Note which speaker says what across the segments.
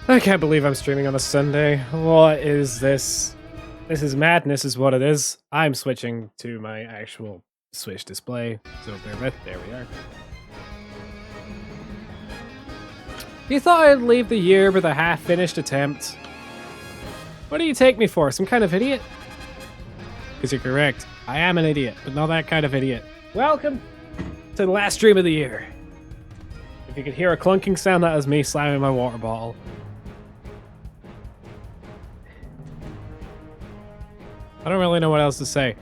Speaker 1: I can't believe I'm streaming on a Sunday. What is this? This is madness is what it is. I'm switching to my actual Switch display, so bear with. There we are. You thought I'd leave the year with a half-finished attempt? What do you take me for, some kind of idiot? Because you're correct. I am an idiot, but not that kind of idiot. Welcome to the last stream of the year. If you could hear a clunking sound, that is me slamming my water bottle. I don't really know what else to say.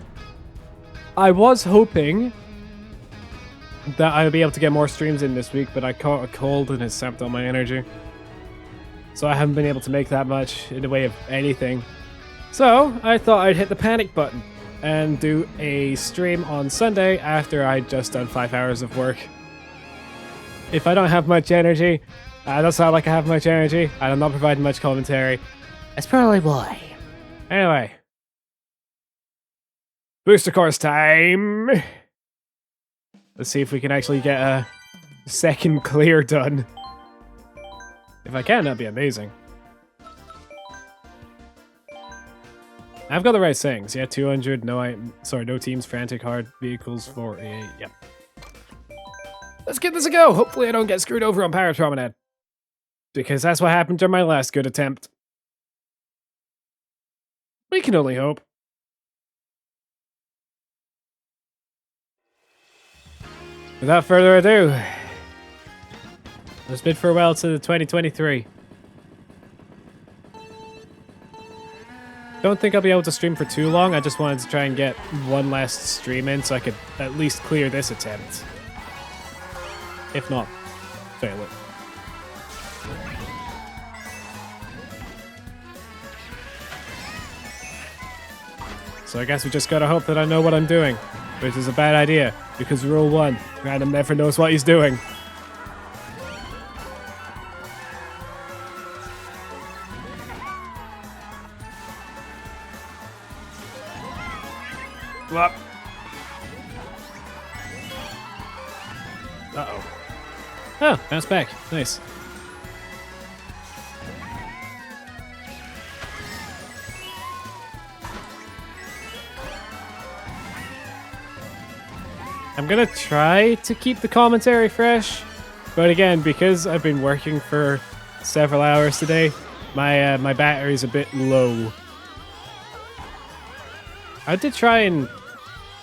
Speaker 1: I was hoping that I would be able to get more streams in this week, but I caught a cold and it sapped all my energy. So I haven't been able to make that much in the way of anything. So I thought I'd hit the panic button and do a stream on Sunday after I'd just done 5 hours of work. If I don't have much energy, I don't sound like I have much energy, and I'm not providing much commentary. That's probably why. Anyway. Booster course time! Let's see if we can actually get a second clear done. If I can, that'd be amazing. I've got the right settings. Yeah, 200, no teams, frantic, hard, vehicles, 48, yep. Let's give this a go! Hopefully I don't get screwed over on Power Promenade. Because that's what happened during my last good attempt. We can only hope. Without further ado, let's bid farewell to the 2023. Don't think I'll be able to stream for too long. I just wanted to try and get one last stream in so I could at least clear this attempt. If not, fail it. So I guess we just gotta hope that I know what I'm doing. Which is a bad idea, because rule 1, Random never knows what he's doing. Up. Uh-oh. Oh, bounce back. Nice. I'm gonna try to keep the commentary fresh, but again, because I've been working for several hours today, my battery's a bit low. I did try and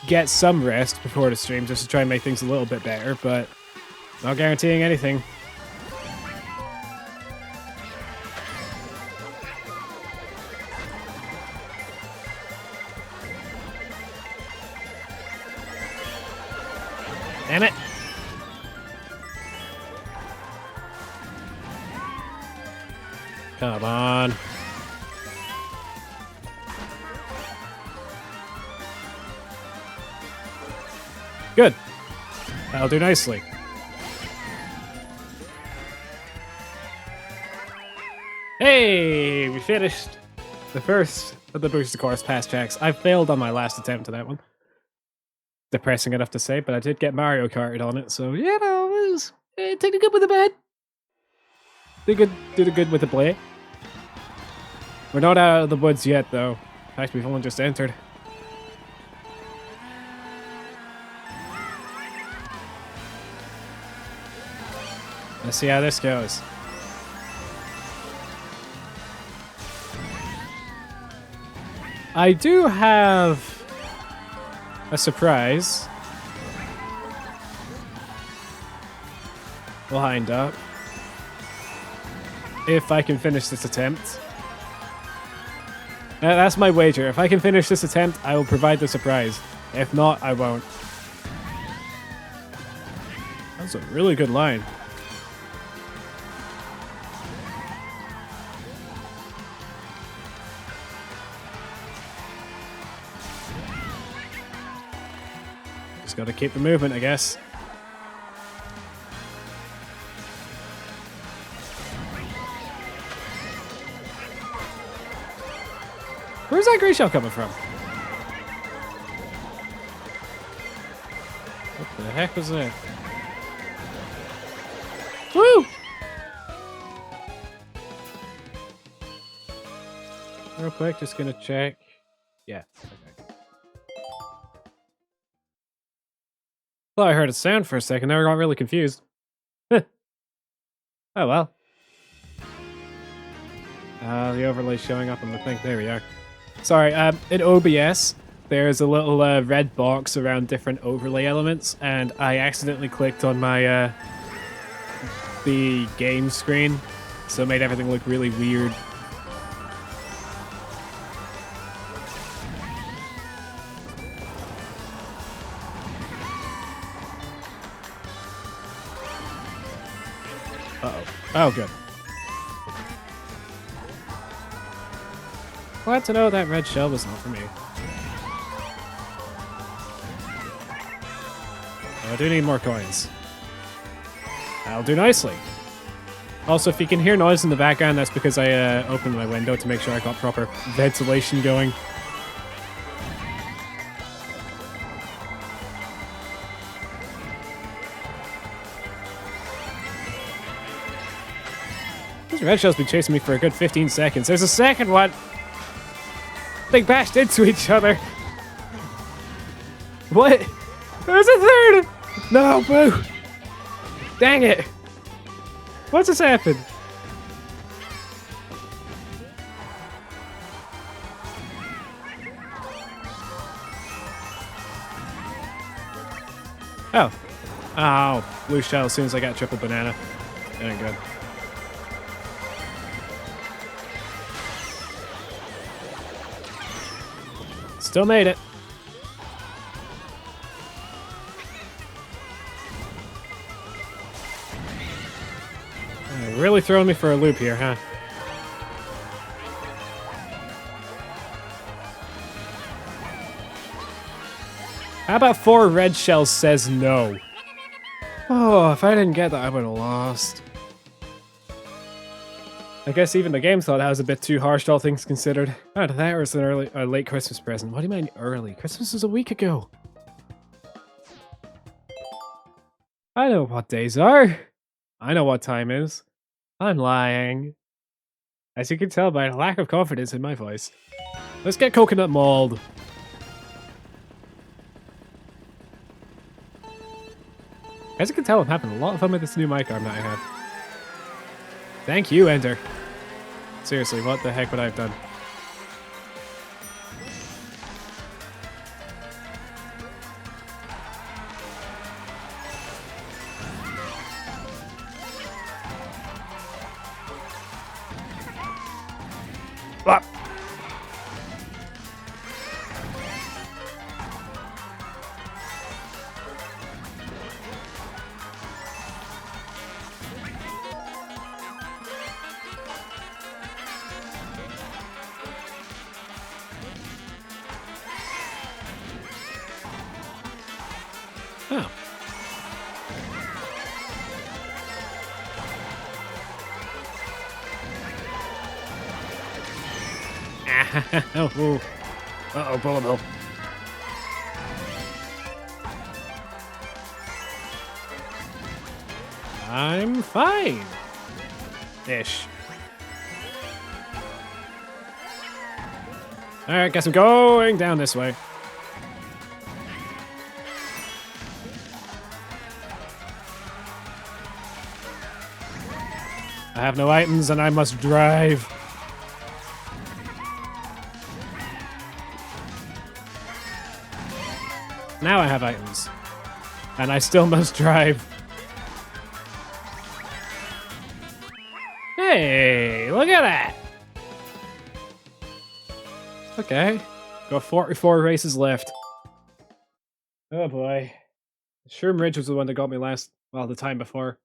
Speaker 1: get some rest before the stream just to try and make things a little bit better, but not guaranteeing anything. Damn it! Come on. Good. That'll do nicely. Hey! We finished the first of the booster course pass tracks. I failed on my last attempt to that one. Depressing enough to say, but I did get Mario Kart on it, so you know, it was take the good with the bad. Did a good with the play. We're not out of the woods yet, though. In fact, we've only just entered. Let's see how this goes. I do have a surprise lined up if I can finish this attempt. That's my wager. If I can finish this attempt, I will provide the surprise. If not, I won't. That's a really good line. Just gotta keep the movement, I guess. Where's that gray shell coming from? What the heck was that? Woo! real quick. Just gonna check. Yeah. Okay. Thought I heard a sound for a second there. I got really confused. Oh well. The overlay's showing up on the thing. There we are. Sorry, in OBS, there's a little red box around different overlay elements, and I accidentally clicked on my the game screen, so it made everything look really weird. Uh-oh. Oh, good. Glad to know that red shell was not for me. Oh, I do need more coins. That'll do nicely. Also, if you can hear noise in the background, that's because I opened my window to make sure I got proper ventilation going. This red shell's been chasing me for a good 15 seconds. There's a second one! They bashed into each other. What? There's a third! No, boo! Dang it! What's just happened? Oh. Oh, blue shell as soon as I got triple banana. That ain't good. Still made it. Really throwing me for a loop here, huh? How about 4 red shells says no? Oh, if I didn't get that, I would have lost. I guess even the game thought that was a bit too harsh, all things considered. Oh, that was an late Christmas present. What do you mean early? Christmas was a week ago. I know what days are. I know what time is. I'm lying. As you can tell by the lack of confidence in my voice. Let's get coconut mold. As you can tell, I'm having a lot of fun with this new mic arm that I have. Thank you, Ender. Seriously, what the heck would I have done? Ah. Oh. Oh. Uh-oh, bullet hole. I'm fine. Ish. Alright, guess I'm going down this way. I have no items and I must drive. Now I have items. And I still must drive. Hey, look at that! Okay. Got 44 races left. Oh boy. Shroom Ridge was the one that got me last, well, the time before.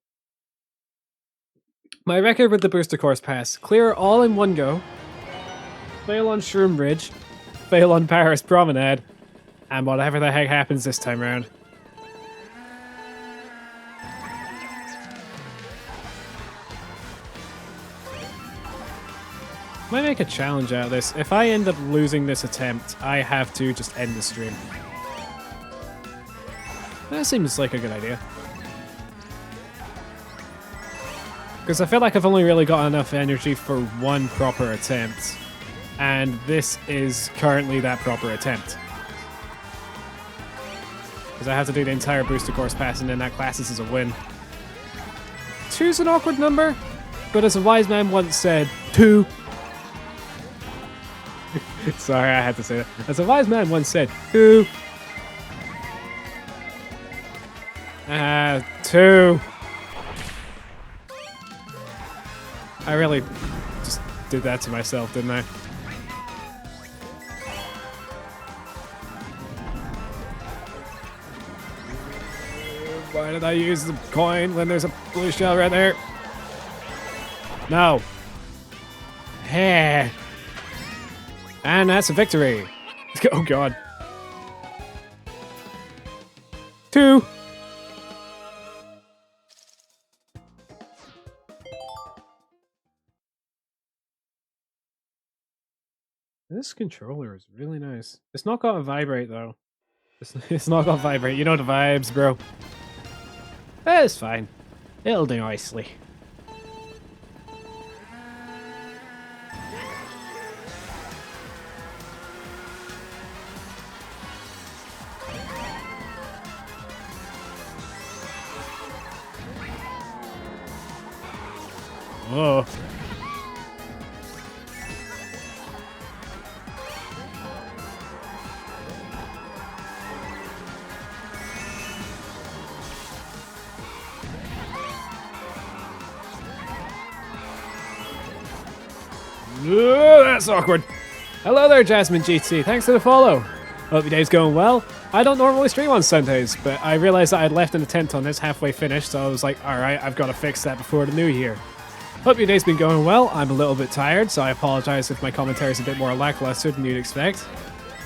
Speaker 1: My record with the Booster Course Pass. Clear all in one go. Fail on Shroom Ridge. Fail on Paris Promenade. And whatever the heck happens this time around. Might make a challenge out of this. If I end up losing this attempt, I have to just end the stream. That seems like a good idea. Because I feel like I've only really got enough energy for one proper attempt. And this is currently that proper attempt. Because I have to do the entire booster course pass, and then that classes as a win. 2's an awkward number, but as a wise man once said, 2. Sorry, I had to say that. As a wise man once said, 2. 2. I really just did that to myself, didn't I? Why did I use the coin when there's a blue shell right there? No. Hey. And that's a victory. Oh god. 2. This controller is really nice. It's not got a vibrate though. It's not got vibrate. You know the vibes, bro. It's fine. It'll do nicely. Oh. That's awkward. Hello there, Jasmine GT. Thanks for the follow. Hope your day's going well. I don't normally stream on Sundays, but I realized that I'd left an attempt on this halfway finished, so I was like, alright, I've got to fix that before the new year. Hope your day's been going well. I'm a little bit tired, so I apologize if my commentary is a bit more lackluster than you'd expect.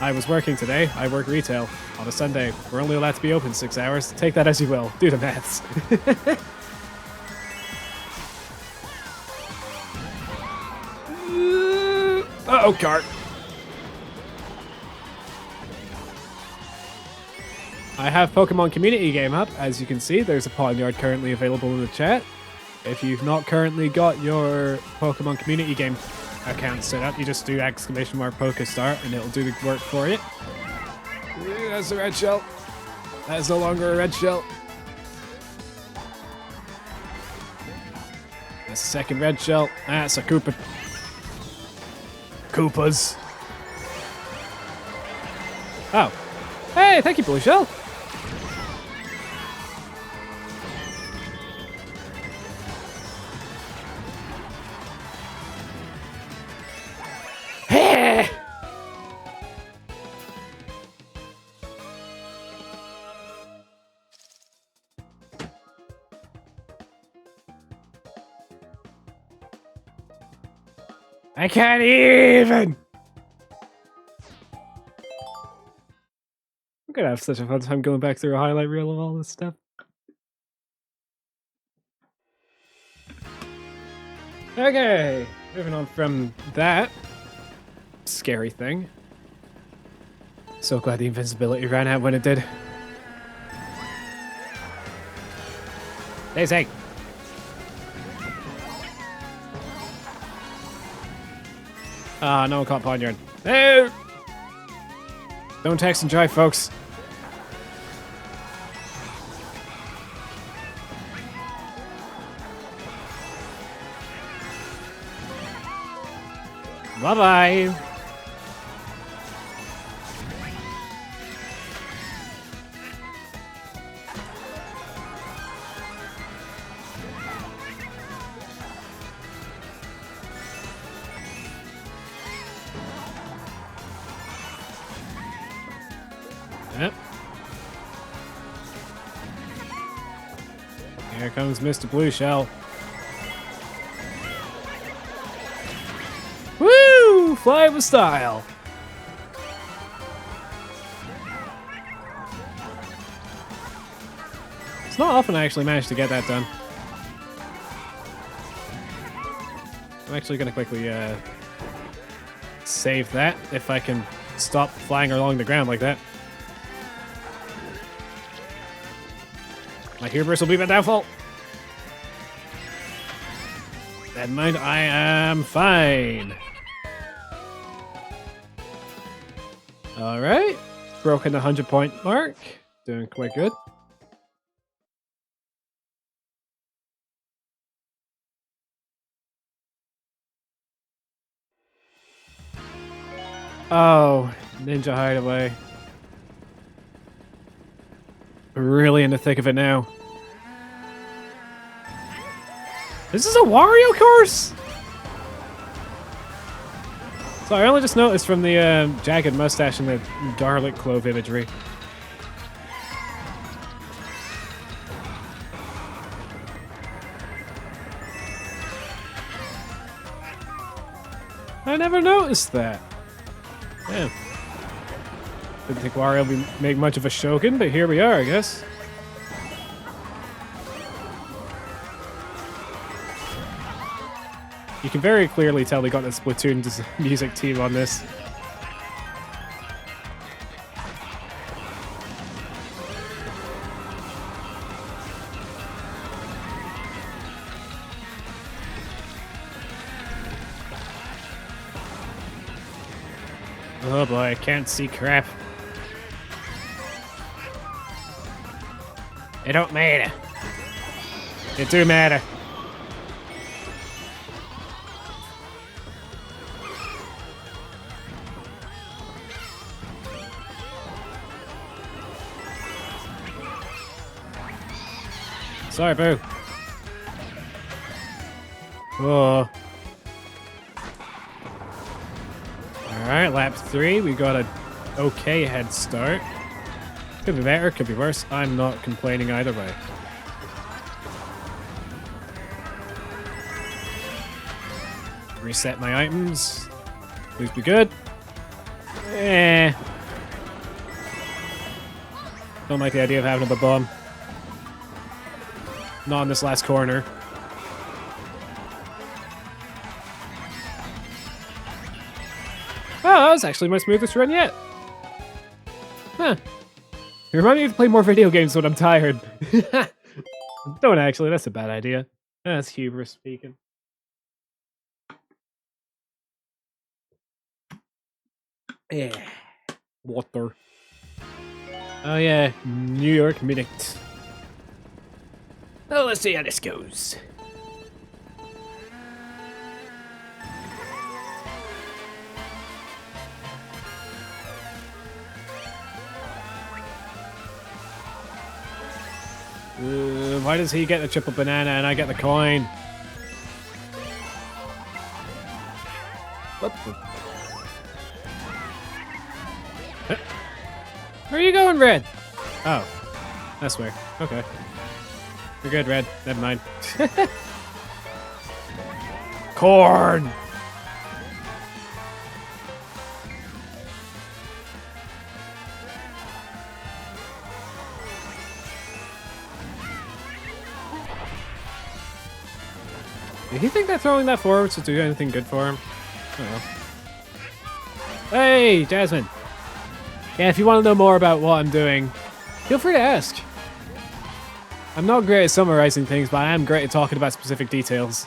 Speaker 1: I was working today. I work retail on a Sunday. We're only allowed to be open 6 hours. Take that as you will. Do the maths. Uh-oh, Kart. I have Pokemon Community Game up. As you can see, there's a Pawnyard currently available in the chat. If you've not currently got your Pokemon Community Game account set up, you just do !PokeStart and it'll do the work for you. That's a red shell. That is no longer a red shell. That's a second red shell. That's a Koopa. Koopas. Oh. Hey, thank you, Blue Shell. Hey! I can't even! I'm gonna have such a fun time going back through a highlight reel of all this stuff. Okay, moving on from that scary thing. So glad the invincibility ran out when it did. Daisy! Ah, no one caught Pawnyard. No! Don't text and drive, folks. Bye-bye. Yep. Here comes Mr. Blue Shell. Woo! Fly with style. It's not often I actually manage to get that done. I'm actually going to quickly save that if I can stop flying along the ground like that. My hubris will be my downfall. Never mind, I am fine. All right. Broken the 100-point mark. Doing quite good. Oh, Ninja Hideaway. Really in the thick of it now. This is a Wario course? So I only just noticed from the jagged mustache and the garlic clove imagery. I never noticed that. Yeah. Didn't think Wario would make much of a shogun, but here we are, I guess. You can very clearly tell they got the Splatoon music team on this. Oh boy, I can't see crap. It don't matter. It do matter. Sorry, boo. Oh. Alright, lap 3. We got a okay head start. Could be better, could be worse. I'm not complaining either way. Reset my items. Please be good. Eh. Don't like the idea of having a bomb. Not in this last corner. Oh, that was actually my smoothest run yet. Huh. You remind me to play more video games when I'm tired. Don't actually, that's a bad idea. That's hubris speaking. Yeah. Water. Oh yeah, New York Minute. Oh, let's see how this goes. Why does he get the triple banana and I get the coin? What the? Where are you going, Red? Oh, that's weird. Okay. You're good, Red. Never mind. Corn! Did he think that throwing that forward to do anything good for him? I don't know. Hey, Jasmine. Yeah, if you want to know more about what I'm doing, feel free to ask. I'm not great at summarizing things, but I am great at talking about specific details.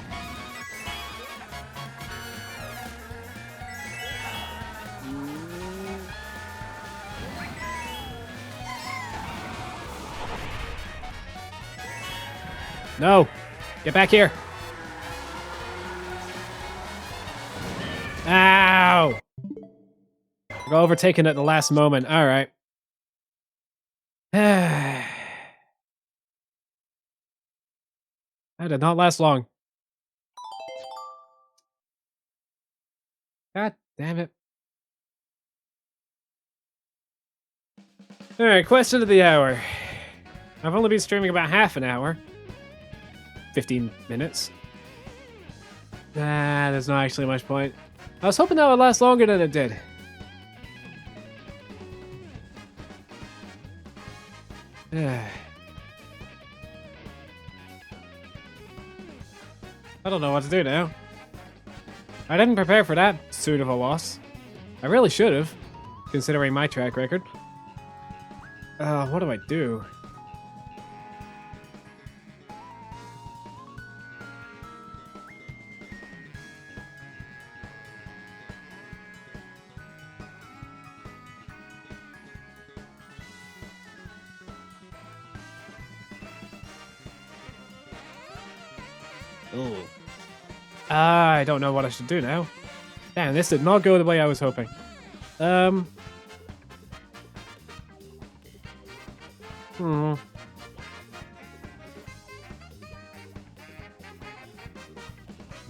Speaker 1: No! Get back here! Ow! Got overtaken at the last moment. Alright. That did not last long. God damn it. Alright, question of the hour. I've only been streaming about half an hour. 15 minutes. There's not actually much point. I was hoping that would last longer than it did. I don't know what to do now. I didn't prepare for that soon of a loss. I really should have, considering my track record. What do I do? Ooh. I don't know what I should do now. Damn, this did not go the way I was hoping.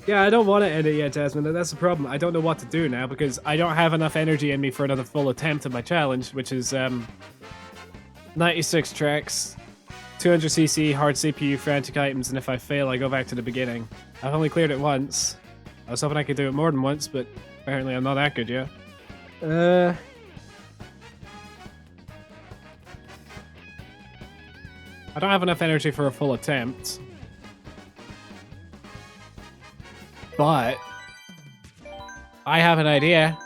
Speaker 1: Yeah, I don't want to end it yet, Jasmine. That's the problem. I don't know what to do now because I don't have enough energy in me for another full attempt at my challenge, which is 96 tracks, 200cc, hard CPU, frantic items, and if I fail, I go back to the beginning. I've only cleared it once. I was hoping I could do it more than once, but apparently I'm not that good yet. I don't have enough energy for a full attempt. But I have an idea.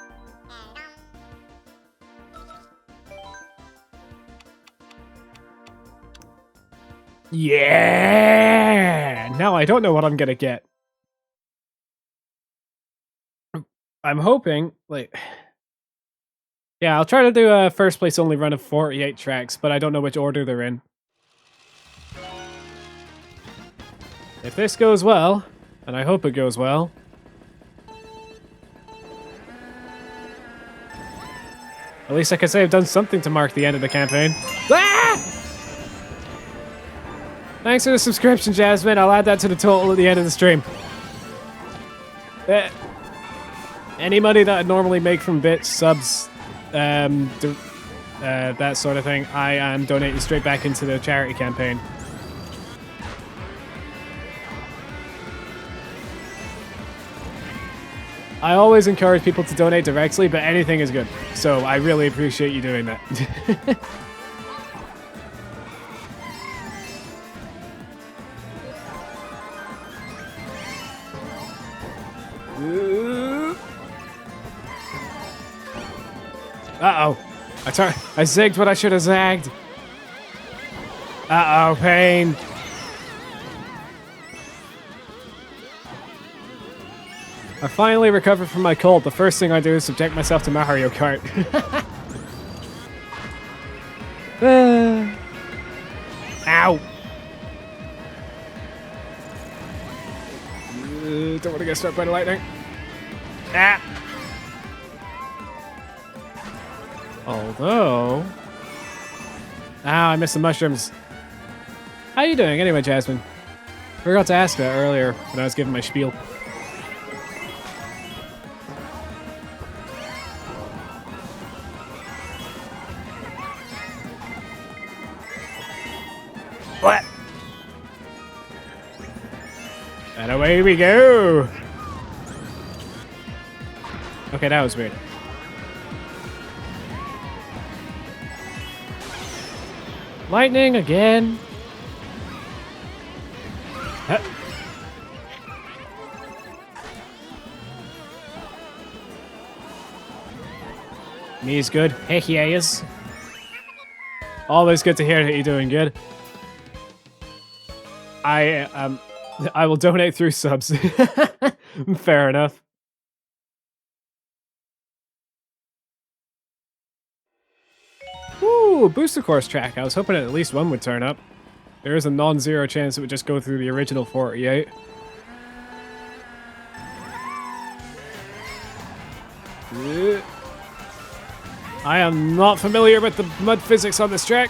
Speaker 1: Yeah! Now I don't know what I'm gonna get. I'm hoping, like... Yeah, I'll try to do a first place only run of 48 tracks, but I don't know which order they're in. If this goes well, and I hope it goes well, at least I can say I've done something to mark the end of the campaign. Ah! Thanks for the subscription, Jasmine. I'll add that to the total at the end of the stream. Any money that I'd normally make from bits, subs, that sort of thing, I am donating straight back into the charity campaign. I always encourage people to donate directly, but anything is good. So I really appreciate you doing that. Uh-oh. I zigged what I should have zagged. Uh-oh, pain. I finally recovered from my cold. The first thing I do is subject myself to Mario Kart. Ow! Don't want to get struck by the lightning. Ah! Although... Ow, I missed the mushrooms. How you doing anyway, Jasmine? I forgot to ask that earlier when I was giving my spiel. What? And away we go! Okay, that was weird. Lightning again. Huh. Me's good. Heck yeah, is. Always good to hear that you're doing good. I will donate through subs. Fair enough. Ooh, booster course track. I was hoping at least one would turn up. There is a non-zero chance it would just go through the original 48. I am not familiar with the mud physics on this track.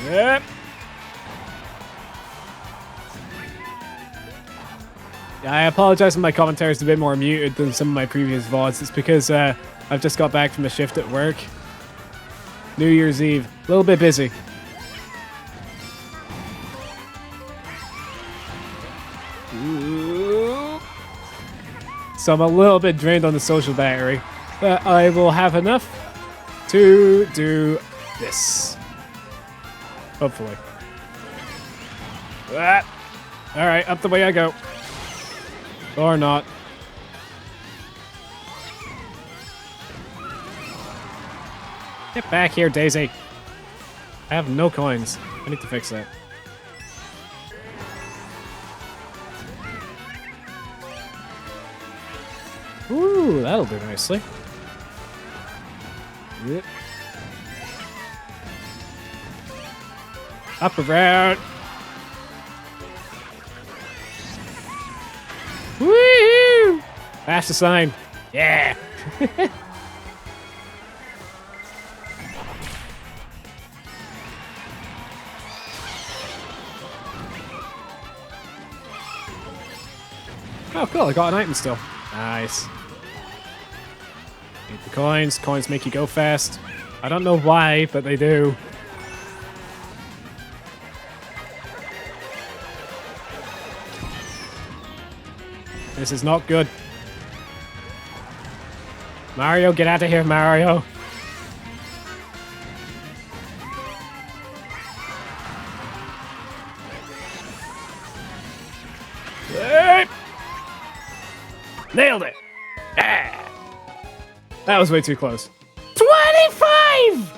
Speaker 1: Yep. I apologize if my commentary is a bit more muted than some of my previous VODs. It's because I've just got back from a shift at work. New Year's Eve. A little bit busy. Ooh. So I'm a little bit drained on the social battery. But I will have enough to do this. Hopefully. Alright, up the way I go. Or not. Get back here, Daisy. I have no coins. I need to fix that. Ooh, that'll do nicely. Yep. Up around. Bash the sign. Yeah. Oh, cool. I got an item still. Nice. Need the coins. Coins make you go fast. I don't know why, but they do. This is not good. Mario, get out of here, Mario. Nailed it. Ah. That was way too close. 25!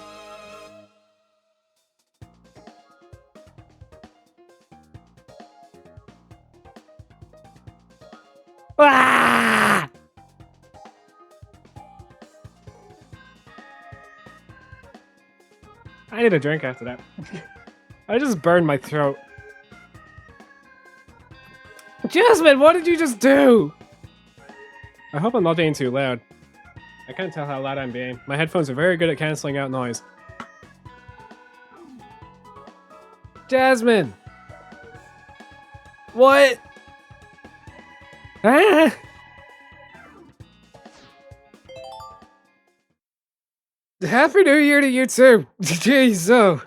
Speaker 1: Ah! I need a drink after that. I just burned my throat. Jasmine, what did you just do? I hope I'm not being too loud. I can't tell how loud I'm being. My headphones are very good at cancelling out noise. Jasmine! What? Ah! Happy New Year to you too! Jeez, oh.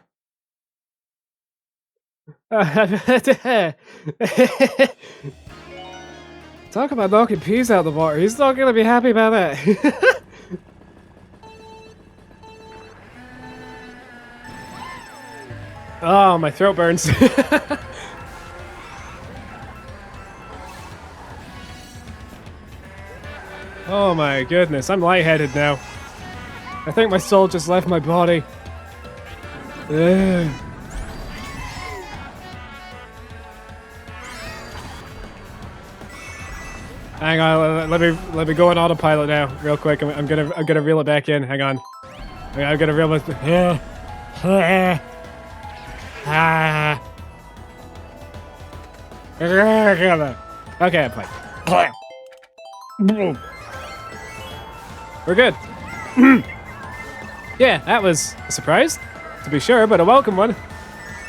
Speaker 1: Talk about knocking peas out of the water. He's not gonna be happy about that. Oh, my throat burns. Oh my goodness, I'm lightheaded now. I think my soul just left my body. Ugh. Hang on, let me go on autopilot now, real quick. I'm gonna reel it back in. Hang on, I'm gonna reel it. Okay, I'm fine. We're good. Yeah, that was a surprise, to be sure, but a welcome one.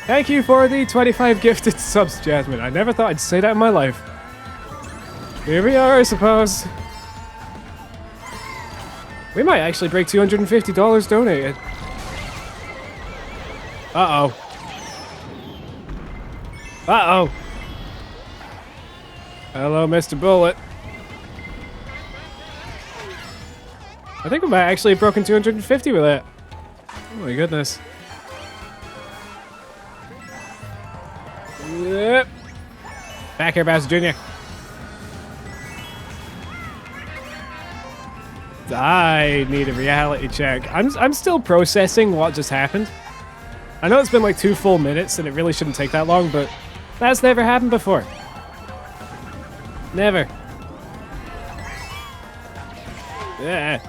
Speaker 1: Thank you for the 25 gifted subs, Jasmine. I never thought I'd say that in my life. Here we are, I suppose. We might actually break $250 donated. Uh-oh. Uh-oh. Hello, Mr. Bullet. I think we might actually have broken 250 with that. Oh my goodness. Yep. Back here, Bowser Jr. I need a reality check. I'm still processing what just happened. I know it's been like 2 full minutes and it really shouldn't take that long, but that's never happened before. Never. Yeah.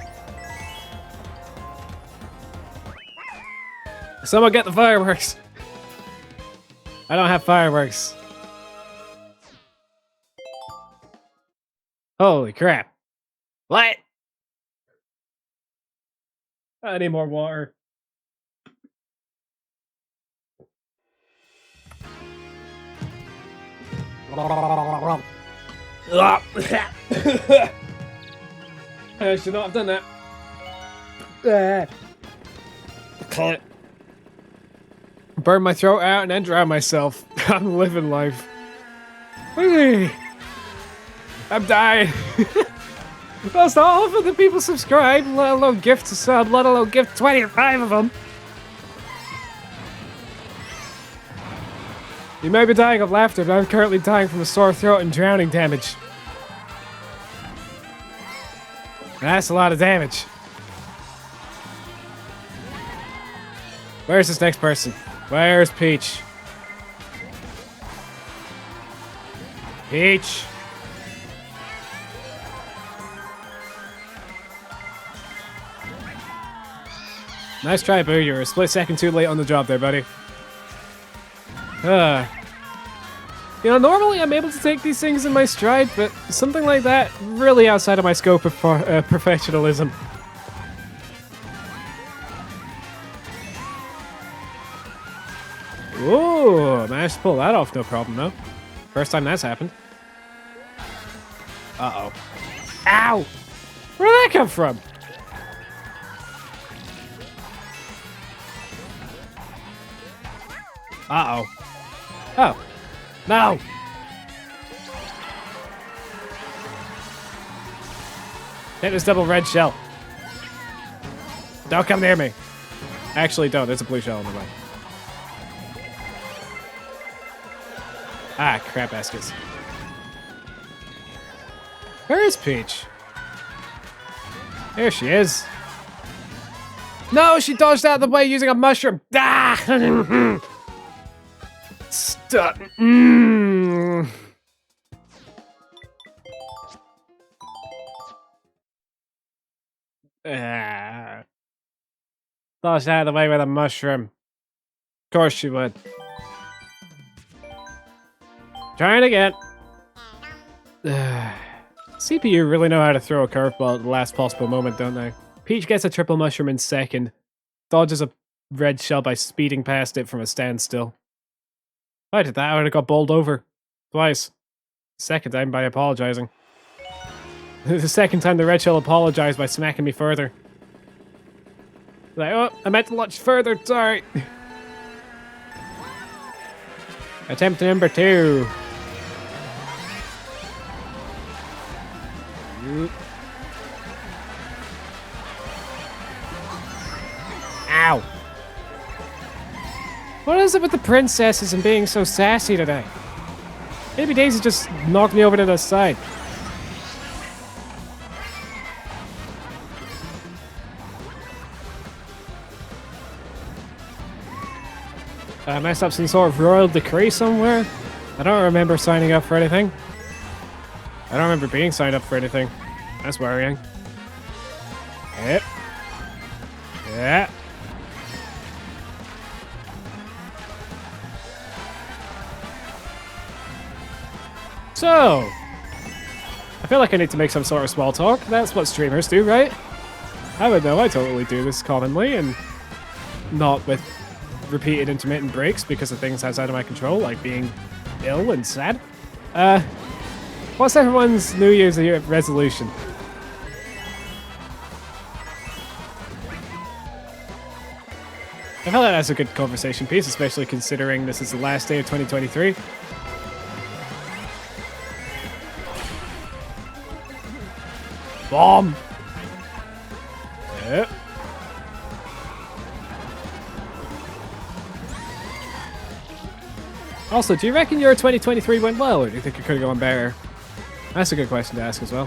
Speaker 1: Someone get the fireworks. I don't have fireworks. Holy crap. What? I need more water. I should not have done that. Burn my throat out and then drown myself. I'm living life. I'm dying. That's not all for the people subscribe, let alone gift a sub, let alone gift 25 of them. You may be dying of laughter, but I'm currently dying from a sore throat and drowning damage. That's a lot of damage. Where's this next person? Where's Peach? Peach! Nice try, Boo. You're a split second too late on the job there, buddy. Good You know, normally I'm able to take these things in my stride, but something like that, really outside of my scope of professionalism. Ooh, managed to pull that off, no problem though. First time that's happened. Uh-oh. Ow! Where did that come from? Uh-oh. Oh. No! Hit this double red shell. Don't come near me. Actually, don't. There's a blue shell on the way. Ah, crap baskets. Where is Peach? There she is. No, she dodged out of the way using a mushroom. Ah! Stop. Dodged out of the way with a mushroom. Of course she would. Trying again. CPU really know how to throw a curveball at the last possible moment, don't they? Peach gets a triple mushroom in second. Dodges a red shell by speeding past it from a standstill. If I did that, I would have got bowled over. Twice. Second time by apologizing. The second time the red shell apologized by smacking me further. Like, oh, I meant to launch further, sorry. Attempt number 2. Ow. What is it with the princesses and being so sassy today? Maybe Daisy just knocked me over to the side. I messed up some sort of royal decree somewhere. I don't remember signing up for anything. I don't remember being signed up for anything. That's worrying. Yep. Yeah. So, I feel like I need to make some sort of small talk. That's what streamers do, right? I would know, I totally do this commonly, and not with repeated intermittent breaks because of things outside of my control, like being ill and sad. What's everyone's New Year's resolution? I feel like that's a good conversation piece, especially considering this is the last day of 2023. Bomb! Yep. Also, do you reckon your 2023 went well, or do you think it could have gone better? That's a good question to ask as well.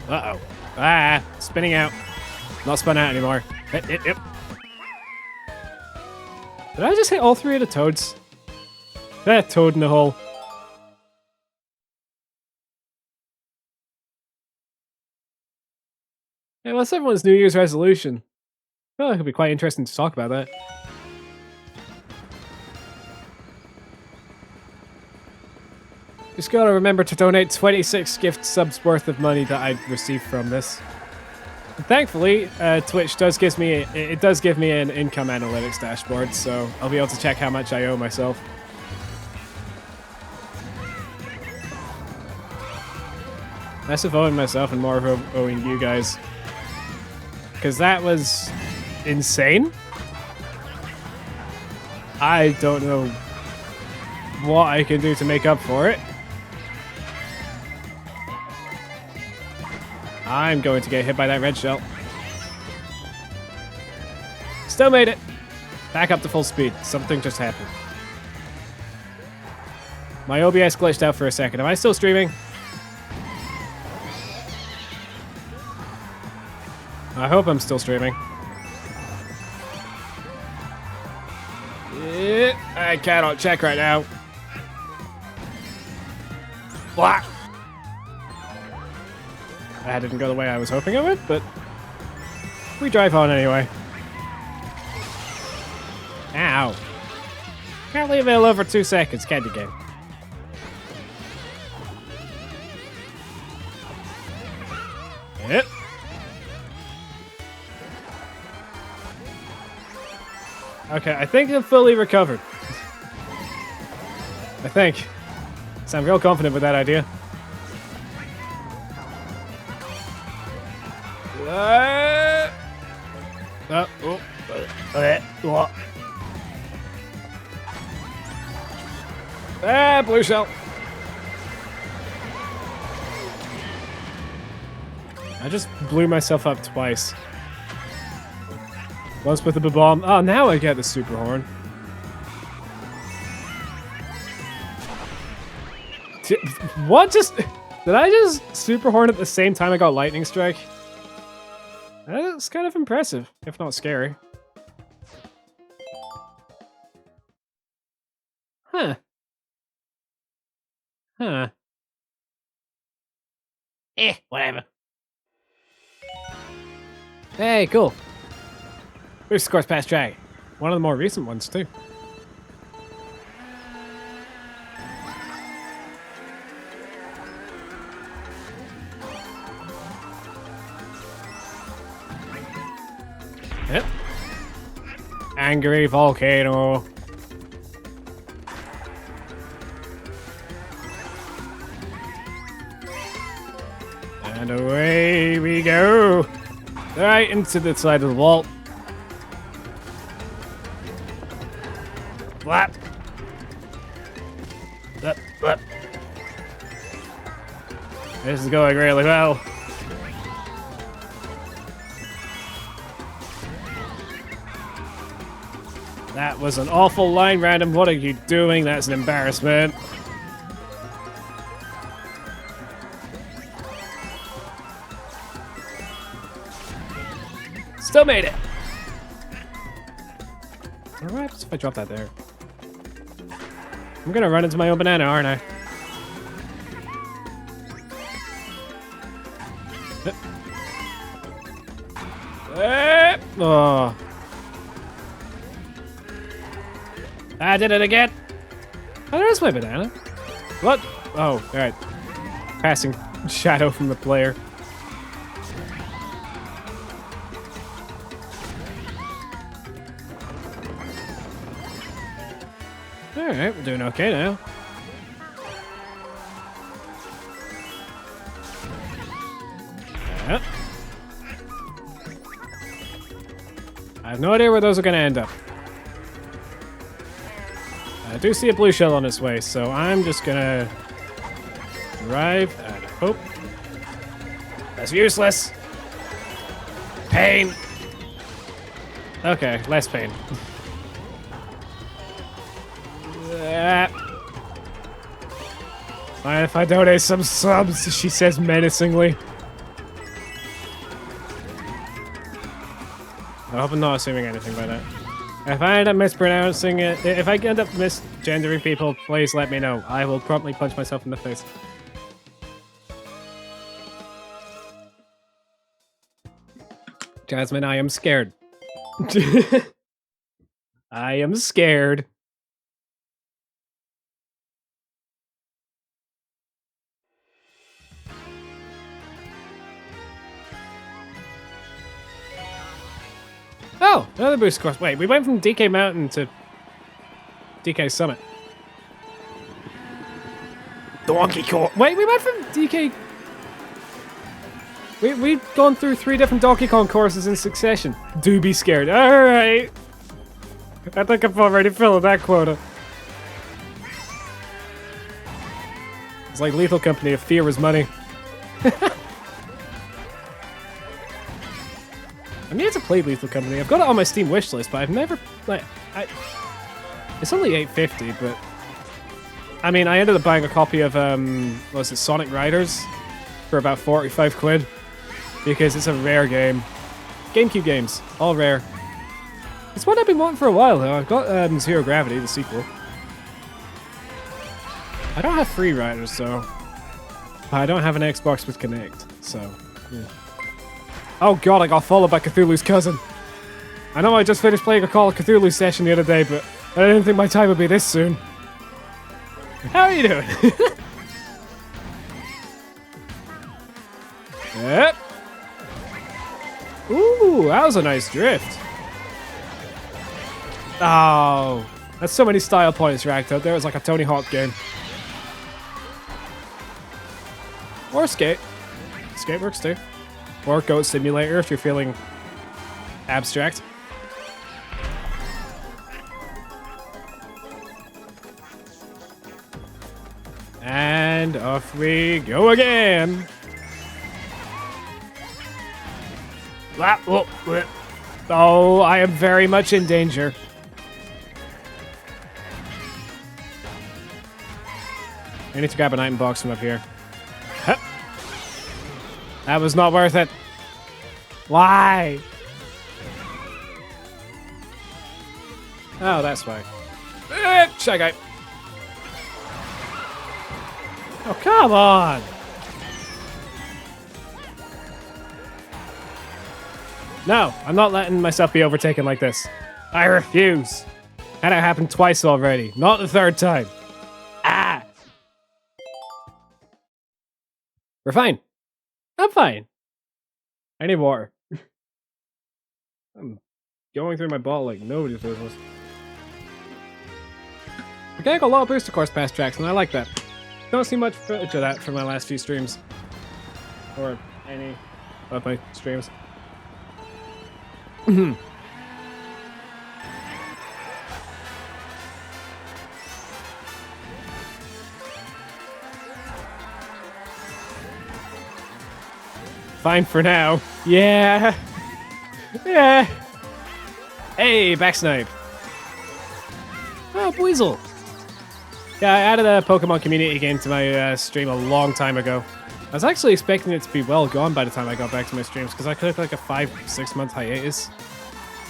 Speaker 1: Uh-oh. Ah, spinning out. Not spun out anymore. Yep. Did I just hit all 3 of the toads? That toad in the hole. Yeah, well, that's everyone's New Year's resolution. I feel like it'd be quite interesting to talk about that. Just gotta remember to donate 26 gift subs worth of money that I received from this. And thankfully, Twitch does give me an income analytics dashboard, so I'll be able to check how much I owe myself. Less of owing myself and more of owing you guys. Because that was insane. I don't know what I can do to make up for it. I'm going to get hit by that red shell. Still made it. Back up to full speed. Something just happened. My OBS glitched out for a second. Am I still streaming? I hope I'm still streaming. Yeah, I cannot check right now. Blah. That didn't go the way I was hoping it would, but we drive on anyway. Ow. Can't leave it alone for 2 seconds, can you, game? Yep. Okay, I think I'm fully recovered. I think. So I'm real confident with that idea. What? Blue shell. I just blew myself up twice. Once with the bomb. Oh, now I get the super horn. What? Did I just super horn at the same time I got lightning strike? That's kind of impressive, if not scary. Huh. Huh. Whatever. Hey, cool. Boost scores past drag. One of the more recent ones, too. Yep. Angry volcano. And away we go. Right into the side of the wall. Flap. Flap. This is going really well. That was an awful line, Random. What are you doing? That's an embarrassment. Still made it. What happens if I drop that there? I'm gonna run into my own banana, aren't I? Oh. I did it again. Oh, there's my banana. What? Oh, alright. Passing shadow from the player. Alright, we're doing okay now. Yep. I have no idea where those are going to end up. I do see a blue shell on its way, so I'm just going to drive and hope. That's useless. Pain. Okay, less pain. Mind if I donate some subs? She says menacingly. I hope I'm not assuming anything by that. If I end up mispronouncing it, if I end up misgendering people, please let me know. I will promptly punch myself in the face. Jasmine, I am scared. I am scared. Oh, another boost course. Wait, we went from DK Mountain to DK Summit. Donkey Kong. Wait, we went from DK... We've gone through 3 different Donkey Kong courses in succession. Do be scared. Alright. I think I'm already filling that quota. It's like Lethal Company, if fear was money. I need to play Lethal Company. I've got it on my Steam wishlist, but I've never... It's only $8.50, but... I mean, I ended up buying a copy of, what was it, Sonic Riders? For about 45 quid. Because it's a rare game. GameCube games. All rare. It's one I've been wanting for a while, though. I've got Zero Gravity, the sequel. I don't have Free Riders, so... I don't have an Xbox with Kinect, so... Yeah. Oh god, I got followed by Cthulhu's cousin. I know I just finished playing a Call of Cthulhu session the other day, but I didn't think my time would be this soon. How are you doing? Yep. Ooh, that was a nice drift. Oh, that's so many style points racked up. There was like a Tony Hawk game. Or skate. Skate works too. Or Goat Simulator if you're feeling abstract. And off we go again. Oh, I am very much in danger. I need to grab an item box from up here. Hup. That was not worth it. Why? Oh, that's why. Shy guy. Oh, come on. No, I'm not letting myself be overtaken like this. I refuse. Had it happen twice already, not the third time. Ah! We're fine. I'm fine. I need water. I'm going through my ball like nobody's business. We're getting a lot of booster course pass tracks, and I like that. Don't see much footage of that from my last few streams. Or any of my streams. Fine for now. Yeah. Yeah. Hey, backsnipe. Oh, Weasel. Yeah, I added a Pokemon community game to my stream a long time ago. I was actually expecting it to be well gone by the time I got back to my streams because I took like a 5-6 month hiatus.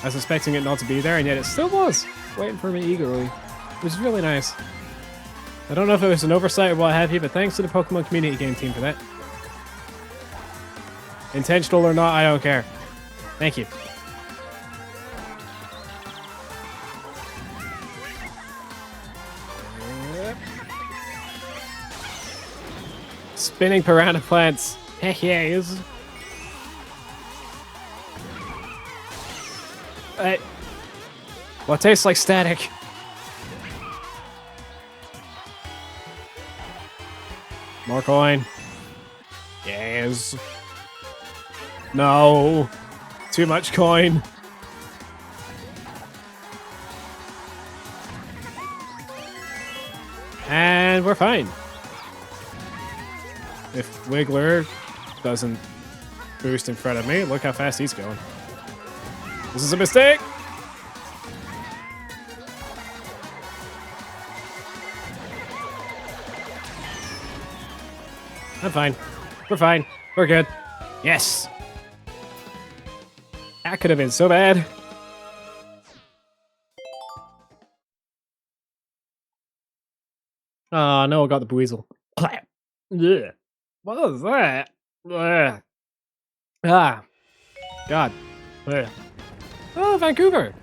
Speaker 1: I was expecting it not to be there, and yet it still was. Waiting for me eagerly. Which is really nice. I don't know if it was an oversight or what have you, but thanks to the Pokemon community game team for that. Intentional or not, I don't care. Thank you. Spinning piranha plants. Heck yes. What tastes like static? More coin. Yes. No. Too much coin. And we're fine. If Wiggler doesn't boost in front of me, look how fast he's going. This is a mistake! I'm fine. We're fine. We're good. Yes! That could have been so bad. Oh, no, I got the Buizel. Yeah. What was that? Ugh. Ah. God. Ugh. Oh, Vancouver.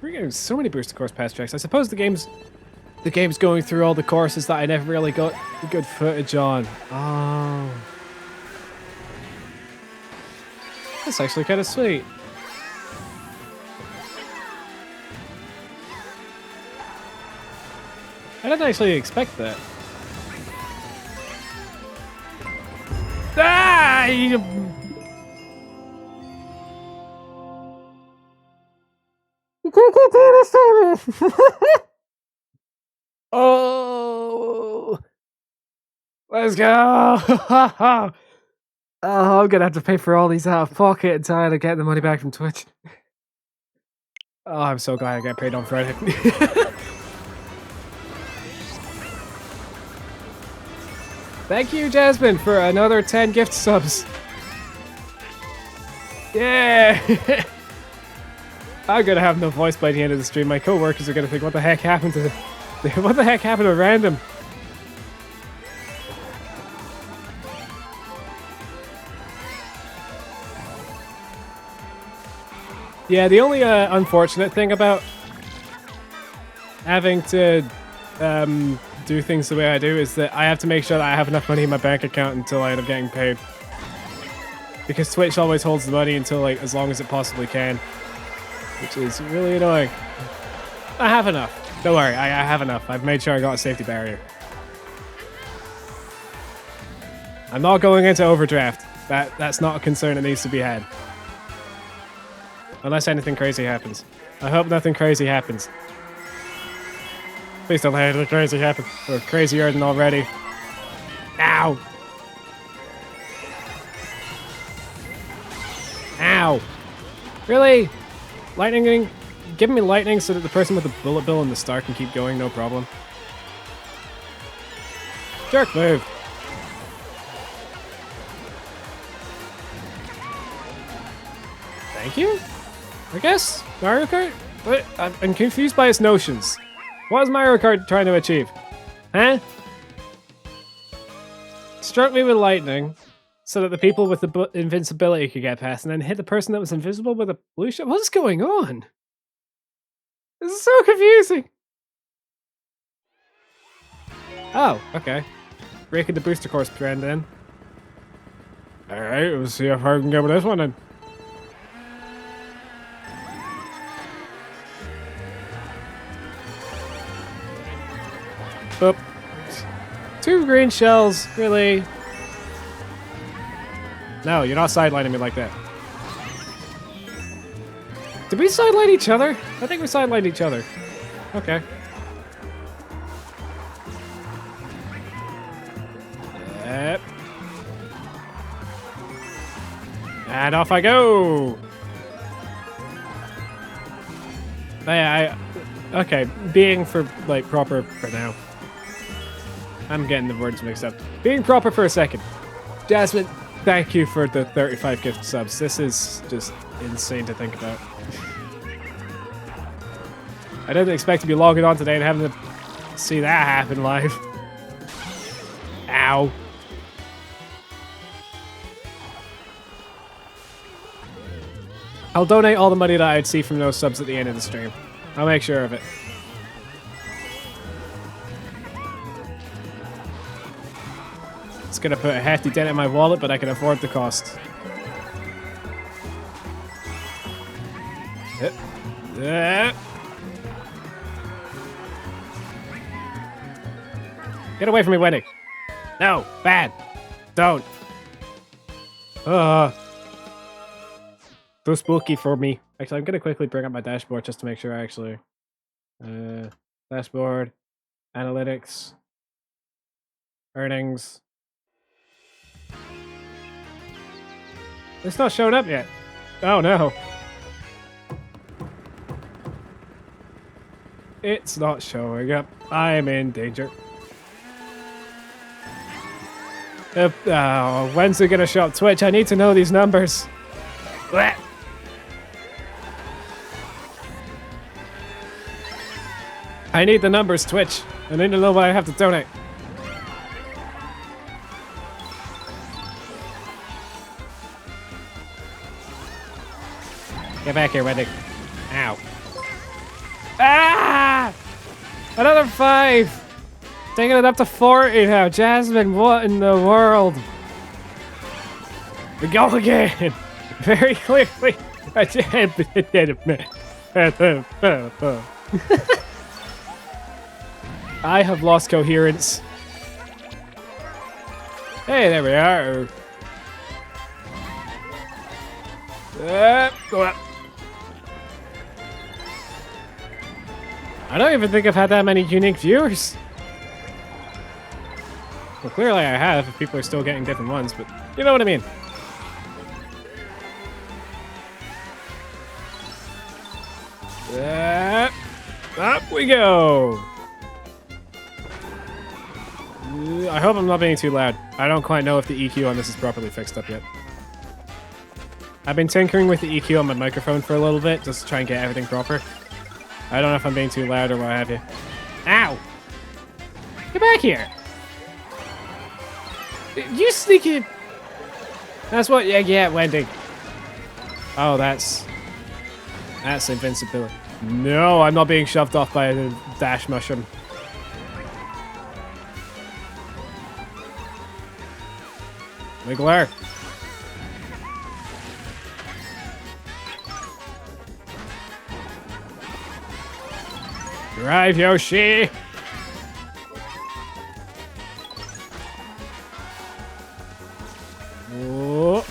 Speaker 1: We're getting so many booster course pass tracks. I suppose the game's going through all the courses that I never really got good footage on. Oh. That's actually kind of sweet. I didn't actually expect that. Ah! You can't keep doing this to me! Oh! Let's go! Oh, I'm gonna have to pay for all these out of pocket and tired of getting the money back from Twitch. Oh, I'm so glad I got paid on Friday. Thank you, Jasmine, for another 10 gift subs. Yeah! I'm gonna have no voice by the end of the stream. My co-workers are gonna think, what the heck happened to... What the heck happened to Random? Yeah, the only unfortunate thing about having to do things the way I do is that I have to make sure that I have enough money in my bank account until I end up getting paid. Because Twitch always holds the money until like as long as it possibly can, which is really annoying. I have enough. Don't worry, I have enough. I've made sure I got a safety barrier. I'm not going into overdraft. That's not a concern that needs to be had. Unless anything crazy happens. I hope nothing crazy happens. Please don't let anything crazy happen. We're crazier than already. Ow! Ow! Really? Lightning? Give me lightning so that the person with the bullet bill and the star can keep going, no problem. Jerk move! Thank you? I guess? Mario Kart? What? I'm confused by its notions. What is Mario Kart trying to achieve? Huh? Struck me with lightning so that the people with the invincibility could get past, and then hit the person that was invisible with a blue shot. What's going on? This is so confusing. Oh, okay. Breaking the booster course trend then. Alright, let's see if I can get with this one then. Boop. 2 green shells, really? No, you're not sidelining me like that. Did we sideline each other? I think we sidelined each other. Okay. Yep. And off I go! Okay, being for, like, proper for now. I'm getting the words mixed up. Being proper for a second. Jasmine, thank you for the 35 gift subs. This is just insane to think about. I didn't expect to be logging on today and having to see that happen live. Ow. I'll donate all the money that I'd see from those subs at the end of the stream. I'll make sure of it. It's gonna put a hefty dent in my wallet, but I can afford the cost. Get away from me, Wendy. No, bad. Don't. Too spooky for me. Actually, I'm gonna quickly bring up my dashboard just to make sure I actually... dashboard. Analytics. Earnings. It's not showing up yet. Oh no. It's not showing up. I'm in danger. When's it gonna show up? Twitch, I need to know these numbers. Blech. I need the numbers, Twitch. I need to know what I have to donate. Get back here, Wendy. Ow. Ah! Another 5! Taking it up to 40 now. Jasmine, what in the world? We go again! Very clearly. I have lost coherence. Hey, there we are. Go up. I don't even think I've had that many unique viewers. Well, clearly I have, if people are still getting different ones, but you know what I mean. Up we go. I hope I'm not being too loud. I don't quite know if the EQ on this is properly fixed up yet. I've been tinkering with the EQ on my microphone for a little bit, just to try and get everything proper. I don't know if I'm being too loud or what have you. Ow! Get back here! You sneaky... That's what you get, Wendy. Oh, that's... That's invincibility. No, I'm not being shoved off by a dash mushroom. Wiggler. Drive, Yoshi! Oh.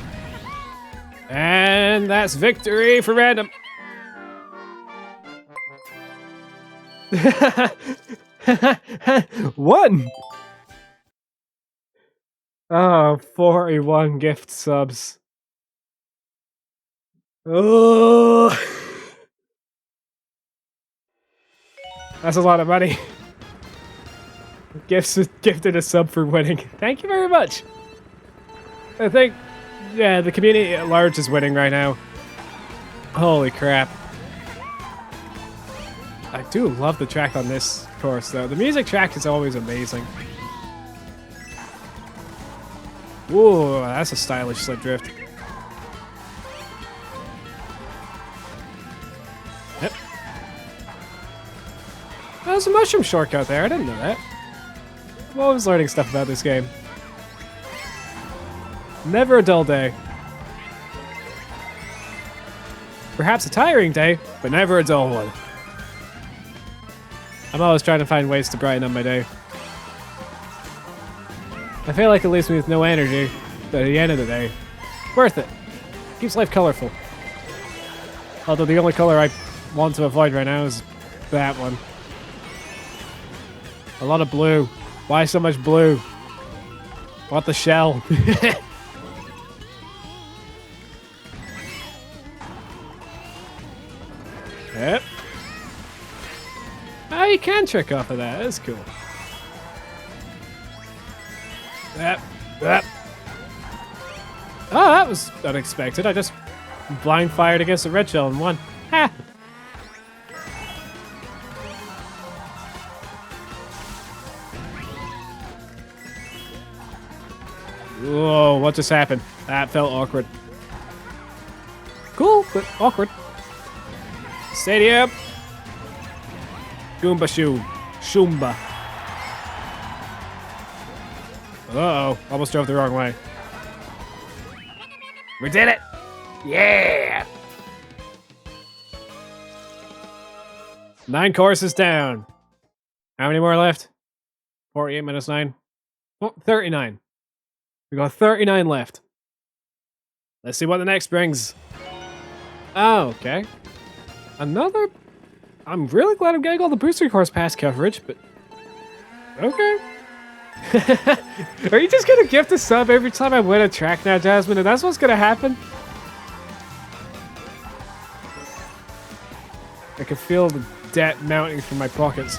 Speaker 1: And that's victory for random. One! Oh, 41 gift subs. Oh! That's a lot of money. Gifted a sub for winning. Thank you very much. I think, yeah, the community at large is winning right now. Holy crap. I do love the track on this course, though. The music track is always amazing. Ooh, that's a stylish slip drift. Yep. There's a mushroom shortcut there. I didn't know that. I'm always learning stuff about this game. Never a dull day. Perhaps a tiring day, but never a dull one. I'm always trying to find ways to brighten up my day. I feel like it leaves me with no energy, but at the end of the day, worth it. Keeps life colorful. Although the only color I want to avoid right now is that one. A lot of blue. Why so much blue? Want the shell. Yep. Oh, you can trick off of that. That's cool. Yep. Yep. Oh, that was unexpected. I just blind fired against a red shell and won. Ha! Whoa, what just happened? That felt awkward. Cool, but awkward. Stadium. Goomba Shoo. Shoomba. Uh-oh, almost drove the wrong way. We did it! Yeah! 9 courses down. How many more left? 48 minus 9. Oh, 39. We got 39 left. Let's see what the next brings. Oh, okay. Another... I'm really glad I'm getting all the booster course pass coverage, but... Okay. Are you just gonna gift a sub every time I win a track now, Jasmine? And that's what's gonna happen? I can feel the debt mounting from my pockets.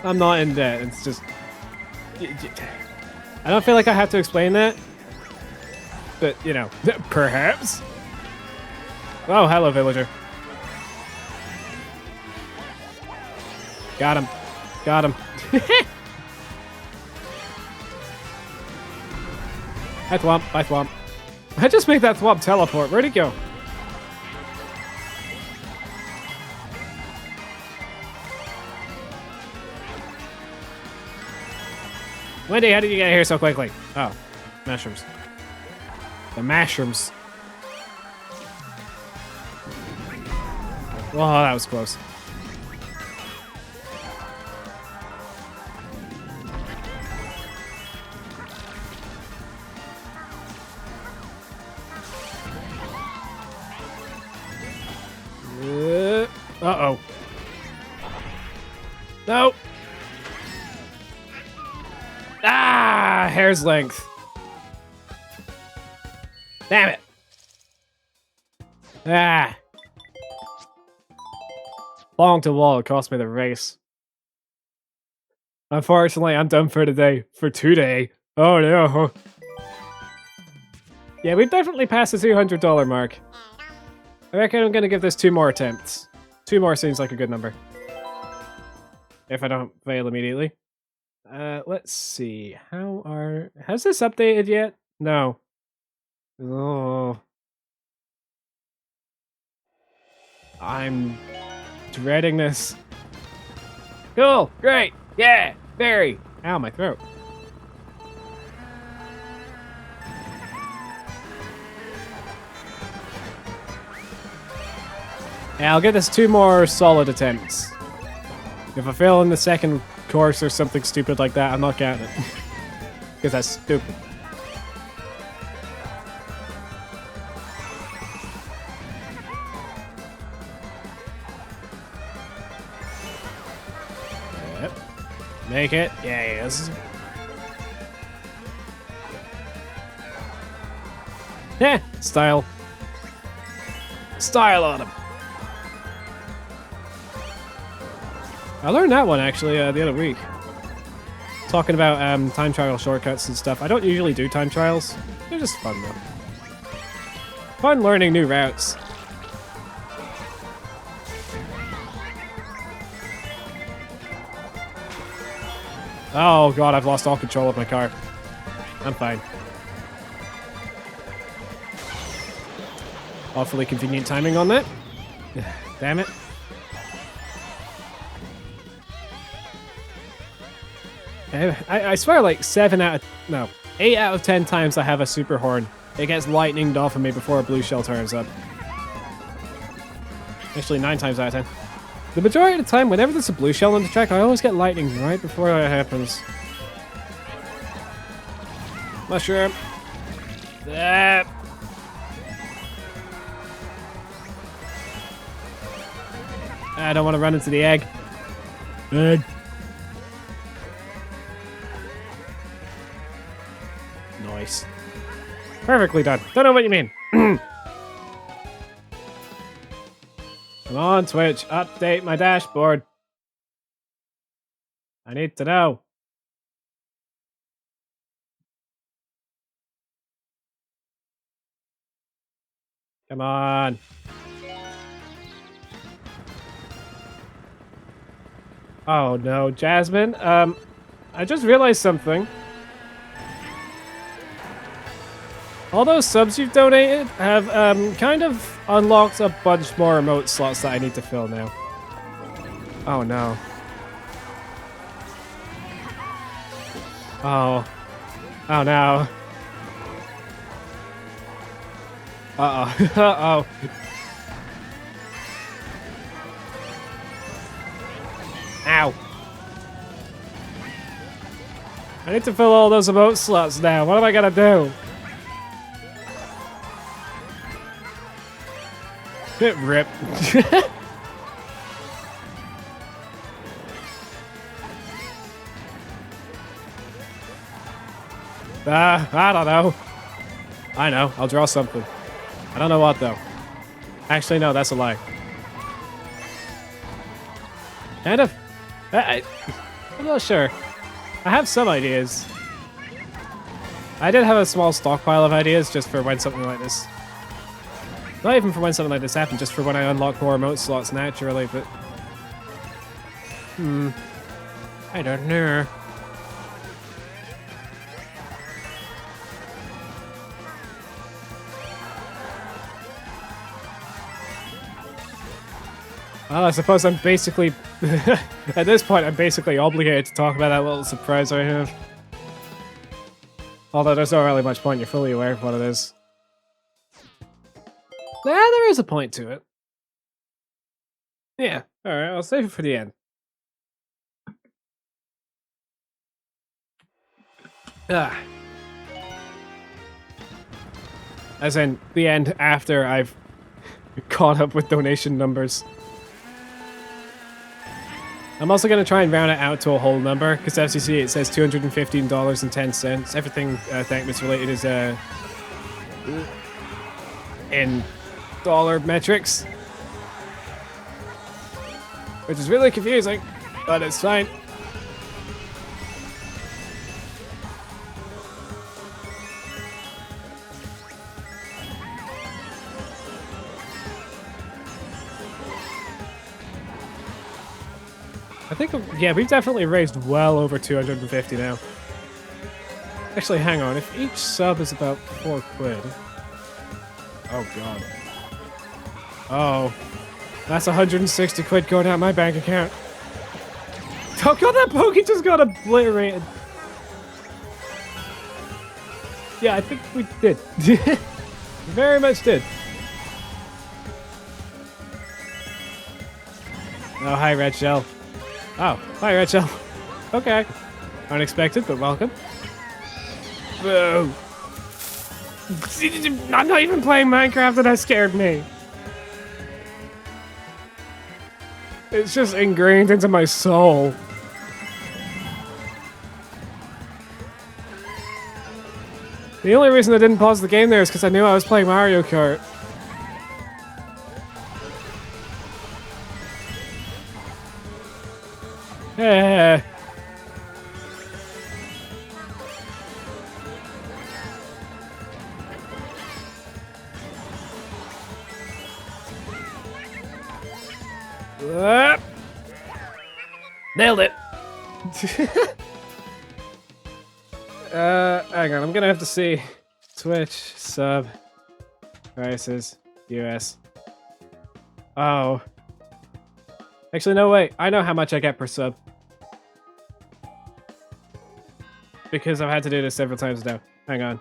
Speaker 1: I'm not in debt, it's just... I don't feel like I have to explain that. But, you know, perhaps. Oh, hello, villager. Got him. Got him. Hi, Thwomp. Bye, Thwomp. I just made that Thwomp teleport. Where'd he go? Wendy, how did you get here so quickly? Oh, mushrooms. The mushrooms. Oh, that was close. Uh-oh. No. Ah, hair's length. Damn it. Ah. Bonked a wall, it cost me the race. Unfortunately, I'm done for today. For today. Oh no. Yeah, we've definitely passed the $200 mark. I reckon I'm gonna give this 2 more attempts. 2 more seems like a good number. If I don't fail immediately. Let's see. Has this updated yet? No. Oh. I'm dreading this. Cool, great, yeah, very. Ow, my throat. Yeah, I'll give this 2 more solid attempts. If I fail in the second course or something stupid like that, I'm not counting it. Because that's stupid. Yep. Make it. Yes. Yeah, style. Style on him. I learned that one actually the other week. Talking about time trial shortcuts and stuff. I don't usually do time trials. They're just fun though. Fun learning new routes. Oh god, I've lost all control of my car. I'm fine. Awfully convenient timing on that. Damn it. I swear like 8 out of 10 times I have a super horn. It gets lightninged off of me before a blue shell turns up. Actually 9 times out of 10. The majority of the time, whenever there's a blue shell on the track, I always get lightning right before that happens. Mushroom. I don't want to run into the egg. Egg. Nice. Perfectly done. Don't know what you mean. Come on, Twitch. Update my dashboard. I need to know. Come on. Oh no, Jasmine. I just realized something. All those subs you've donated have kind of unlocked a bunch more emote slots that I need to fill now. Oh no. Oh. Oh no. Uh-oh. Uh-oh. Ow. I need to fill all those emote slots now. What am I gonna do? Rip. I don't know. I know. I'll draw something. I don't know what, though. Actually, no, that's a lie. Kind of. I'm not sure. I have some ideas. I did have a small stockpile of ideas just for when something like this... Not even for when something like this happened, just for when I unlock more emote slots naturally, but... I don't know. Well, I suppose I'm basically... At this point, I'm basically obligated to talk about that little surprise I have. Although there's not really much point, you're fully aware of what it is. Yeah, there is a point to it. Yeah, alright, I'll save it for the end. Ah. As in, the end after I've caught up with donation numbers. I'm also going to try and round it out to a whole number, because as you see it says $215.10. Everything Thankmas related is in dollar metrics. Which is really confusing, but it's fine. I think, yeah, we've definitely raised well over 250 now. Actually, hang on. If each sub is about 4 quid... Oh, God. Oh. That's 160 quid going out my bank account. Oh god, that pokey just got obliterated. Yeah, I think we did. Very much did. Oh, hi, Red Shell. Oh, hi, Red Shell. Okay. Unexpected, but welcome. Boo. I'm not even playing Minecraft and that scared me. It's just ingrained into my soul. The only reason I didn't pause the game there is because I knew I was playing Mario Kart. Yeah. Nailed it. Hang on, I'm gonna have to see Twitch sub prices US. Oh. Actually, no, wait. I know how much I get per sub. Because I've had to do this several times now. Hang on.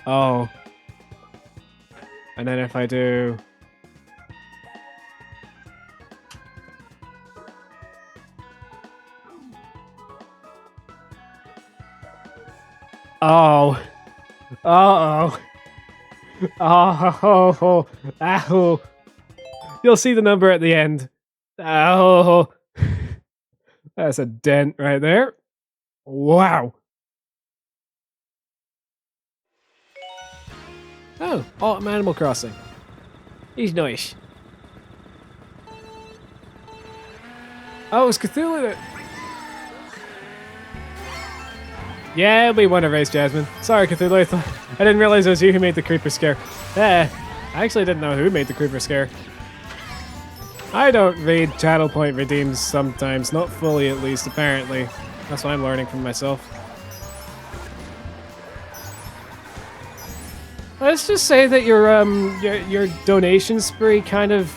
Speaker 1: Oh. And then if I do... Oh. Uh-oh. Oh. Ow. You'll see the number at the end. Oh. That's a dent right there. Wow. Oh, Autumn Animal Crossing. He's nice. Oh, it's Cthulhu. Yeah, we won a race, Jasmine. Sorry, Cthulhu. I didn't realize it was you who made the creeper scare. I actually didn't know who made the creeper scare. I don't read channel point redeems sometimes, not fully at least, apparently. That's what I'm learning from myself. Let's just say that your donation spree kind of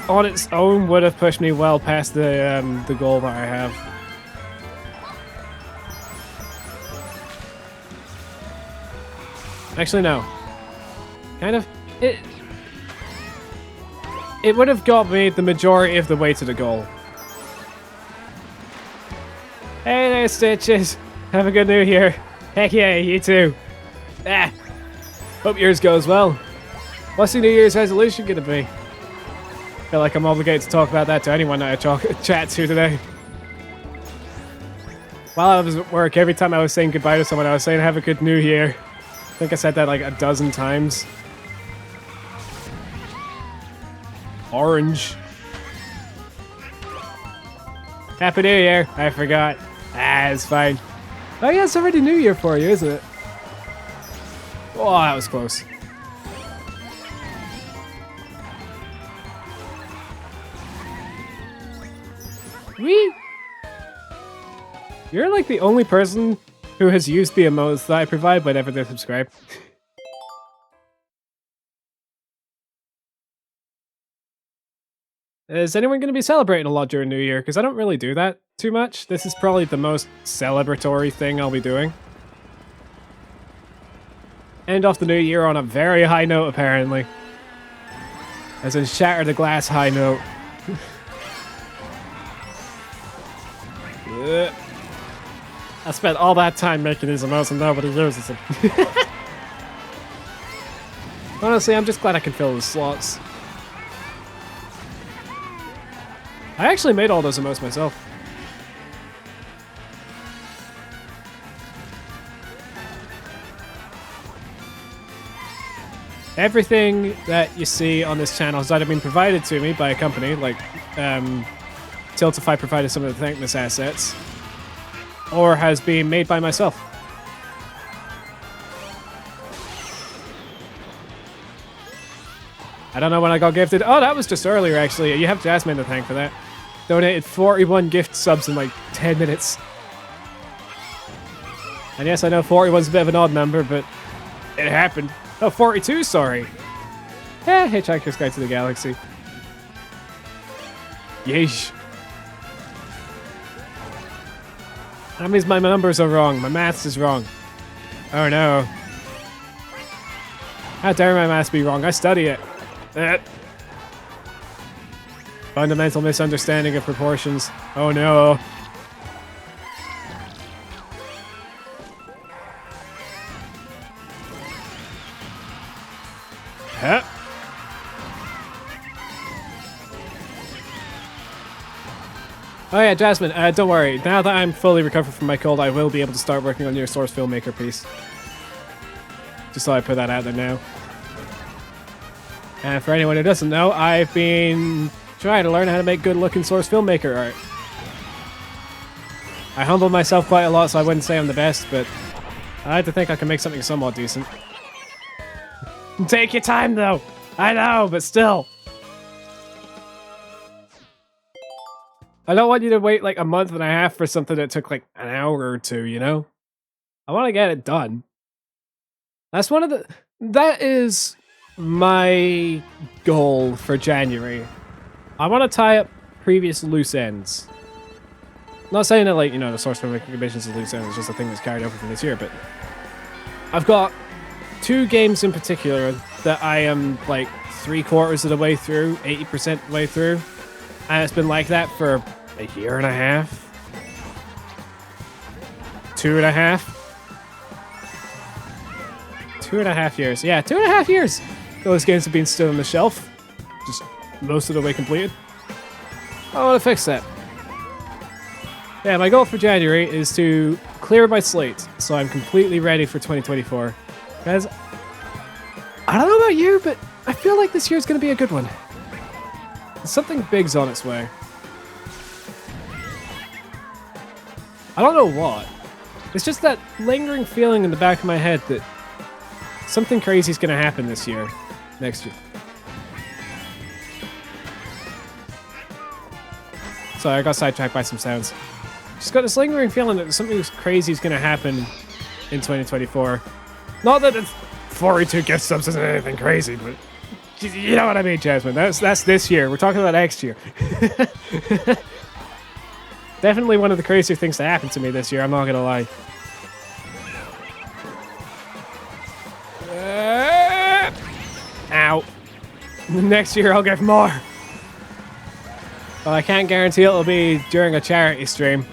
Speaker 1: on its own would have pushed me well past the goal that I have. Actually, no. Kind of it would have got me the majority of the way to the goal. Hey there, Stitches. Have a good New Year. Heck yeah, you too. Hope yours goes well. What's your New Year's resolution gonna be? I feel like I'm obligated to talk about that to anyone that I chat to today. While I was at work, every time I was saying goodbye to someone, I was saying have a good New Year. I think I said that like a dozen times. Orange. Happy New Year. I forgot. It's fine. Oh yeah, it's already New Year for you, isn't it? Oh, that was close. Whee! You're like the only person who has used the emotes that I provide whenever they subscribe. Is anyone going to be celebrating a lot during New Year? Because I don't really do that too much. This is probably the most celebratory thing I'll be doing. End off the New Year on a very high note, apparently. As in shatter the glass high note. I spent all that time making these emotes and nobody uses them. Honestly, I'm just glad I can fill the slots. I actually made all those emotes myself. Everything that you see on this channel has either been provided to me by a company, like Tiltify provided some of the Thankmas assets, or has been made by myself. I don't know when I got gifted. Oh, that was just earlier, actually. You have Jasmine to thank for that. Donated 41 gift subs in like 10 minutes. And yes, I know 41's a bit of an odd number, but it happened. Oh, 42, sorry. Yeah, Hitchhiker's Guide to the Galaxy. Yeesh. That means my numbers are wrong. My maths is wrong. Oh no. How dare my maths be wrong? I study it. Fundamental misunderstanding of proportions. Oh no. Huh? Oh yeah, Jasmine, don't worry. Now that I'm fully recovered from my cold, I will be able to start working on your Source Filmmaker piece. Just thought I'd put that out there now. And for anyone who doesn't know, I've been trying to learn how to make good-looking Source Filmmaker art. I humbled myself quite a lot, so I wouldn't say I'm the best, but I like to think I can make something somewhat decent. Take your time, though! I know, but still! I don't want you to wait like a month and a half for something that took like an hour or two, you know? I want to get it done. That's one of the... That is my goal for January. I want to tie up previous loose ends. Not saying that, like, you know, the Source Filmmaking Commission's a loose end, it's just a thing that's carried over from this year, but I've got 2 games in particular that I am like 3/4 of the way through, 80% of the way through, and it's been like that for a year and a half, 2.5, 2.5 years. Yeah, 2.5 years. Those games have been still on the shelf, just most of the way completed. I want to fix that. Yeah, my goal for January is to clear my slate so I'm completely ready for 2024. Guys, I don't know about you, but I feel like this year's going to be a good one. Something big's on its way. I don't know what. It's just that lingering feeling in the back of my head that something crazy's going to happen this year, next year. Sorry, I got sidetracked by some sounds. Just got this lingering feeling that something crazy is going to happen in 2024. Not that it's 42 gift subs isn't anything crazy, but you know what I mean, Jasmine. That's this year. We're talking about next year. Definitely one of the crazier things to happen to me this year, I'm not going to lie. Ow. Next year I'll get more. Well, I can't guarantee it'll be during a charity stream.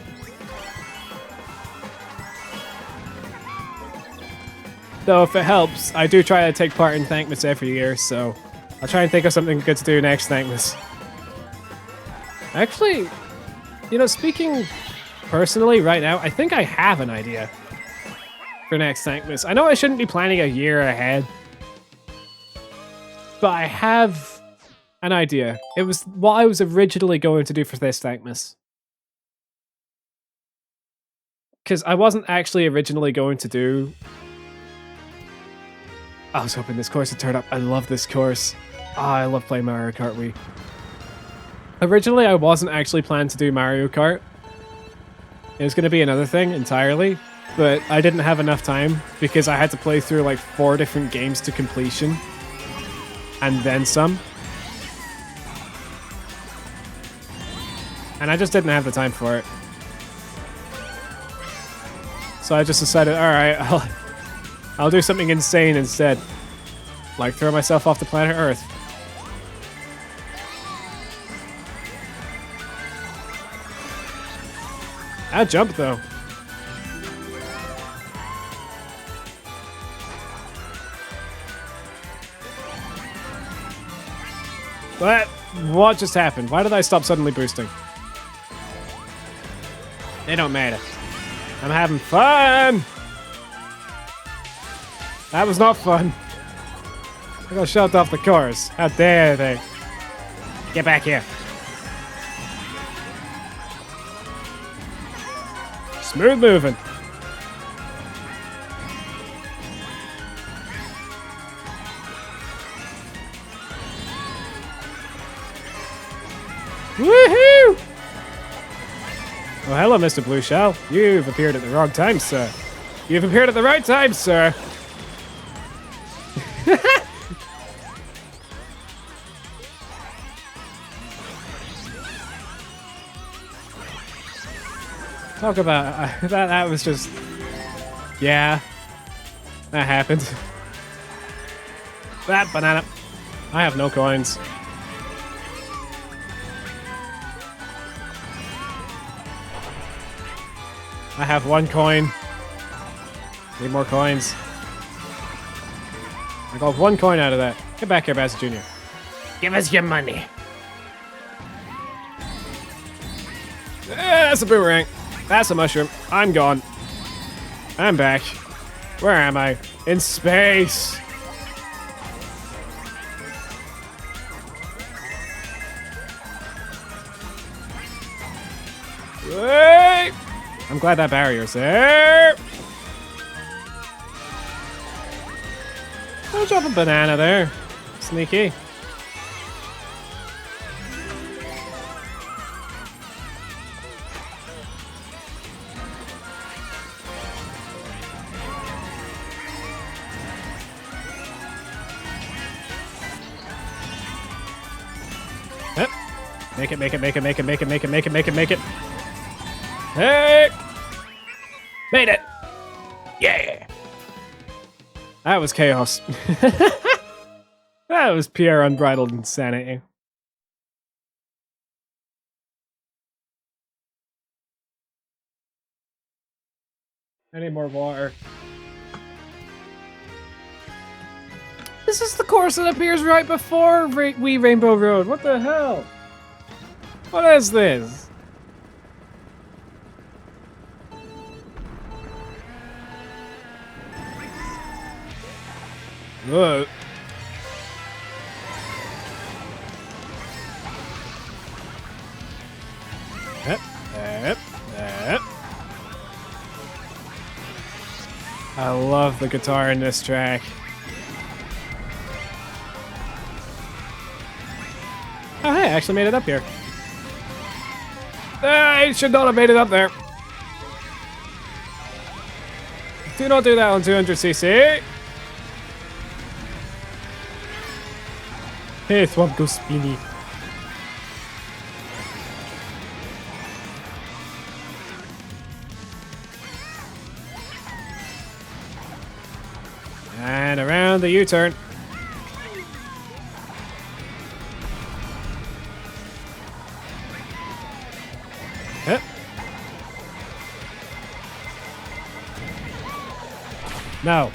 Speaker 1: Though if it helps, I do try to take part in Thankmas every year, so I'll try and think of something good to do next Thankmas. Actually, you know, speaking personally right now, I think I have an idea for next Thankmas. I know I shouldn't be planning a year ahead, but I have an idea. It was what I was originally going to do for this Thankmas. Because I wasn't actually originally going to do... I was hoping this course would turn up. I love this course. Oh, I love playing Mario Kart Wii. Originally, I wasn't actually planning to do Mario Kart. It was going to be another thing entirely, but I didn't have enough time because I had to play through like 4 different games to completion. And then some. And I just didn't have the time for it. So I just decided, alright, I'll do something insane instead. Like throw myself off the planet Earth. That jump though. What just happened? Why did I stop suddenly boosting? It don't matter. I'm having fun! That was not fun. I got shoved off the course. How dare they? Get back here. Smooth moving. Woohoo! Oh, hello, Mr. Blue Shell. You've appeared at the wrong time, sir. You've appeared at the right time, sir. Talk about that was just, yeah, that happened. That banana. I have no coins. I have 1 coin. Need more coins. I got 1 coin out of that. Get back here, Bassett Jr. Give us your money. That's a boomerang. That's a mushroom. I'm gone. I'm back. Where am I? In space. Wait. I'm glad that barrier's there. I'll drop a banana there. Sneaky. Yep. Make it. Hey! Made it! Yeah! That was chaos. That was pure unbridled insanity. I need more water. This is the course that appears right before Rainbow Road. What the hell? What is this? Whoa. Yep. I love the guitar in this track. Oh, hey, I actually made it up here. I should not have made it up there. Do not do that on 200cc. Hey, Thwomp goes spinny. And around the U-turn. Yep. No.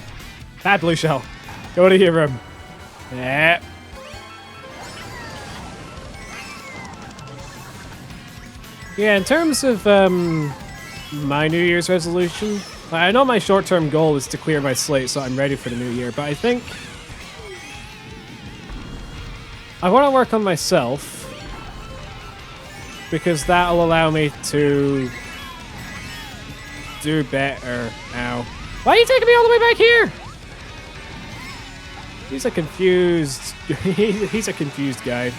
Speaker 1: Bad blue shell. Go to your room. Yeah. Yeah, in terms of my New Year's resolution, I know my short-term goal is to clear my slate so I'm ready for the new year, but I think I want to work on myself because that'll allow me to do better now. Why are you taking me all the way back here? He's a confused... he's a confused guy.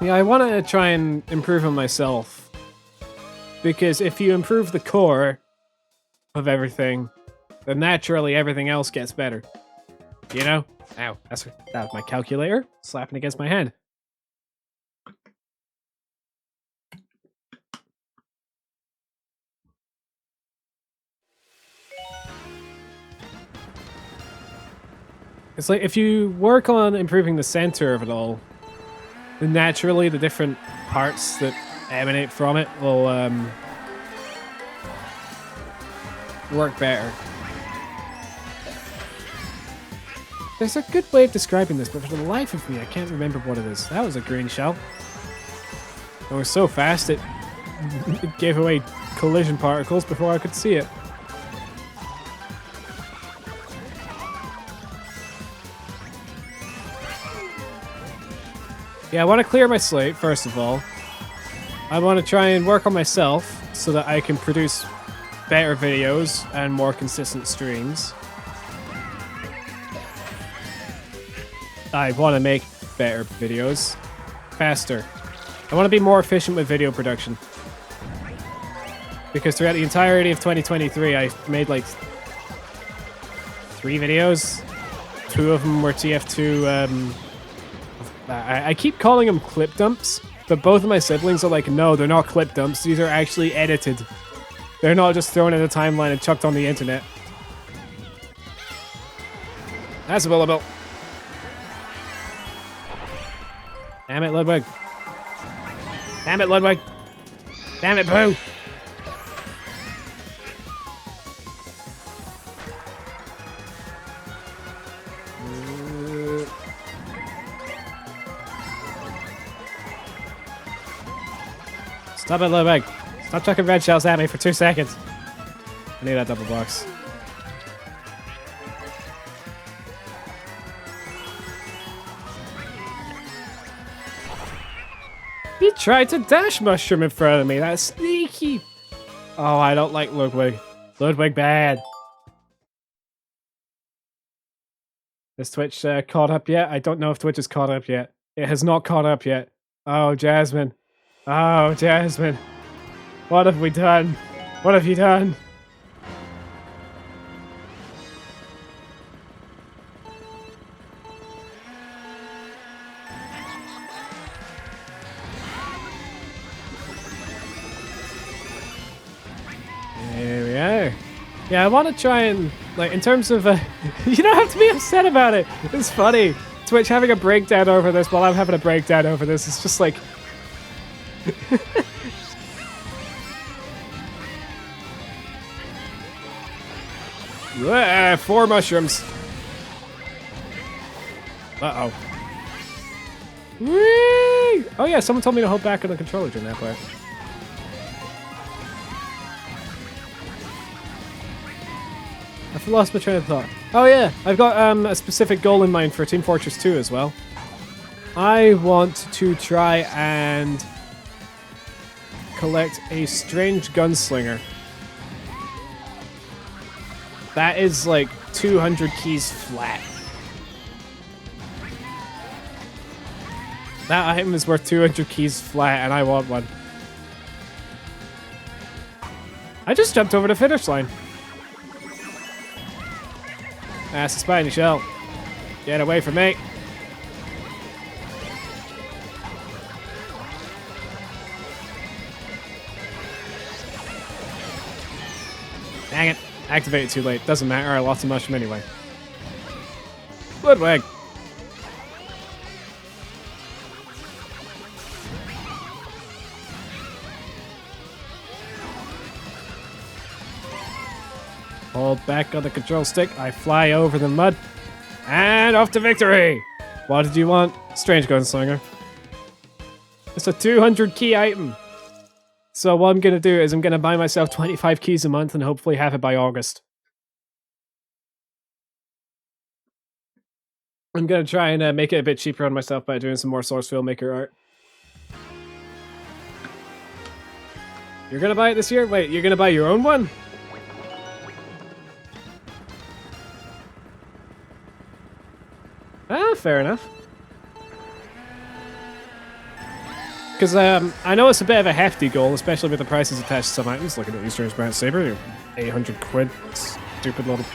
Speaker 1: Yeah, I want to try and improve on myself. Because if you improve the core of everything, then naturally everything else gets better. You know? Ow, that was my calculator slapping against my hand. It's like if you work on improving the center of it all, then naturally the different parts that emanate from it will work better. There's a good way of describing this, but for the life of me, I can't remember what it is. That was a green shell. It was so fast, it gave away collision particles before I could see it. Yeah, I want to clear my slate, first of all. I want to try and work on myself so that I can produce better videos and more consistent streams. I want to make better videos faster. I want to be more efficient with video production. Because throughout the entirety of 2023, I made like 3 videos. 2 of them were TF2. I keep calling them clip dumps, but both of my siblings are like, no, they're not clip dumps. These are actually edited. They're not just thrown in a timeline and chucked on the internet. That's a billable. Damn it, Ludwig. Damn it, Ludwig. Damn it, Boo. Stop it, Ludwig. Stop chucking red shells at me for 2 seconds. I need that double box. He tried to dash mushroom in front of me. That's sneaky. Oh, I don't like Ludwig. Ludwig bad. Is Twitch caught up yet? I don't know if Twitch is caught up yet. It has not caught up yet. Oh, Jasmine. Oh, Jasmine. What have we done? What have you done? There we are. Yeah, I want to try and, like, in terms of, you don't have to be upset about it. It's funny. Twitch having a breakdown over this while I'm having a breakdown over this. It's just like... 4 mushrooms. Uh-oh. Whee! Oh yeah, someone told me to hold back on the controller during that part. I've lost my train of thought. Oh yeah, I've got a specific goal in mind for Team Fortress 2 as well. I want to try and collect a strange gunslinger. That is like 200 keys flat. That item is worth 200 keys flat, and I want one. I just jumped over the finish line. That's a spiny shell. Get away from me. Dang it. Activated too late. Doesn't matter. I lost a mushroom anyway. Ludwig. Hold back on the control stick. I fly over the mud. And off to victory! What did you want? Strange gunslinger. It's a 200 key item. So what I'm going to do is I'm going to buy myself 25 keys a month and hopefully have it by August. I'm going to try and make it a bit cheaper on myself by doing some more Source Filmmaker art. You're going to buy it this year? Wait, you're going to buy your own one? Ah, fair enough. Because I know it's a bit of a hefty goal, especially with the prices attached to some items. Look at the Eastern Brand Saber, 800 quid, stupid little...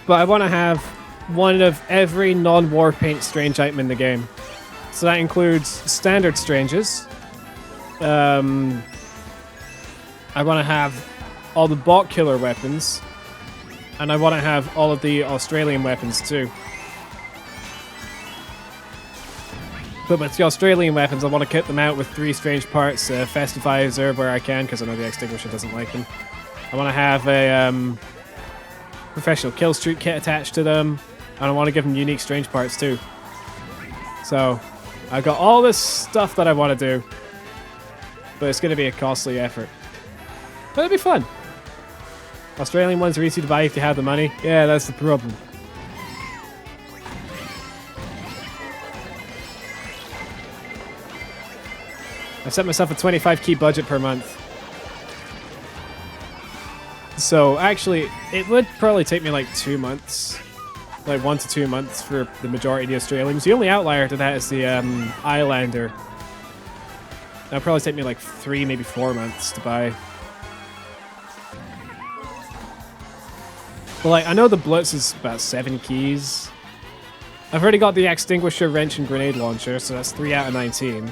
Speaker 1: But I want to have one of every non-war paint strange item in the game. So that includes standard stranges. I want to have all the bot killer weapons. And I want to have all of the Australian weapons too. But with the Australian weapons, I want to kit them out with 3 strange parts, Festivizer where I can, because I know the Extinguisher doesn't like them. I want to have a professional kill streak kit attached to them, and I want to give them unique strange parts too. So, I've got all this stuff that I want to do, but it's going to be a costly effort. But it'll be fun. Australian ones are easy to buy if you have the money. Yeah, that's the problem. I set myself a 25 key budget per month. So actually, it would probably take me like 2 months. Like 1 to 2 months for the majority of the Australians. The only outlier to that is the Islander. That'll probably take me like 3, maybe 4 months to buy. But like, I know the Blitz is about 7 keys. I've already got the Extinguisher, Wrench, and Grenade Launcher, so that's 3 out of 19.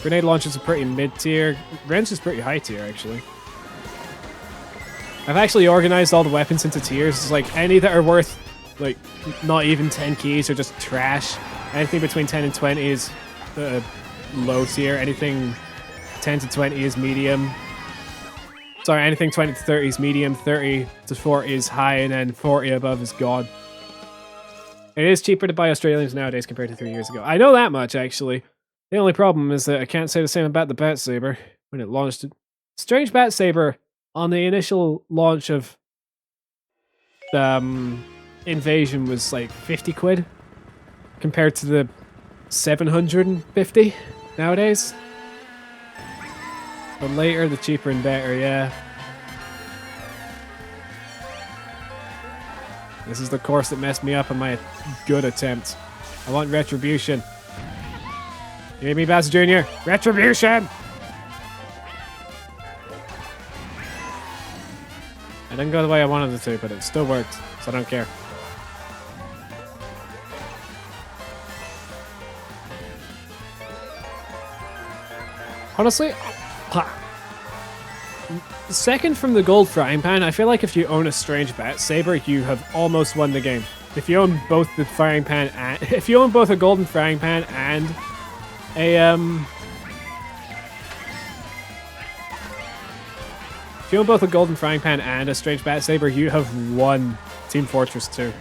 Speaker 1: Grenade Launcher's a pretty mid-tier. Wrench is pretty high tier, actually. I've actually organized all the weapons into tiers. It's like, any that are worth, like, not even 10 keys are just trash. Anything between 10 and 20 is low tier. Anything 10 to 20 is medium. Sorry, anything 20 to 30 is medium. 30 to 40 is high, and then 40 above is god. It is cheaper to buy Australians nowadays compared to 3 years ago. I know that much, actually. The only problem is that I can't say the same about the Bat Saber when it launched. Strange Bat Saber on the initial launch of Invasion was like 50 quid compared to the 750 nowadays. The later, the cheaper and better, yeah. This is the course that messed me up on my good attempt. I want retribution. You hear me, Bass Jr.? Retribution! I didn't go the way I wanted it to, but it still worked, so I don't care. Honestly, second from the gold frying pan, I feel like if you own a Strange Bat Saber, you have almost won the game. If you own both the frying pan and if you own both a golden frying pan and if you own both a golden frying pan and a Strange Bat Saber, you have won Team Fortress 2.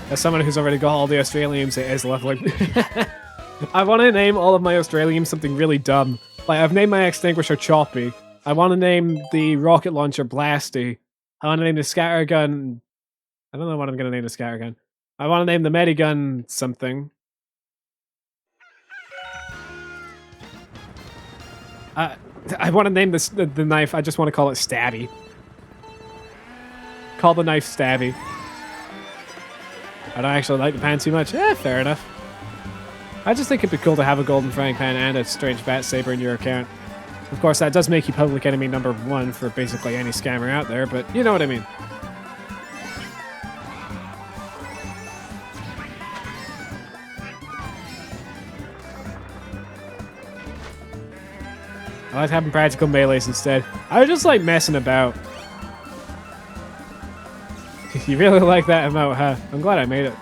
Speaker 1: As someone who's already got all the Australians, it is lovely. I want to name all of my Australians something really dumb. Like, I've named my Extinguisher Choppy. I want to name the Rocket Launcher Blasty. I want to name the Scattergun... I don't know what I'm going to name the Scattergun. I want to name the Medigun something. I want to name the knife, I just want to call it Stabby. Call the knife Stabby. I don't actually like the pan too much. Fair enough. I just think it'd be cool to have a golden frying pan and a Strange Bat Saber in your account. Of course, that does make you public enemy number 1 for basically any scammer out there, but you know what I mean. I like having practical melees instead. I just like messing about. You really like that emote, huh? I'm glad I made it.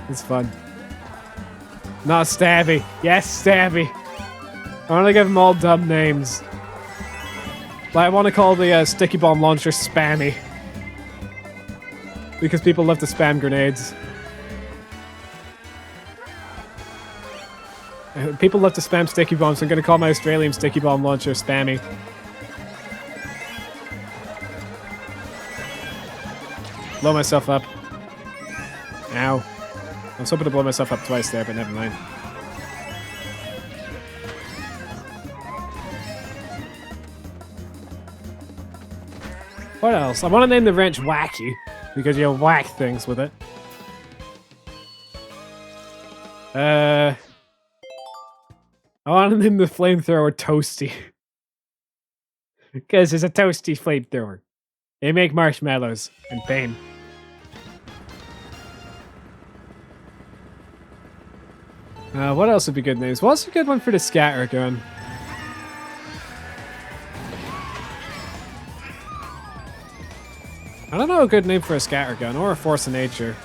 Speaker 1: It's fun. Not Stabby. Yes, Stabby. I want to give them all dumb names. Like, I want to call the sticky bomb launcher Spammy. Because people love to spam grenades. People love to spam sticky bombs, so I'm going to call my Australian sticky bomb launcher Spammy. Blow myself up. Ow. I was hoping to blow myself up twice there, but never mind. What else? I want to name the wrench Wacky, because you whack things with it. I want to name the flamethrower Toasty. Because it's a toasty flamethrower. They make marshmallows and pain. What else would be good names? What's a good one for the scattergun? I don't know a good name for a scattergun or a force of nature.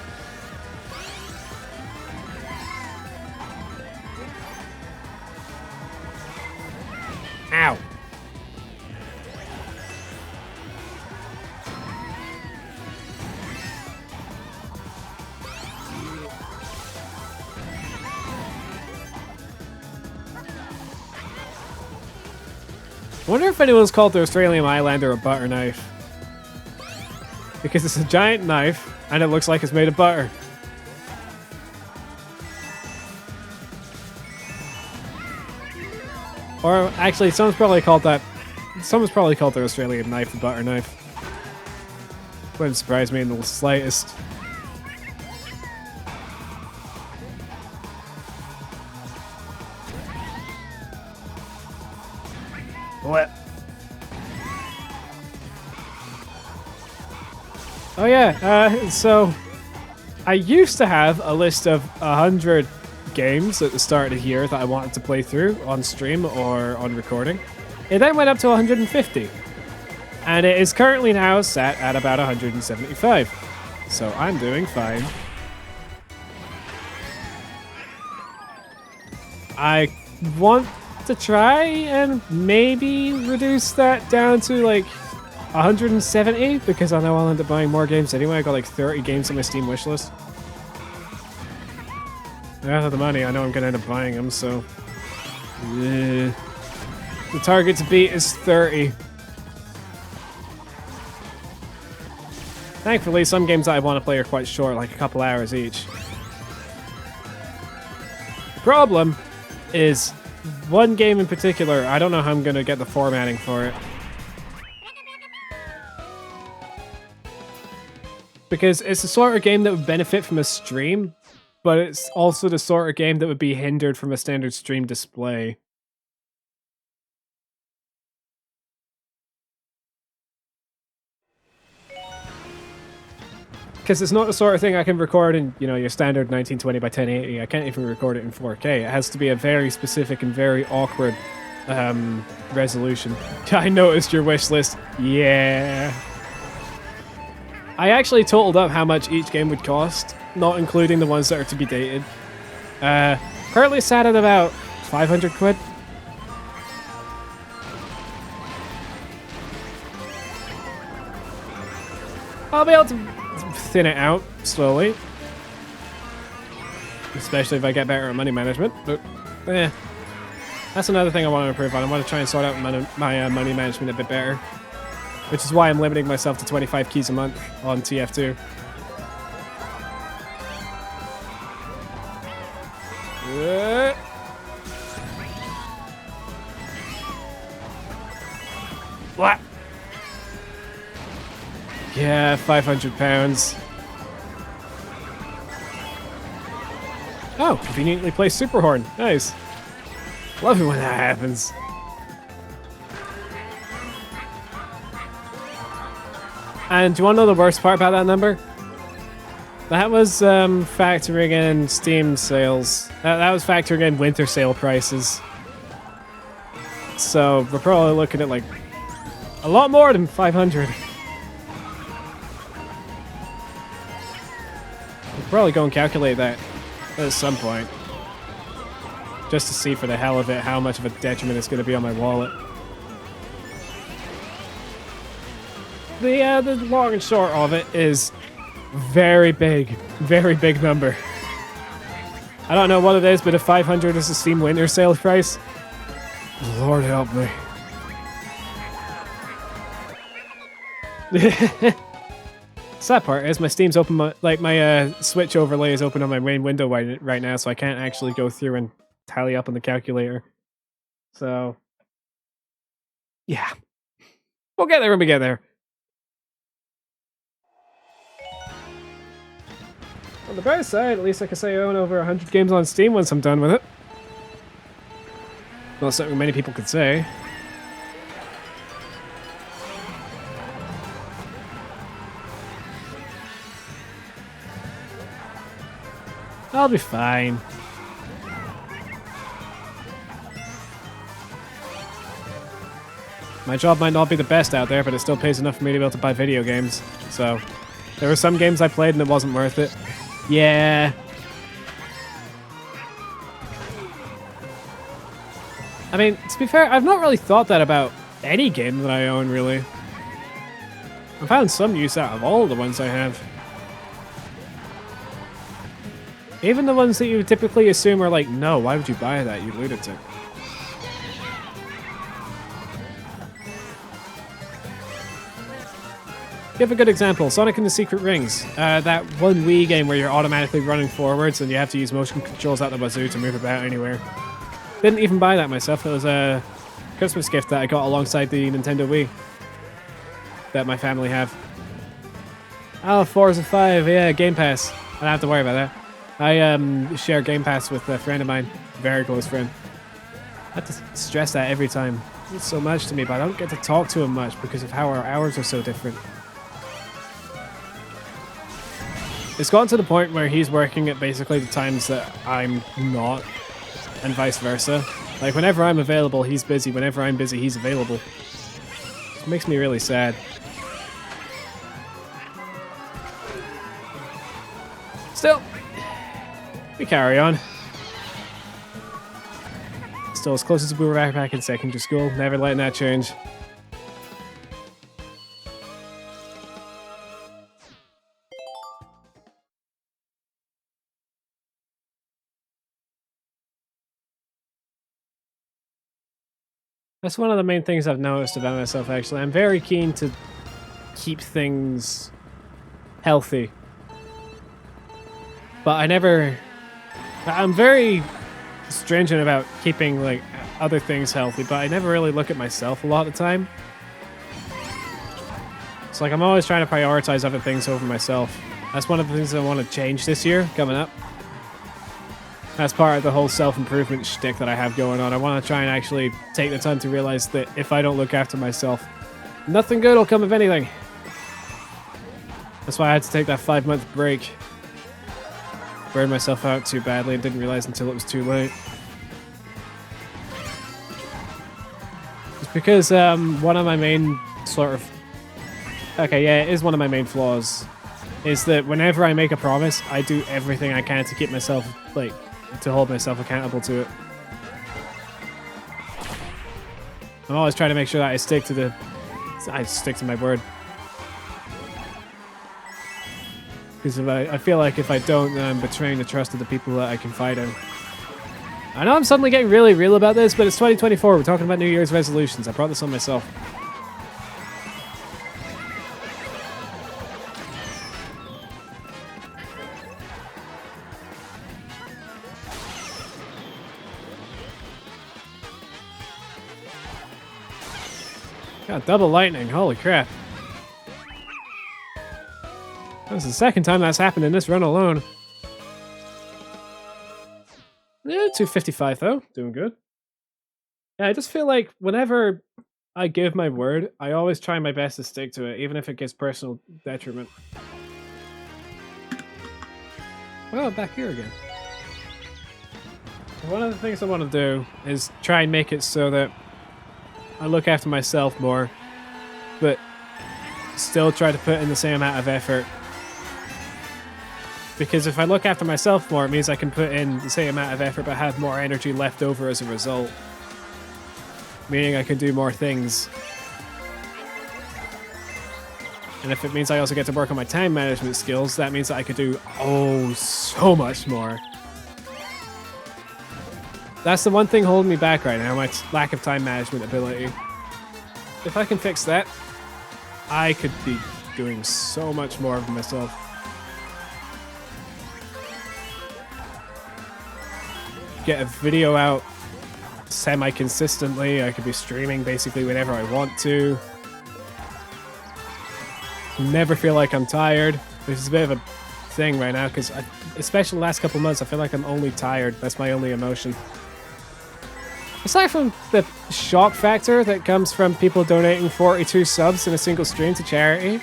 Speaker 1: Ow. I wonder if anyone's called the Australian Highlander a butter knife. Because it's a giant knife, and it looks like it's made of butter. Or actually, someone's probably called that. Someone's probably called their Australian knife a butter knife. Wouldn't surprise me in the slightest. What? Oh yeah, so I used to have a list of 100 games at the start of the year that I wanted to play through on stream or on recording. It then went up to 150. And it is currently now set at about 175. So I'm doing fine. I want to try and maybe reduce that down to like 170 because I know I'll end up buying more games anyway. I got like 30 games on my Steam wishlist. I have the money, I know I'm gonna end up buying them, so the target to beat is 30. Thankfully, some games that I want to play are quite short, like a couple hours each. The problem is one game in particular, I don't know how I'm gonna get the formatting for it. Because it's the sort of game that would benefit from a stream, but it's also the sort of game that would be hindered from a standard stream display. Because it's not the sort of thing I can record in, you know, your standard 1920 by 1080. I can't even record it in 4K. It has to be a very specific and very awkward resolution. I noticed your wish list. Yeah. I actually totaled up how much each game would cost, not including the ones that are to be dated. Currently sat at about 500 quid. I'll be able to thin it out slowly. Especially if I get better at money management. But, that's another thing I want to improve on. I want to try and sort out my money management a bit better. Which is why I'm limiting myself to 25 keys a month on TF2. What? Yeah, £500. Oh, conveniently placed super horn. Nice. Love it when that happens. And do you want to know the worst part about that number? That was factoring in Steam sales. That was factoring in winter sale prices. So we're probably looking at like a lot more than 500. We'll probably go and calculate that at some point. Just to see for the hell of it how much of a detriment it's going to be on my wallet. The long and short of it is very big number. I don't know what it is, but if 500 is the Steam winter sale price, Lord help me. Sad part is my Steam's open, my Switch overlay is open on my main window right now, so I can't actually go through and tally up on the calculator. So, yeah. We'll get there when we get there. On the bright side, at least I can say I own over 100 games on Steam once I'm done with it. Not something many people could say. I'll be fine. My job might not be the best out there, but it still pays enough for me to be able to buy video games. So, there were some games I played and it wasn't worth it. Yeah. I mean, to be fair, I've not really thought that about any game that I own, really. I found some use out of all the ones I have. Even the ones that you would typically assume are like, no, why would you buy that, you lunatic? Give a good example, Sonic and the Secret Rings. That one Wii game where you're automatically running forwards and you have to use motion controls out the wazoo to move about anywhere. Didn't even buy that myself, it was Christmas gift that I got alongside the Nintendo Wii that my family have. Oh, Forza 5, yeah, Game Pass. I don't have to worry about that. I share Game Pass with a friend of mine, very close friend. I have to stress that every time. It's so much to me, but I don't get to talk to him much because of how our hours are so different. It's gotten to the point where he's working at basically the times that I'm not, and vice versa. Like, whenever I'm available, he's busy. Whenever I'm busy, he's available. It makes me really sad. Still, we carry on. Still as close as we were back in secondary school. Never letting that change. That's one of the main things I've noticed about myself, actually. I'm very keen to keep things healthy. But I'm very stringent about keeping, like, other things healthy, but I never really look at myself a lot of the time. It's like I'm always trying to prioritize other things over myself. That's one of the things I want to change this year, coming up. That's part of the whole self-improvement shtick that I have going on. I want to try and actually take the time to realize that if I don't look after myself, nothing good will come of anything. That's why I had to take that 5-month break. Burned myself out too badly and didn't realize until it was too late. It's because one of my main sort of... Okay, yeah, it is one of my main flaws. Is that whenever I make a promise, I do everything I can to keep myself, like, to hold myself accountable to it. I'm always trying to make sure that I stick to my word. Because I feel like if I don't, then I'm betraying the trust of the people that I confide in. I know I'm suddenly getting really real about this, but it's 2024. We're talking about New Year's resolutions. I brought this on myself. Got double lightning. Holy crap. That's the second time that's happened in this run alone. Yeah, 255 though. Doing good. Yeah, I just feel like whenever I give my word, I always try my best to stick to it, even if it gives personal detriment. Well, back here again. One of the things I want to do is try and make it so that I look after myself more, but still try to put in the same amount of effort. Because if I look after myself more, it means I can put in the same amount of effort but have more energy left over as a result. Meaning I can do more things. And if it means I also get to work on my time management skills, that means that I could do, oh, so much more. That's the one thing holding me back right now, my lack of time management ability. If I can fix that, I could be doing so much more of myself. Get a video out semi-consistently. I could be streaming basically whenever I want to. Never feel like I'm tired, which is a bit of a thing right now, because especially the last couple months, I feel like I'm only tired. That's my only emotion. Aside from the shock factor that comes from people donating 42 subs in a single stream to charity,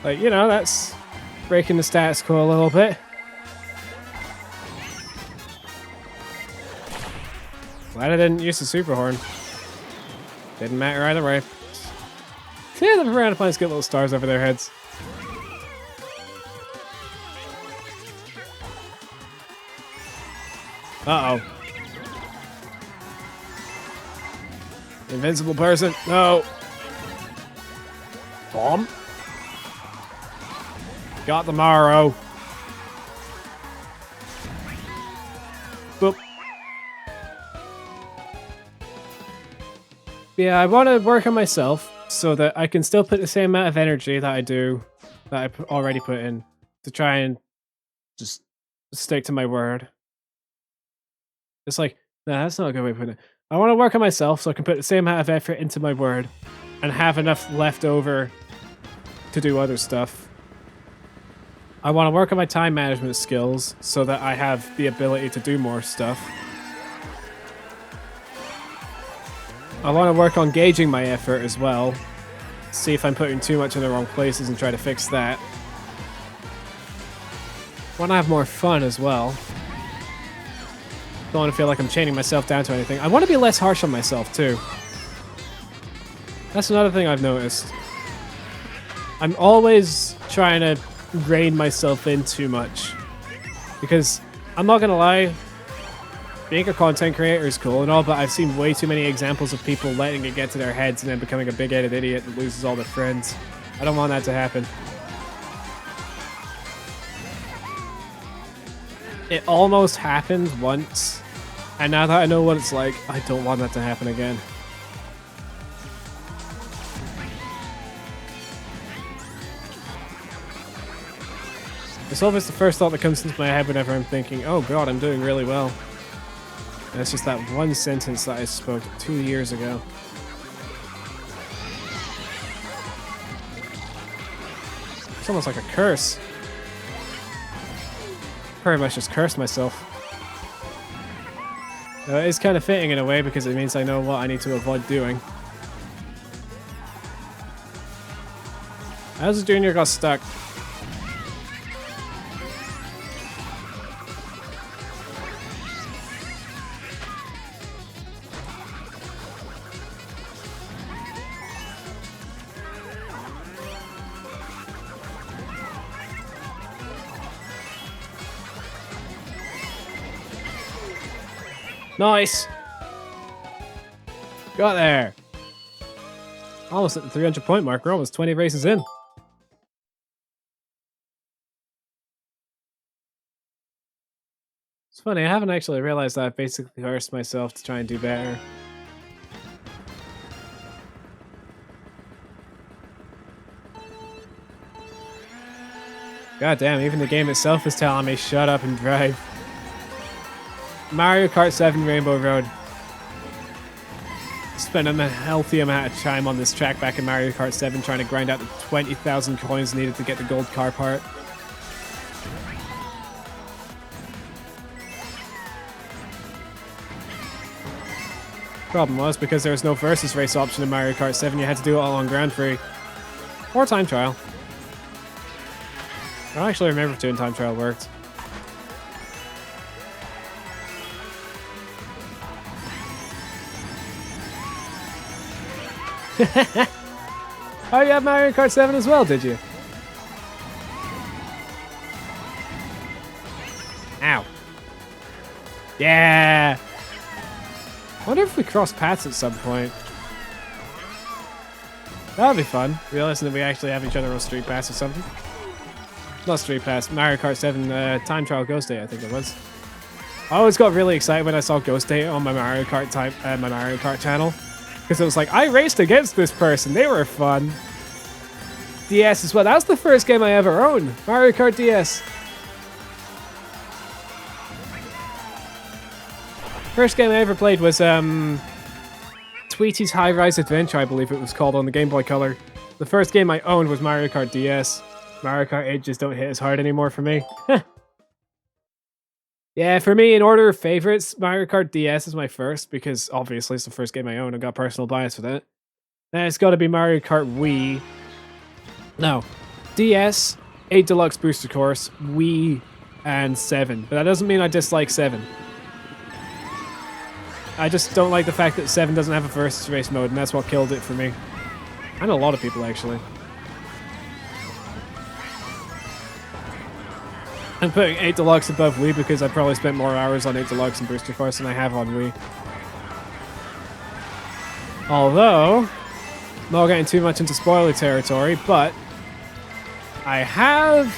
Speaker 1: like, you know, that's breaking the status quo a little bit. Glad I didn't use the super horn. Didn't matter either way. Yeah, the piranha plants get little stars over their heads. Uh-oh. Invincible person. No. Bomb. Got the Morrow. Boop. Yeah, I want to work on myself so that I can still put the same amount of energy that I do, that I already put in, to try and just stick to my word. It's like, nah, that's not a good way of putting it. I want to work on myself so I can put the same amount of effort into my word and have enough left over to do other stuff. I want to work on my time management skills so that I have the ability to do more stuff. I want to work on gauging my effort as well. See if I'm putting too much in the wrong places and try to fix that. I want to have more fun as well. Don't want to feel like I'm chaining myself down to anything. I want to be less harsh on myself too. That's another thing I've noticed. I'm always trying to rein myself in too much. Because, I'm not gonna lie, being a content creator is cool and all, but I've seen way too many examples of people letting it get to their heads and then becoming a big-headed idiot that loses all their friends. I don't want that to happen. It almost happened once, and now that I know what it's like, I don't want that to happen again. It's always the first thought that comes into my head whenever I'm thinking, oh god, I'm doing really well. And it's just that one sentence that I spoke 2 years ago. It's almost like a curse. Pretty much just cursed myself. Now, it is kind of fitting in a way because it means I know what I need to avoid doing. As a junior got stuck. Nice! Got there! Almost at the 300 point mark, we're almost 20 races in. It's funny, I haven't actually realized that I've basically forced myself to try and do better. God damn, even the game itself is telling me shut up and drive. Mario Kart 7 Rainbow Road. Spent a healthy amount of time on this track back in Mario Kart 7 trying to grind out the 20,000 coins needed to get the gold car part. Problem was, because there was no versus race option in Mario Kart 7, you had to do it all on Grand Prix. Or time trial. I don't actually remember if doing time trial worked. Oh, you have Mario Kart 7 as well, did you? Ow. Yeah! I wonder if we cross paths at some point. That would be fun, realizing that we actually have each other on Street Pass or something. Not Street Pass, Mario Kart 7 Time Trial Ghost Date, I think it was. I always got really excited when I saw Ghost Date on my Mario Kart channel. Because it was like, I raced against this person, they were fun. DS as well, that was the first game I ever owned. Mario Kart DS. First game I ever played was Tweety's High Rise Adventure, I believe it was called, on the Game Boy Color. The first game I owned was Mario Kart DS. Mario Kart 8 just don't hit as hard anymore for me. Yeah, for me, in order of favorites, Mario Kart DS is my first, because obviously it's the first game I own. I got personal bias with it. Then it's got to be Mario Kart Wii. No, DS, 8 Deluxe Booster Course, Wii, and 7. But that doesn't mean I dislike 7. I just don't like the fact that 7 doesn't have a versus race mode, and that's what killed it for me. And a lot of people, actually. I'm putting 8 Deluxe above Wii because I probably spent more hours on 8 Deluxe and Booster Course than I have on Wii. Although, not getting too much into spoiler territory, but I have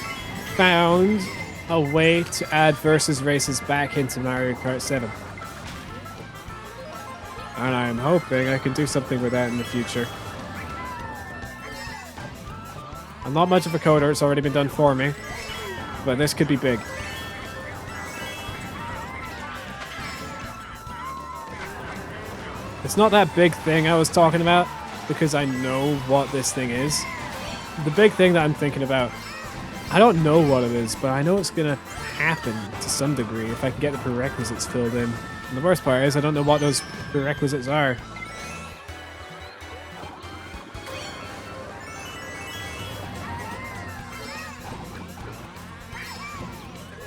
Speaker 1: found a way to add versus races back into Mario Kart 7. And I'm hoping I can do something with that in the future. I'm not much of a coder, it's already been done for me. But this could be big. It's not that big thing I was talking about, because I know what this thing is. The big thing that I'm thinking about, I don't know what it is, but I know it's gonna happen to some degree if I can get the prerequisites filled in. And the worst part is I don't know what those prerequisites are.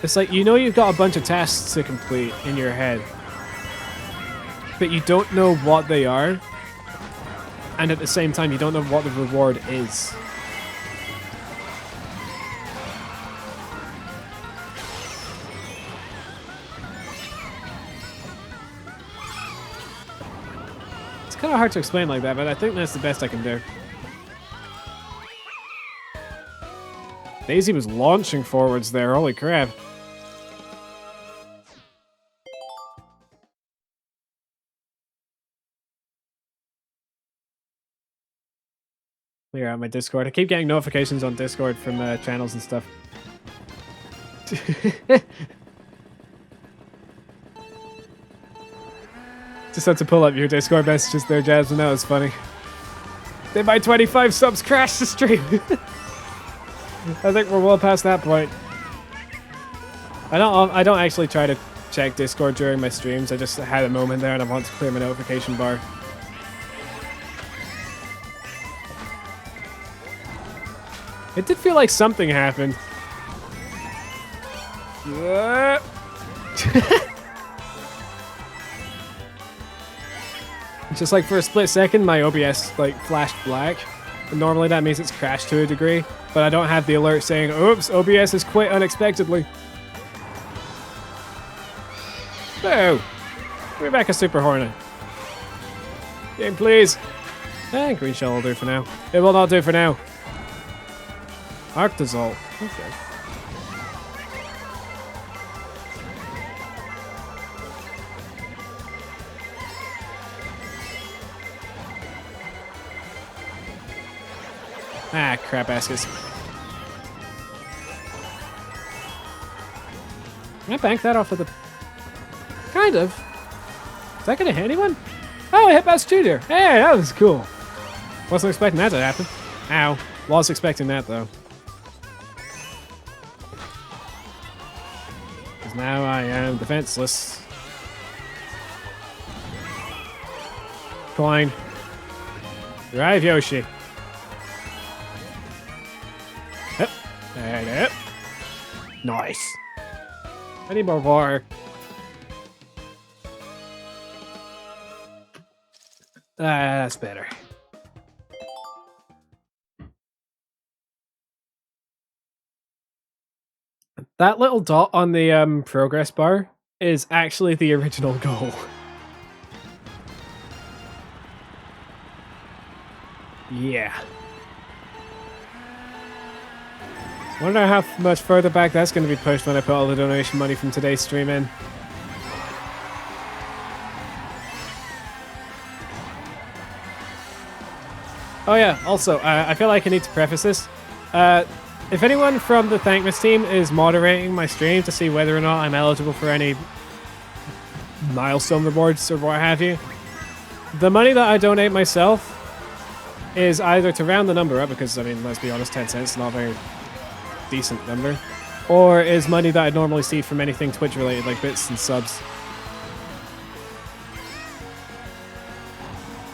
Speaker 1: It's like, you know you've got a bunch of tasks to complete in your head, but you don't know what they are, and at the same time you don't know what the reward is. It's kind of hard to explain like that, but I think that's the best I can do. Daisy was launching forwards there, holy crap. Clear out my Discord. I keep getting notifications on Discord from channels and stuff. Just had to pull up your Discord messages there, Jasmine. That was funny. Did my 25 subs crash the stream? I think we're well past that point. I don't actually try to check Discord during my streams. I just had a moment there and I want to clear my notification bar. It did feel like something happened. Just like for a split second, my OBS like flashed black. And normally that means it's crashed to a degree, but I don't have the alert saying, "Oops, OBS has quit unexpectedly." No, give me back a Super Hornet. Game, please. Green shell will do for now. It will not do for now. Arctazol. Okay. Ah, crap baskets. Can I bank that off of the... Kind of. Is that gonna hit anyone? Oh, I hit Bass Jr. Hey, that was cool. Wasn't expecting that to happen. Ow. Was expecting that, though. Because now I am defenseless. Coin. Drive Yoshi. Yep. And yep. Nice. I need more water. That's better. That little dot on the progress bar is actually the original goal. Yeah. Wonder how much further back that's going to be pushed when I put all the donation money from today's stream in. Oh yeah, also, I feel like I need to preface this. If anyone from the Thankmas team is moderating my stream to see whether or not I'm eligible for any milestone rewards or what have you, the money that I donate myself is either to round the number up, because, I mean, let's be honest, 10 cents is not a very decent number, or is money that I'd normally see from anything Twitch related, like bits and subs.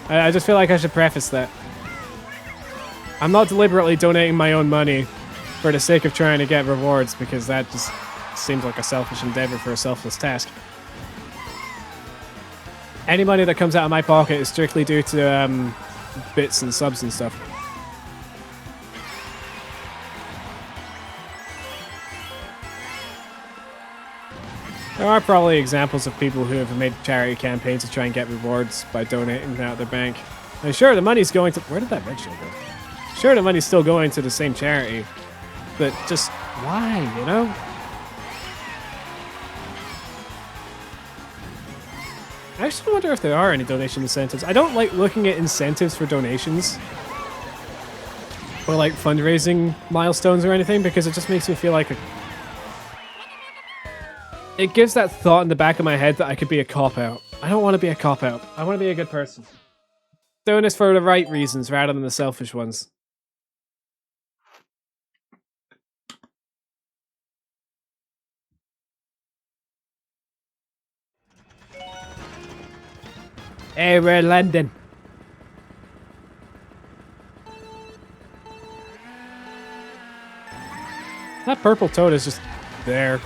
Speaker 1: I just feel like I should preface that. I'm not deliberately donating my own money for the sake of trying to get rewards, because that just seems like a selfish endeavor for a selfless task. Any money that comes out of my pocket is strictly due to bits and subs and stuff. There are probably examples of people who have made charity campaigns to try and get rewards by donating out their bank. And sure, the money's going to... Where did that red shell go? Sure, the money's still going to the same charity, but just why, you know? I actually wonder if there are any donation incentives. I don't like looking at incentives for donations or like fundraising milestones or anything, because it just makes me feel like it gives that thought in the back of my head that I could be a cop-out. I don't want to be a cop-out. I want to be a good person. Doing this for the right reasons rather than the selfish ones. Hey, we're landing. That purple toad is just there.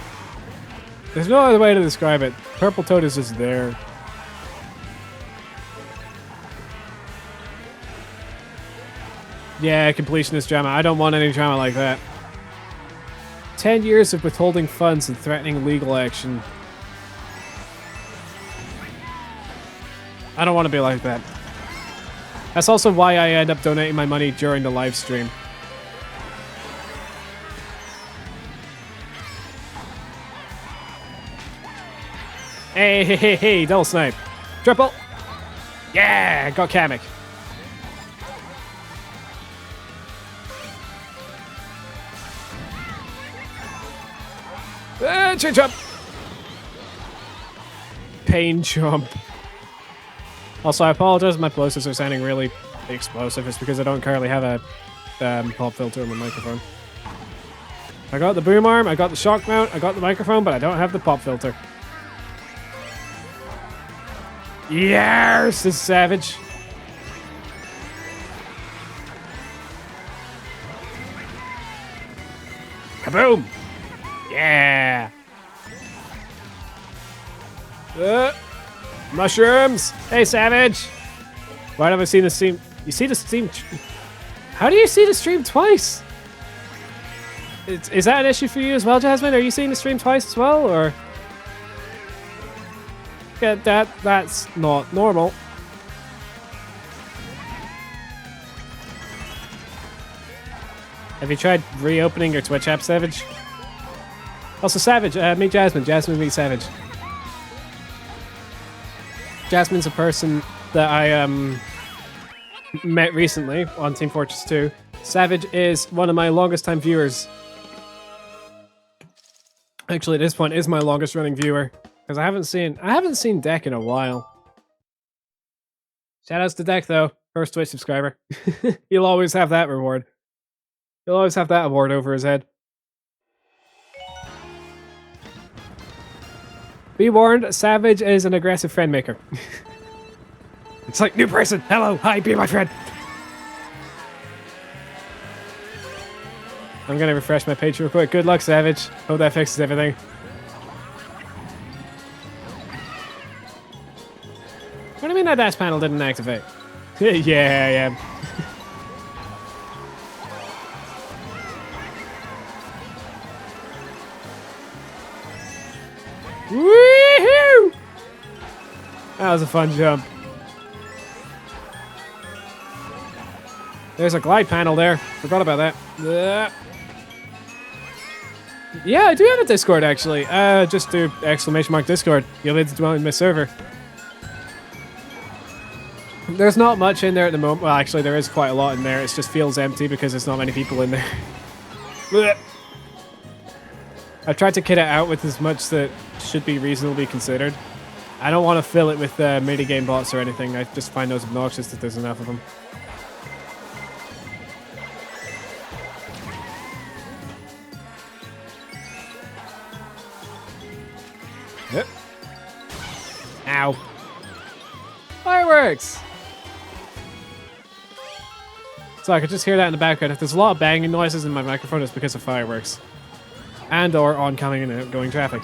Speaker 1: There's no other way to describe it. Purple toad is just there. Yeah, completionist drama. I don't want any drama like that. 10 years of withholding funds and threatening legal action. I don't want to be like that. That's also why I end up donating my money during the live stream. Hey, hey, hey, hey, double snipe. Triple. Yeah, got Kamek. Chain jump. Pain jump. Also, I apologize if my plosives are sounding really explosive. It's because I don't currently have a pop filter on my microphone. I got the boom arm, I got the shock mount, I got the microphone, but I don't have the pop filter. Yes, this is savage. Kaboom! Yeah! Mushrooms! Hey, Savage! Why have I seen the stream? You see the stream? How do you see the stream twice? Is that an issue for you as well, Jasmine? Are you seeing the stream twice as well, or? Yeah, that's not normal. Have you tried reopening your Twitch app, Savage? Also, Savage, meet Jasmine. Jasmine, meet Savage. Jasmine's a person that I met recently on Team Fortress 2. Savage is one of my longest time viewers. Actually, at this point, is my longest running viewer because I haven't seen Deck in a while. Shoutouts to Deck though, first Twitch subscriber. He'll always have that reward. He'll always have that award over his head. Be warned, Savage is an aggressive friend maker. It's like, new person, hello, hi, be my friend. I'm gonna refresh my page real quick. Good luck, Savage. Hope that fixes everything. What do you mean that dash panel didn't activate? Yeah. Woohoo! That was a fun jump. There's a glide panel there. Forgot about that. Yeah, I do have a Discord actually. Just do !Discord. You'll be able to join my server. There's not much in there at the moment. Well, actually, there is quite a lot in there. It just feels empty because there's not many people in there. I've tried to kit it out with as much that should be reasonably considered. I don't want to fill it with minigame bots or anything. I just find those obnoxious that there's enough of them. Yep. Ow. Fireworks! So I could just hear that in the background. If there's a lot of banging noises in my microphone, it's because of fireworks. And or oncoming and outgoing traffic.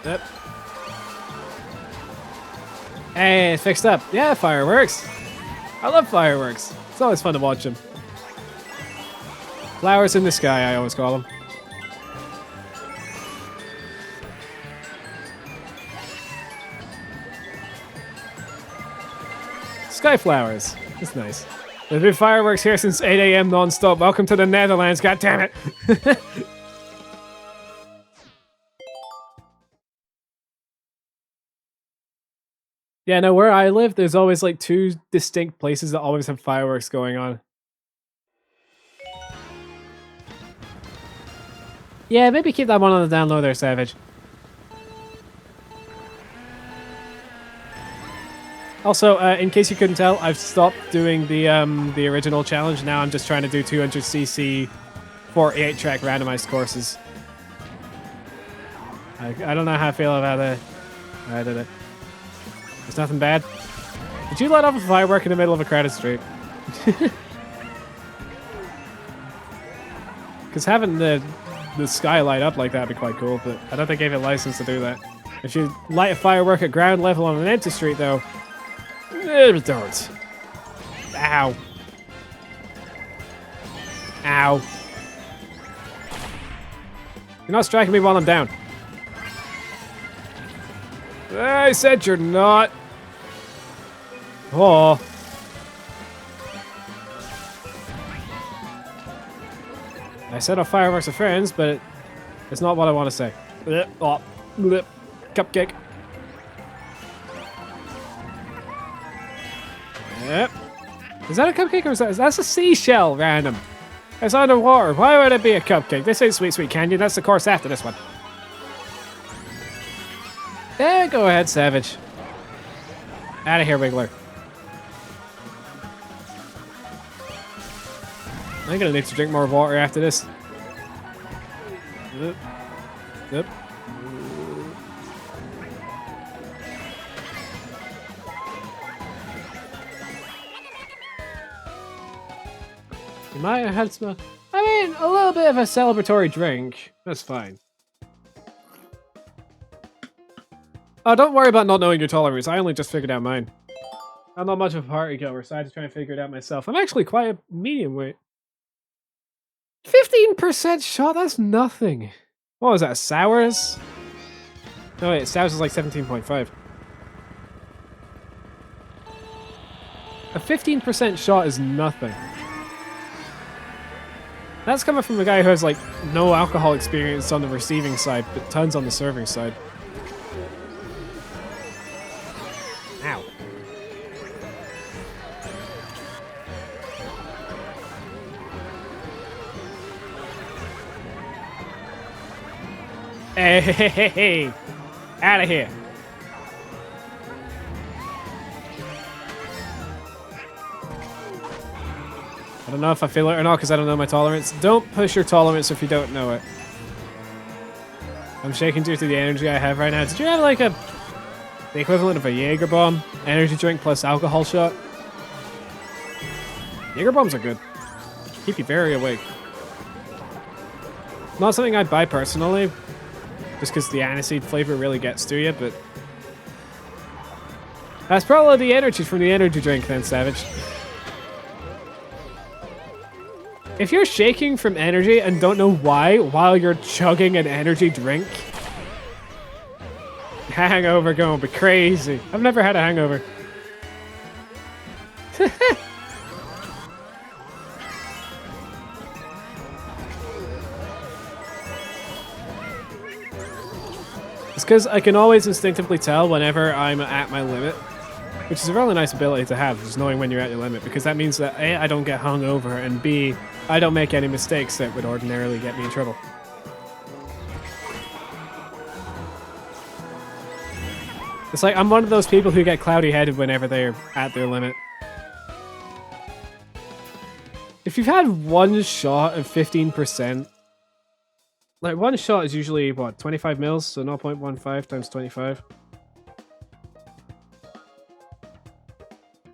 Speaker 1: Yep. Hey, it's fixed up. Yeah, fireworks. I love fireworks. It's always fun to watch them. Flowers in the sky, I always call them. Sky flowers. That's nice. There's been fireworks here since 8 AM non-stop. Welcome to the Netherlands, goddammit! Yeah, no, where I live, there's always like 2 distinct places that always have fireworks going on. Yeah, maybe keep that one on the down low there, Savage. Also, in case you couldn't tell, I've stopped doing the original challenge. Now I'm just trying to do 200cc 48-track randomized courses. I don't know how I feel about it. I did it. There's nothing bad. Did you light off a firework in the middle of a crowded street? Because having the sky light up like that would be quite cool, but I don't think they gave it license to do that. If you light a firework at ground level on an empty street, though, don't. Ow. Ow. You're not striking me while I'm down. I said you're not. Oh. I said our fireworks are friends, but it's not what I want to say. Oh. Cupcake. Yep. Is that a cupcake or is that's a seashell, random? It's underwater. Why would it be a cupcake? This ain't Sweet Sweet Candy. That's the course after this one. Yeah, go ahead, Savage. Out of here, Wiggler. I'm gonna need to drink more water after this. Yep. Yep. You might have had some... I mean, a little bit of a celebratory drink. That's fine. Oh, don't worry about not knowing your tolerance. I only just figured out mine. I'm not much of a party goer, so I had to try and figure it out myself. I'm actually quite a medium weight. 15% shot? That's nothing. What was that, sours? No, wait, sours is like 17.5. A 15% shot is nothing. That's coming from a guy who has like no alcohol experience on the receiving side, but tons on the serving side. Ow. Hey, out of here. I don't know if I feel it or not because I don't know my tolerance. Don't push your tolerance if you don't know it. I'm shaking due to the energy I have right now. Did you have like the equivalent of a Jaeger bomb? Energy drink plus alcohol shot? Jaeger bombs are good. Keep you very awake. Not something I'd buy personally, just because the aniseed flavor really gets to you, but... That's probably the energy from the energy drink then, Savage. If you're shaking from energy and don't know why while you're chugging an energy drink, hangover gonna be crazy. I've never had a hangover. It's because I can always instinctively tell whenever I'm at my limit, which is a really nice ability to have, just knowing when you're at your limit, because that means that A, I don't get hungover, and B, I don't make any mistakes that would ordinarily get me in trouble. It's like, I'm one of those people who get cloudy-headed whenever they're at their limit. If you've had one shot of 15%, like one shot is usually, what, 25 mils? So 0.15 times 25.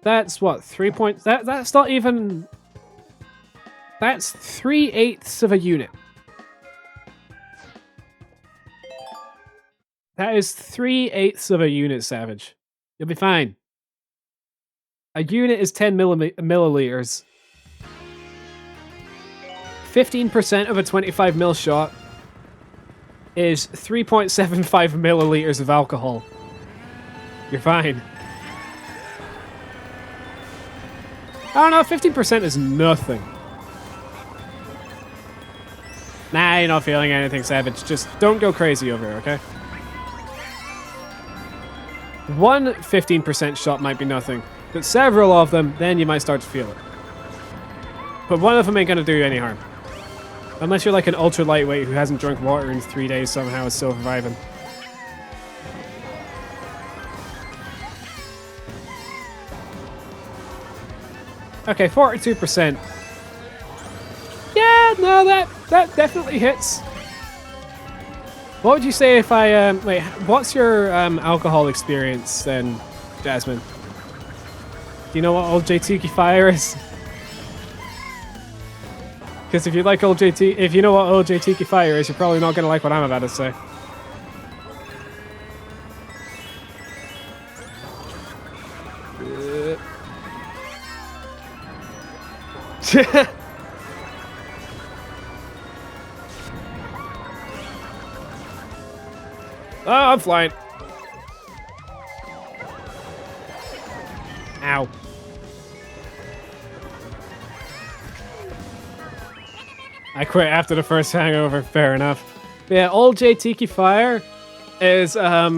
Speaker 1: That's what, 3 points? That's not even... That's 3/8 of a unit. That is 3/8 of a unit, Savage. You'll be fine. A unit is 10 milliliters. 15% of a 25 mil shot is 3.75 milliliters of alcohol. You're fine. I don't know, 15% is nothing. Nah, you're not feeling anything, Savage. Just don't go crazy over it, okay? One 15% shot might be nothing, but several of them, then you might start to feel it. But one of them ain't gonna do you any harm. Unless you're like an ultra lightweight who hasn't drunk water in 3 days somehow is still surviving. Okay, 42%. Yeah, no, that definitely hits. What would you say if I, wait, what's your alcohol experience then, Jasmine? Do you know what old JT Fire is? Because if you like old JT, if you know what old JT Fire is, you're probably not going to like what I'm about to say. Oh, I'm flying. Ow. I quit after the first hangover, fair enough. Yeah, old J Tiki Fire is I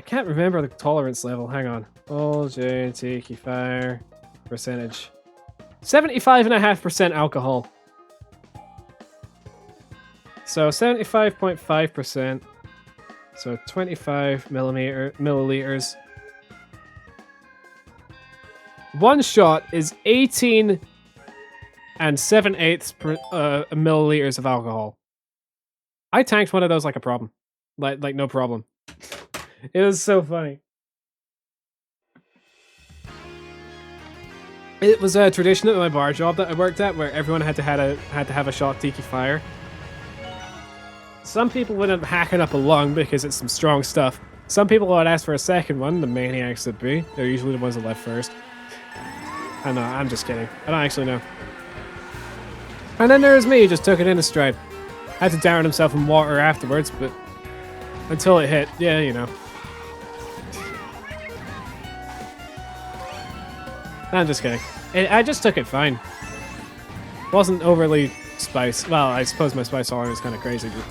Speaker 1: can't remember the tolerance level. Hang on. Old J Tiki Fire percentage. 75.5% alcohol. So 75.5%. So 25 milliliters. One shot is 18 and 7/8 milliliters of alcohol. I tanked one of those like a problem. Like no problem. It was so funny. It was a tradition at my bar job that I worked at where everyone had to have a shot Tiki Fire. Some people would end up hacking up a lung because it's some strong stuff. Some people would ask for a second one, the maniacs that be. They're usually the ones that left first. I know, I'm just kidding. I don't actually know. And then there was me who just took it in a stride. Had to drown himself in water afterwards, but until it hit, yeah, you know. I'm just kidding. I just took it fine. Wasn't overly spice. Well, I suppose my spice tolerance is kind of crazy, but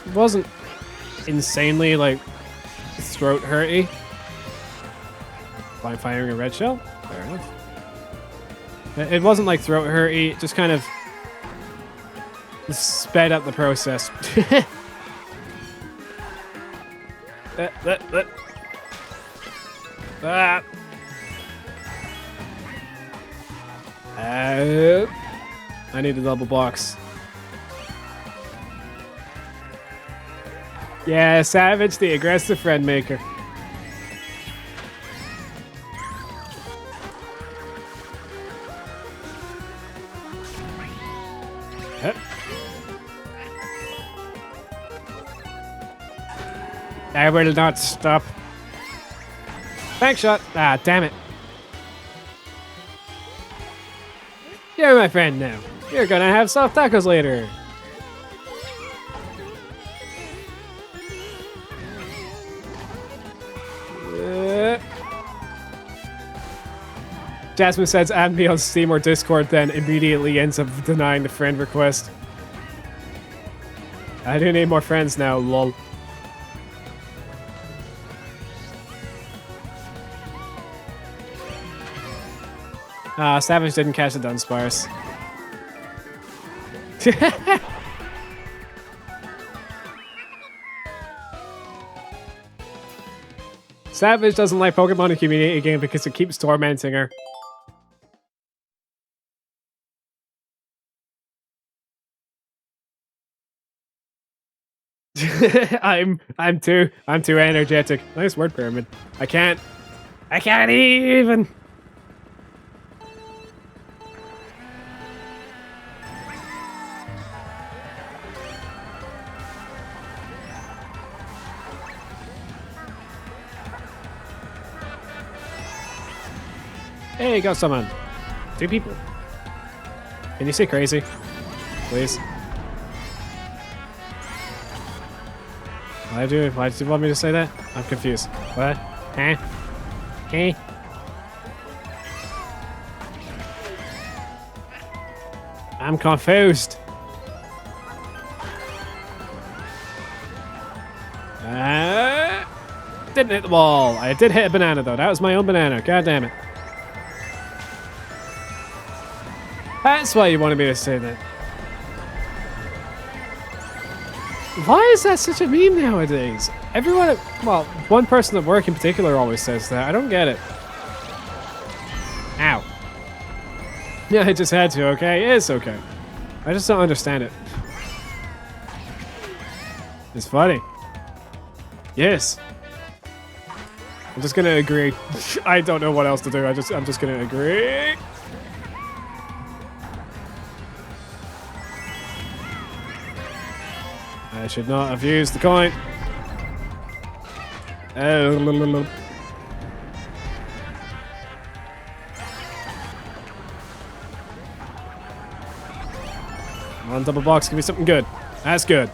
Speaker 1: it wasn't insanely, like, throat hurty. By firing a red shell? Fair enough. It wasn't like throat hurty, it just kind of sped up the process. I need a double box. Yeah, Savage, the aggressive friend maker. I will not stop. Bank shot. Ah, damn it. You're my friend now. You're gonna have soft tacos later. Jasmine says add me on Steam or Discord, then immediately ends up denying the friend request. I do need more friends now, lol. Savage didn't catch the Dunsparce. Savage doesn't like Pokemon Community game because it keeps tormenting her. I'm too energetic. Nice word pyramid. I can't even. Hey, got someone. 2 people. Can you say crazy? Please. Why do you want me to say that? I'm confused. What? Huh? Hey? I'm confused. Didn't hit the wall. I did hit a banana though. That was my own banana. God damn it. That's why you wanted me to say that. Why is that such a meme nowadays? Everyone, well, one person at work in particular always says that. I don't get it. Ow. Yeah, I just had to, okay? It's okay. I just don't understand it. It's funny. Yes. I'm just gonna agree. I don't know what else to do. I'm just gonna agree. I should not have used the coin. Oh. Come on, double box. Give me something good. That's good.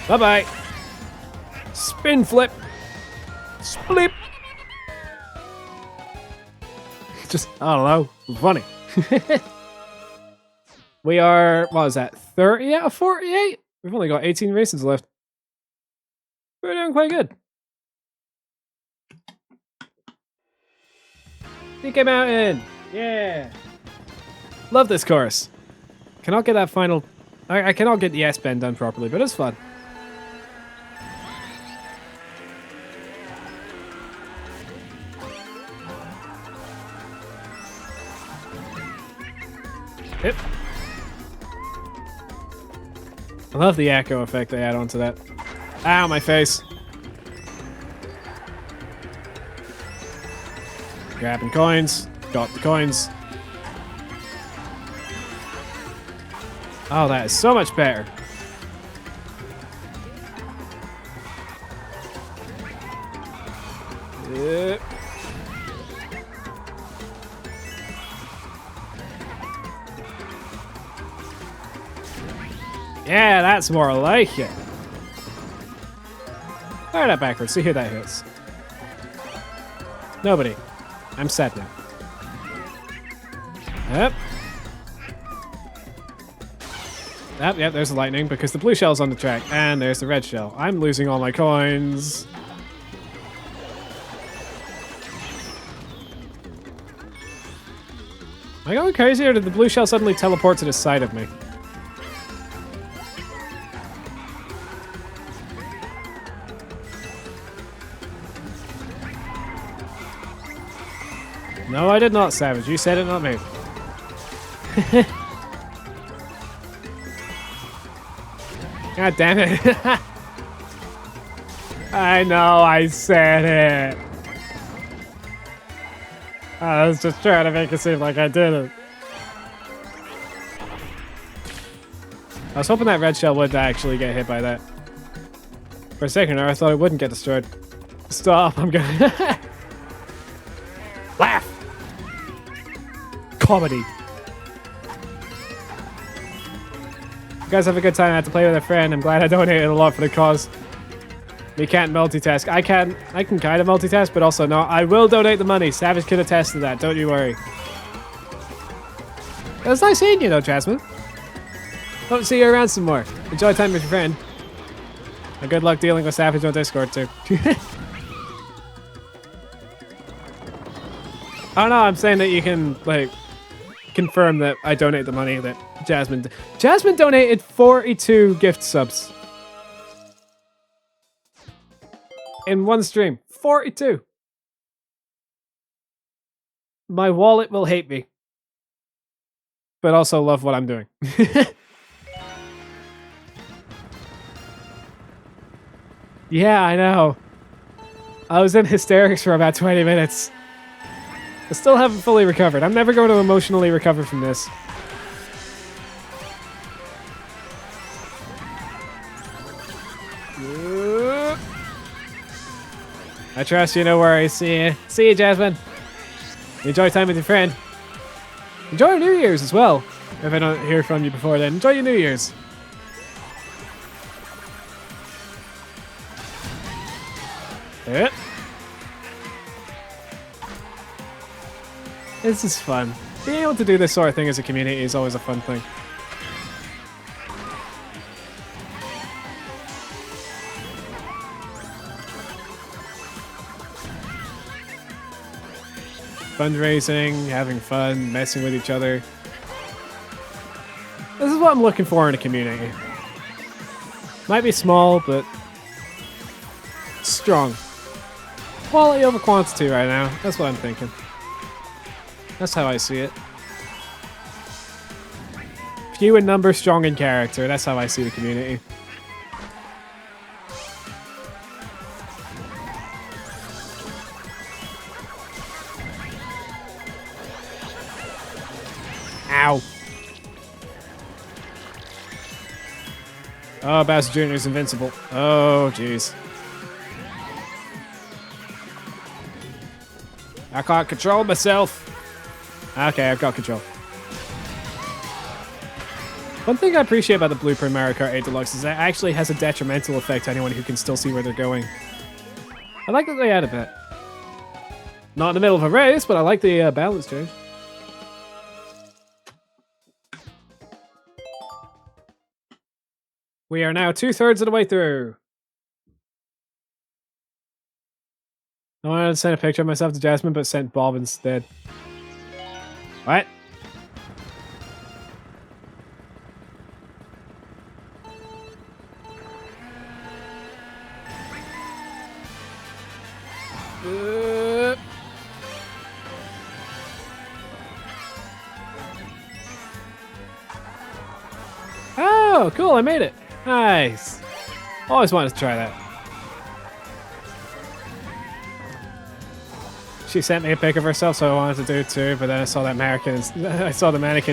Speaker 1: Bye-bye. Spin flip. Split. Just, I don't know. Funny. We are, what is that, 30 out of 48? We've only got 18 races left. We're doing quite good. DK Mountain! Yeah! Love this course. Cannot get that final... I cannot get the S-bend done properly, but it's fun. Yep. I love the echo effect they add onto that. Ow, my face. Grabbing coins. Got the coins. Oh, that is so much better. Yep. Yeah, that's more like it. Fire that backwards, see who that hits. Nobody. I'm sad now. Yep. Yep, there's the lightning because the blue shell's on the track. And there's the red shell. I'm losing all my coins. Am I going crazy or did the blue shell suddenly teleport to the side of me? No, I did not, Savage. You said it, not me. God damn it. I know, I said it. I was just trying to make it seem like I didn't. I was hoping that red shell would actually get hit by that. For a second there, I thought it wouldn't get destroyed. Stop, I'm gonna... Laugh! Comedy. You guys have a good time. I had to play with a friend. I'm glad I donated a lot for the cause. You can't multitask. I can kind of multitask, but also not. I will donate the money. Savage can attest to that. Don't you worry. It was nice seeing you though, Jasmine. Hope to see you around some more. Enjoy time with your friend. And good luck dealing with Savage on Discord too. Oh no, I'm saying that you can, like, confirm that I donate the money that Jasmine... Jasmine donated 42 gift subs. In one stream. 42. My wallet will hate me. But also love what I'm doing. Yeah, I know. I was in hysterics for about 20 minutes. I still haven't fully recovered. I'm never going to emotionally recover from this. I trust you, no worries. See you. See you, Jasmine. Enjoy time with your friend. Enjoy New Year's as well. If I don't hear from you before then. Enjoy your New Year's. Yeah. This is fun. Being able to do this sort of thing as a community is always a fun thing. fundraising, having fun, messing with each other. This is what I'm looking for in a community. Might be small, but strong. Quality over quantity right now. That's what I'm thinking. That's how I see it. Few in number, strong in character. That's how I see the community. Ow. Oh, Bowser Jr. is invincible. Oh, jeez. I can't control myself. Okay, I've got control. One thing I appreciate about the Blueprint Mario Kart 8 Deluxe is that it actually has a detrimental effect to anyone who can still see where they're going. I like that they added that. Not in the middle of a race, but I like the balance change. We are now 2/3 of the way through. I wanted to send a picture of myself to Jasmine, but sent Bob instead. What? Oh, cool, I made it. Nice. Always wanted to try that. She sent me a pic of herself, so I wanted to do it too, but then I saw that mannequin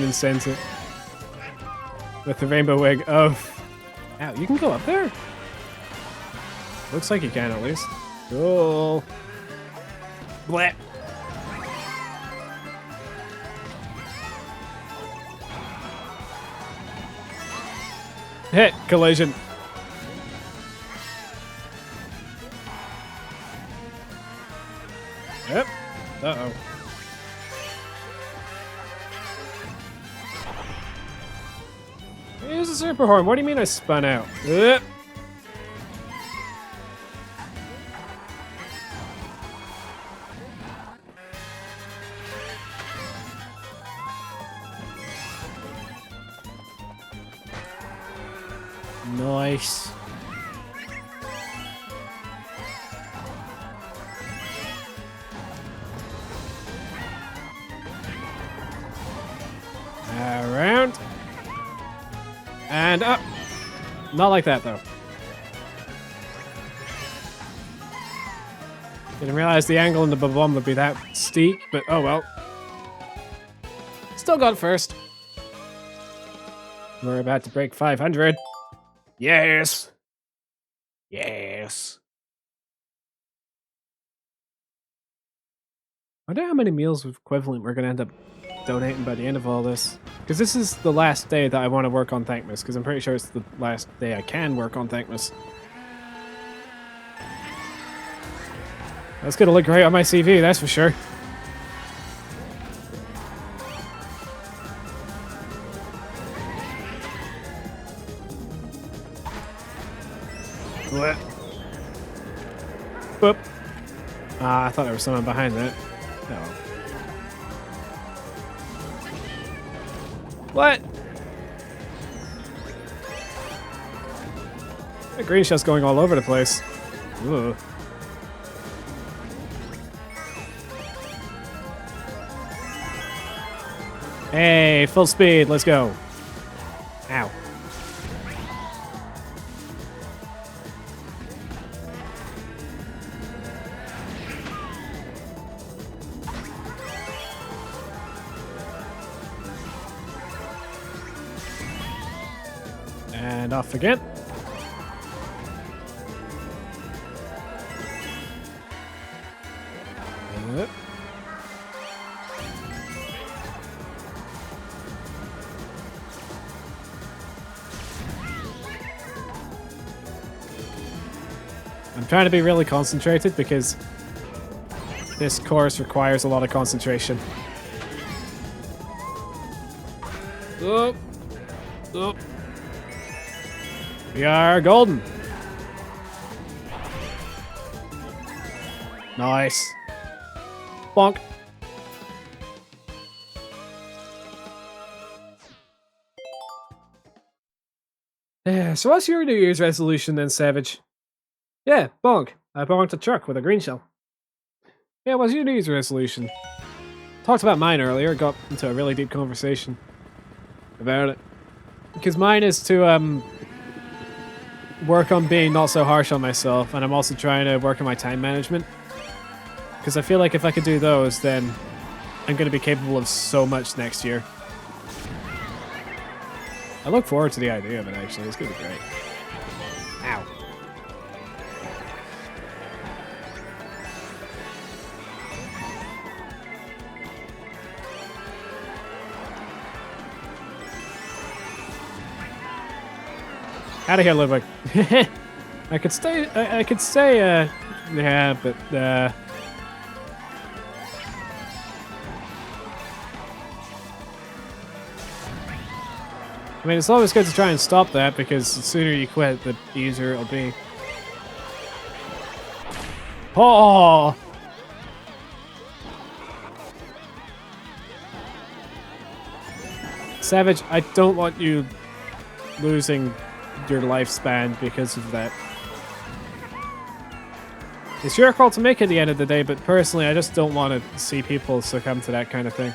Speaker 1: and sent it. With the rainbow wig. Oh. Ow, you can go up there? Looks like you can at least. Cool. Bleh. Hit. Collision. Yep. Uh-oh. Here's a super horn. What do you mean I spun out? Nice. Around. And up. Not like that, though. Didn't realize the angle in the bomb would be that steep, but oh well. Still got first. We're about to break 500. Yes. Yes. I wonder how many meals equivalent we're going to end up donating by the end of all this. Because this is the last day that I want to work on Thankmas, because I'm pretty sure it's the last day I can work on Thankmas. That's going to look great on my CV, that's for sure. What? Boop. I thought there was someone behind that. Oh. What? The green shell's going all over the place. Ooh. Hey, full speed, let's go. Ow. And off again. I'm trying to be really concentrated because this course requires a lot of concentration. Oh. Oh. We are golden. Nice. Bonk. So what's your New Year's resolution then, Savage? Yeah, bonk. I bonked a truck with a green shell. Yeah, what's your New Year's resolution? Talked about mine earlier, got into a really deep conversation about it. Because mine is to work on being not so harsh on myself, and I'm also trying to work on my time management. Because I feel like if I could do those, then I'm going to be capable of so much next year. I look forward to the idea of it, actually. It's going to be great. Ow. Out of here, Ludwig. I could stay, yeah, but, I mean, it's always good to try and stop that, because the sooner you quit, the easier it'll be. Oh! Savage, I don't want you losing your lifespan because of that. It's your call to make at the end of the day, but personally, I just don't want to see people succumb to that kind of thing.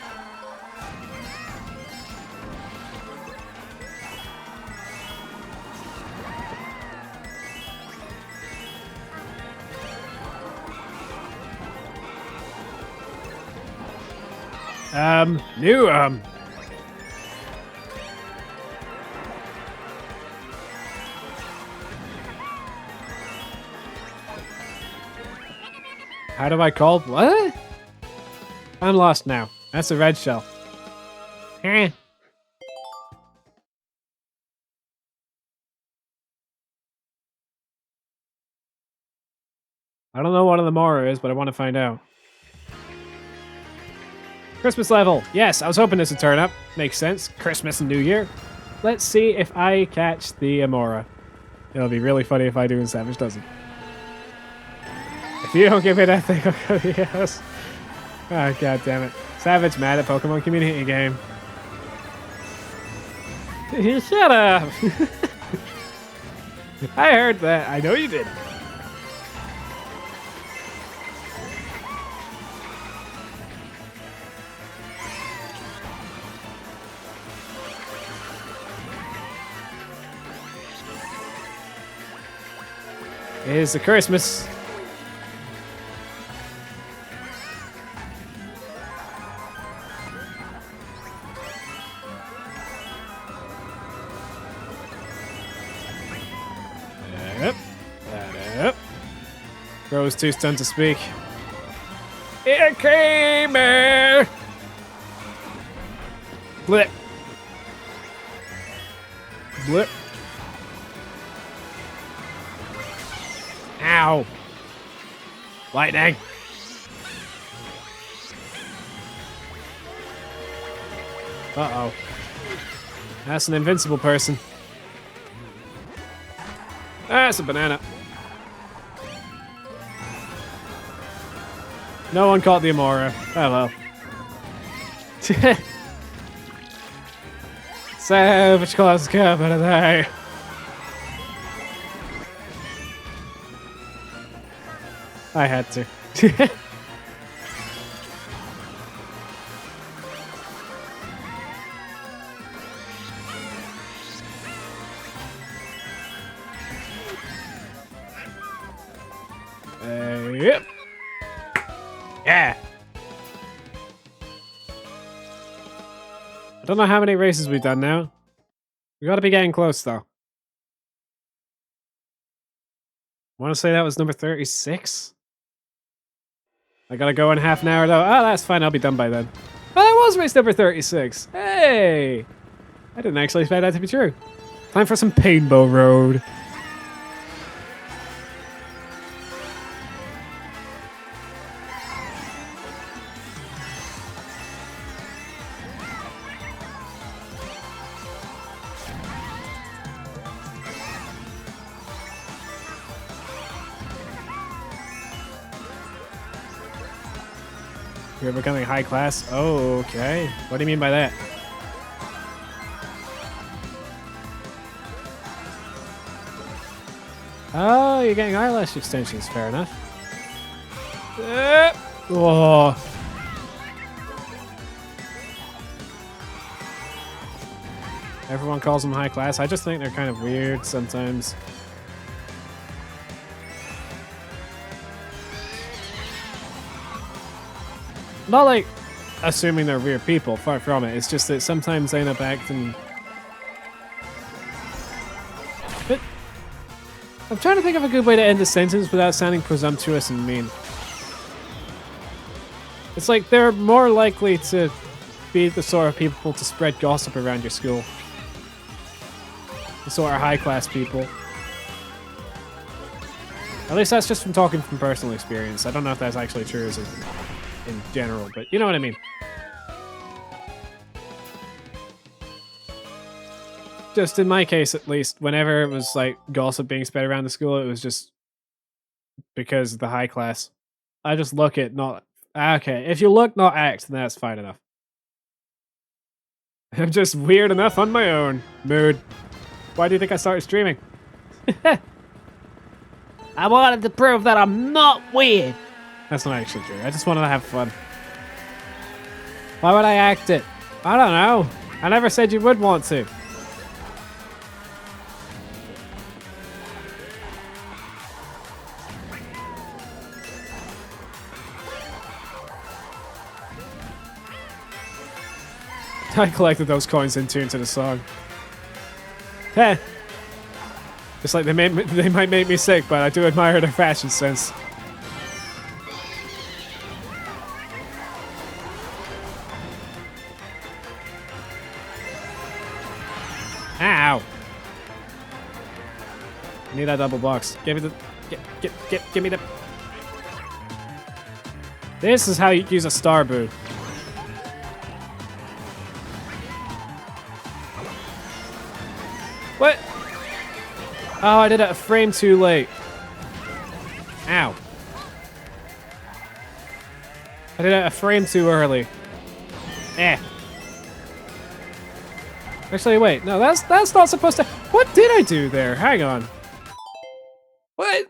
Speaker 1: How do I call? What? I'm lost now. That's a red shell. Eh. I don't know what an Amora is, but I want to find out. Christmas level. Yes, I was hoping this would turn up. Makes sense. Christmas and New Year. Let's see if I catch the Amora. It'll be really funny if I do and Savage doesn't. If you don't give me that thing, I'll go to your house. Oh, god damn it. Savage mad at Pokemon Community game. Shut up! I heard that. I know you did. Here's the Christmas. Yep. Crow's too stunned to speak. It came here. Blip. Blip. Ow. Lightning. Uh-oh. That's an invincible person. That's a banana. No one caught the Amora. Oh well. Savage Claus coming today. I had to. Yep. Yeah. I don't know how many races we've done now. We gotta be getting close though. I want to say that was number 36. I gotta go in half an hour though. Oh, that's fine. I'll be done by then. Oh, that was race number 36. Hey! I didn't actually expect that to be true. Time for some Painbow Road. You're becoming high class? Oh, okay. What do you mean by that? Oh, you're getting eyelash extensions. Fair enough. Oh. Everyone calls them high class. I just think they're kind of weird sometimes. Not like assuming they're weird people, far from it. It's just that sometimes they end up acting... But I'm trying to think of a good way to end a sentence without sounding presumptuous and mean. It's like they're more likely to be the sort of people to spread gossip around your school. The sort of high-class people. At least that's just from talking from personal experience. I don't know if that's actually true as in general, but you know what I mean. Just in my case, at least, whenever it was like gossip being spread around the school, it was just because of the high class. I just look at not... Okay, if you look, not act, then that's fine enough. I'm just weird enough on my own. Mood. Why do you think I started streaming?
Speaker 2: I wanted to prove that I'm not weird.
Speaker 1: That's not actually true. I just wanted to have fun. Why would I act it? I don't know. I never said you would want to. I collected those coins in tune to the song. Heh. Just like they might make me sick, but I do admire their fashion sense. Ow! I need that double box. Give me the... Give me the... This is how you use a star boo. What? Oh, I did it a frame too late. Ow. I did it a frame too early. Eh. Actually, wait. No, that's not supposed to... What did I do there? Hang on. What?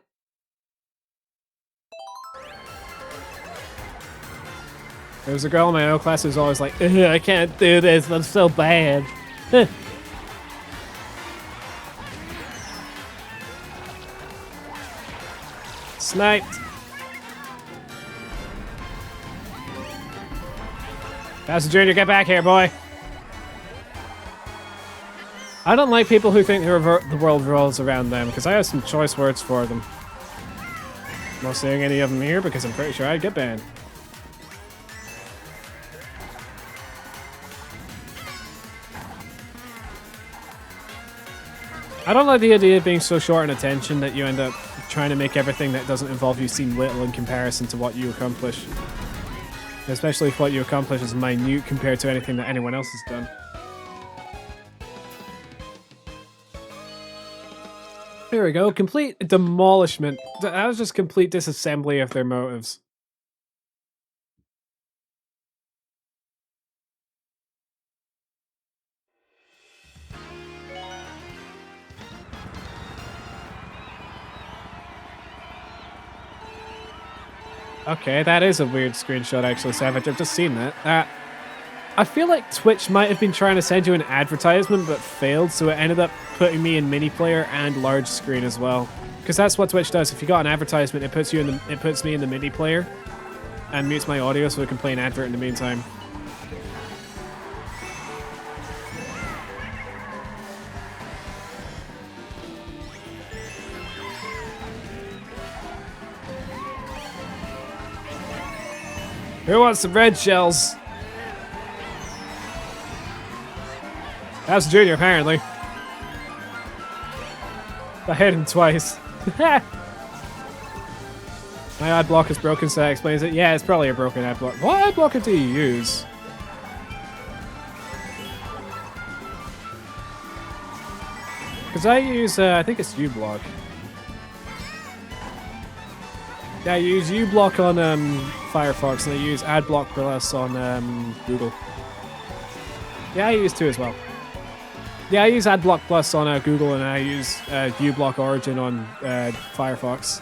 Speaker 1: There was a girl in my own class who's always like, I can't do this, I'm so bad. Sniped. Pastor Junior, get back here, boy. I don't like people who think the world revolves around them, because I have some choice words for them. I'm not saying any of them here, because I'm pretty sure I'd get banned. I don't like the idea of being so short in attention that you end up trying to make everything that doesn't involve you seem little in comparison to what you accomplish. Especially if what you accomplish is minute compared to anything that anyone else has done. Here we go. Complete demolishment. That was just complete disassembly of their motives. Okay, that is a weird screenshot actually, Savage. I've just seen that. I feel like Twitch might have been trying to send you an advertisement but failed, so it ended up putting me in mini player and large screen as well. Because that's what Twitch does. If you got an advertisement, it puts me in the mini player and mutes my audio so it can play an advert in the meantime. Who wants some red shells? That's Junior, apparently. I hit him twice. My ad block is broken, so that explains it. Yeah, it's probably a broken ad block. What ad blocker do you use? Because I use, I think it's uBlock. Yeah, I use uBlock on Firefox, and I use AdBlock Plus on Google. Yeah, I use two as well. Yeah, I use AdBlock Plus on Google, and I use uBlock Origin on Firefox.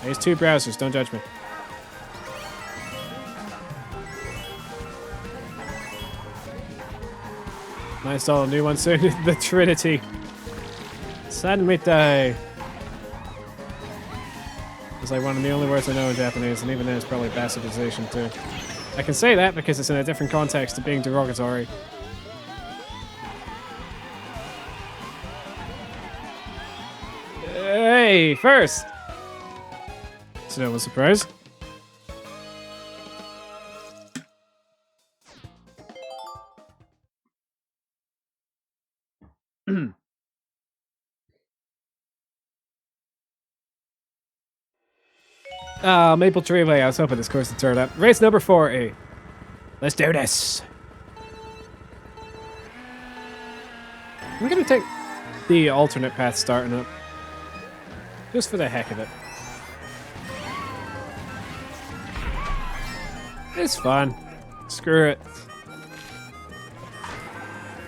Speaker 1: I use 2 browsers, don't judge me. I install a new one soon. The Trinity. Send me die. It's like one of the only words I know in Japanese, and even then it's probably bastardization too. I can say that because it's in a different context to being derogatory. Hey, first! It's no surprise. Maple Tree Way. I was hoping this course would turn up. Race number 40. Let's do this. I'm gonna take the alternate path starting up. Just for the heck of it. It's fun. Screw it.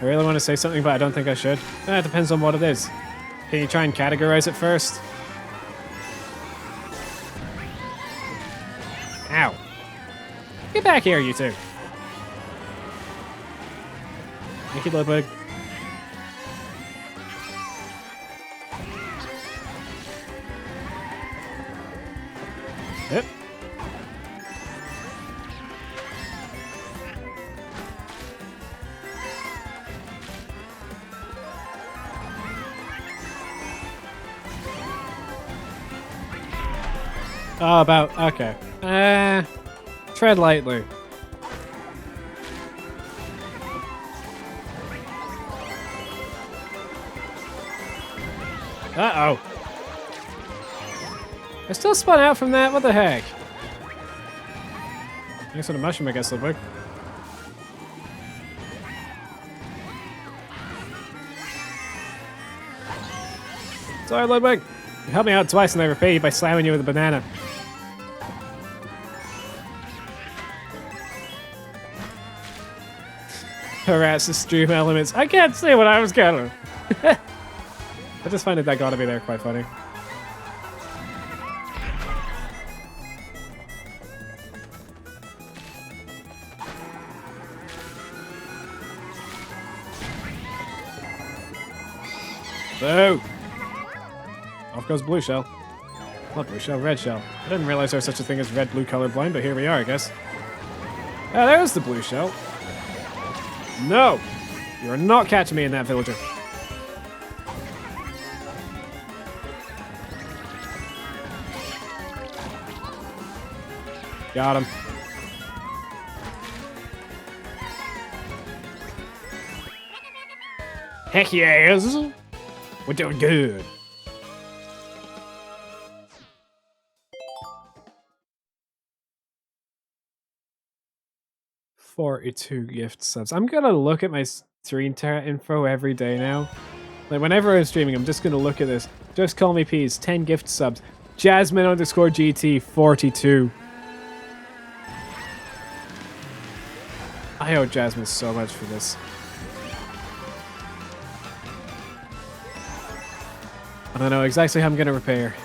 Speaker 1: I really want to say something, but I don't think I should. It depends on what it is. Can you try and categorize it first? Ow. Get back here, you two. Thank you, Ludwig. Yep. Oh, about, okay. Tread lightly. Uh-oh. I still spun out from that? What the heck? Thanks for the mushroom, I guess, Ludwig. Sorry, Ludwig. You helped me out twice and I repay you by slamming you with a banana. Harass the stream elements. I can't say what I was gonna. I just find that gotta be there quite funny. Boo! Off goes blue shell. Not blue shell, red shell. I didn't realize there was such a thing as red-blue colorblind, but here we are, I guess. Ah, there's the blue shell. No! You are not catching me in that, villager. Got him. Heck yes! We're doing good. $42 gift subs. I'm gonna look at my stream chat info every day now. Like, whenever I'm streaming, I'm just gonna look at this. Just call me Peas, 10 gift subs. Jasmine_GT 42. I owe Jasmine so much for this. I don't know exactly how I'm gonna repay her.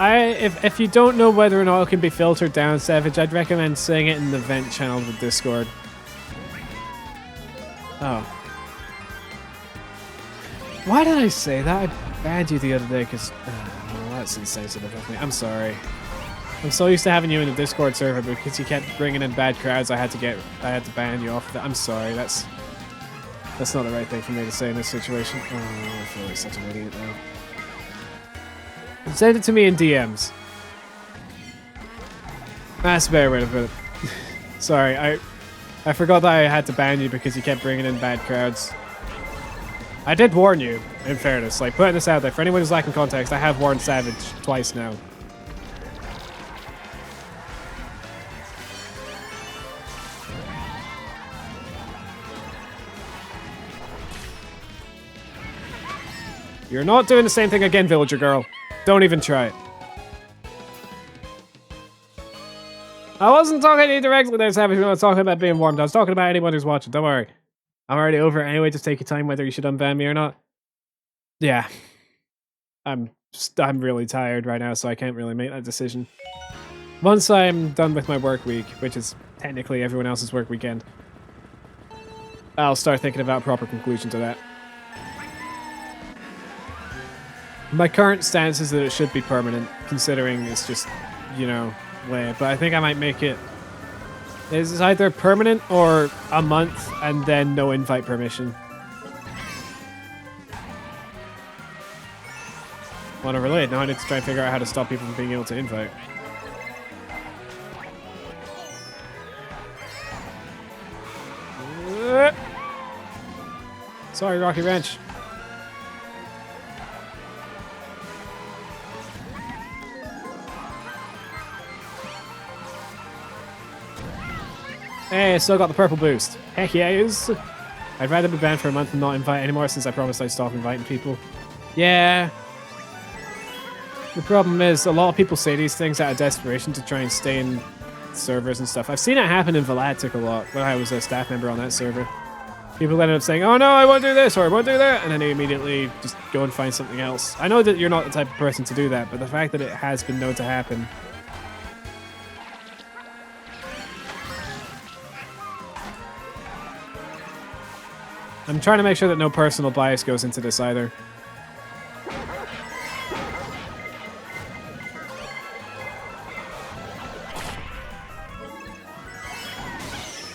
Speaker 1: If you don't know whether or not it can be filtered down, Savage, I'd recommend saying it in the vent channel of the Discord. Oh. Why did I say that? I banned you the other day because... well, that's insensitive of me. I'm sorry. I'm so used to having you in the Discord server, but because you kept bringing in bad crowds, I had to ban you off of that. I'm sorry. That's not the right thing for me to say in this situation. Oh, I feel like such an idiot now. Send it to me in DMs. That's a better way to put it. Sorry, I forgot that I had to ban you because you kept bringing in bad crowds. I did warn you, in fairness. Like, putting this out there, for anyone who's lacking context, I have warned Savage twice now. You're not doing the same thing again, villager girl. Don't even try it. I wasn't talking to you directly there, Savage, when I was talking about being warmed. I was talking about anyone who's watching. Don't worry. I'm already over it anyway. Just take your time whether you should unban me or not. Yeah. I'm really tired right now, so I can't really make that decision. Once I'm done with my work week, which is technically everyone else's work weekend, I'll start thinking about a proper conclusion to that. My current stance is that it should be permanent, considering it's just, you know, way. But I think I might make it. It's either permanent or a month and then no invite permission. Want to relate? Now I need to try and figure out how to stop people from being able to invite. Sorry, Rocky Wrench. Hey, I still got the purple boost. Heck yes. I'd rather be banned for a month and not invite anymore since I promised I'd stop inviting people. Yeah. The problem is a lot of people say these things out of desperation to try and stay in servers and stuff. I've seen it happen in Valatic a lot when I was a staff member on that server. People ended up saying, oh no, I won't do this or I won't do that, and then they immediately just go and find something else. I know that you're not the type of person to do that, but the fact that it has been known to happen. I'm trying to make sure that no personal bias goes into this either.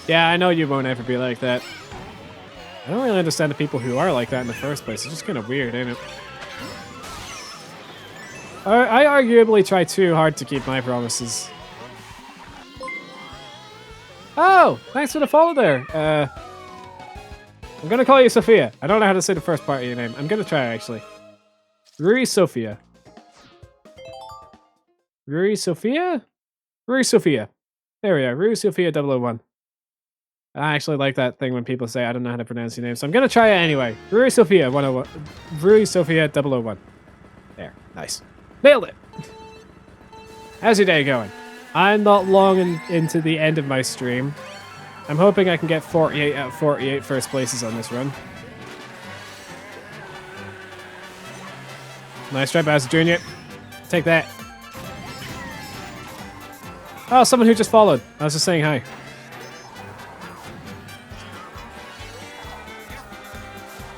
Speaker 1: Yeah, I know you won't ever be like that. I don't really understand the people who are like that in the first place. It's just kind of weird, ain't it? I arguably try too hard to keep my promises. Oh, thanks for the follow there. I'm gonna call you Sophia. I don't know how to say the first part of your name. I'm gonna try, actually. Ruri Sophia. Ruri Sophia? Ruri Sophia. There we are. Ruri Sophia 001. I actually like that thing when people say I don't know how to pronounce your name, so I'm gonna try it anyway. Ruri Sophia 101. Ruri Sophia 001. There. Nice. Nailed it. How's your day going? I'm not long into the end of my stream. I'm hoping I can get 48 out of 48 first places on this run. Nice try, Bowser Jr. Take that. Oh, someone who just followed. I was just saying hi.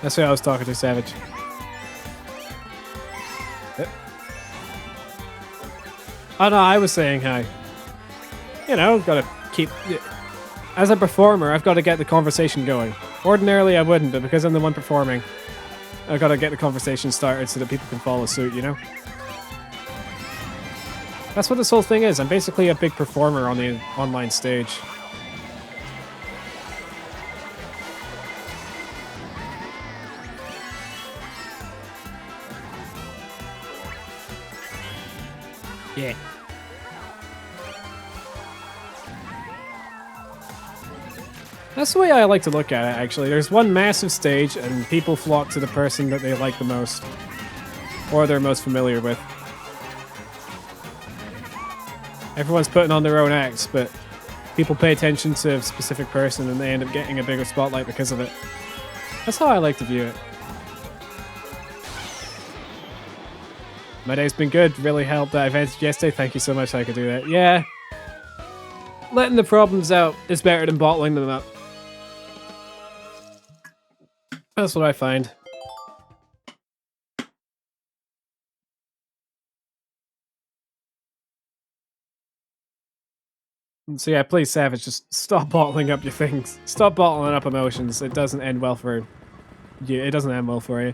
Speaker 1: That's who I was talking to, Savage. Oh no, I was saying hi. You know, gotta keep... As a performer, I've got to get the conversation going. Ordinarily, I wouldn't, but because I'm the one performing, I've got to get the conversation started so that people can follow suit, you know? That's what this whole thing is. I'm basically a big performer on the online stage. Yeah. That's the way I like to look at it, actually. There's one massive stage, and people flock to the person that they like the most. Or they're most familiar with. Everyone's putting on their own acts, but people pay attention to a specific person, and they end up getting a bigger spotlight because of it. That's how I like to view it. My day's been good. Really helped that I vented yesterday. Thank you so much I could do that. Yeah. Letting the problems out is better than bottling them up. That's what I find. So yeah, please, Savage, just stop bottling up your things. Stop bottling up emotions. It doesn't end well for you. It doesn't end well for you.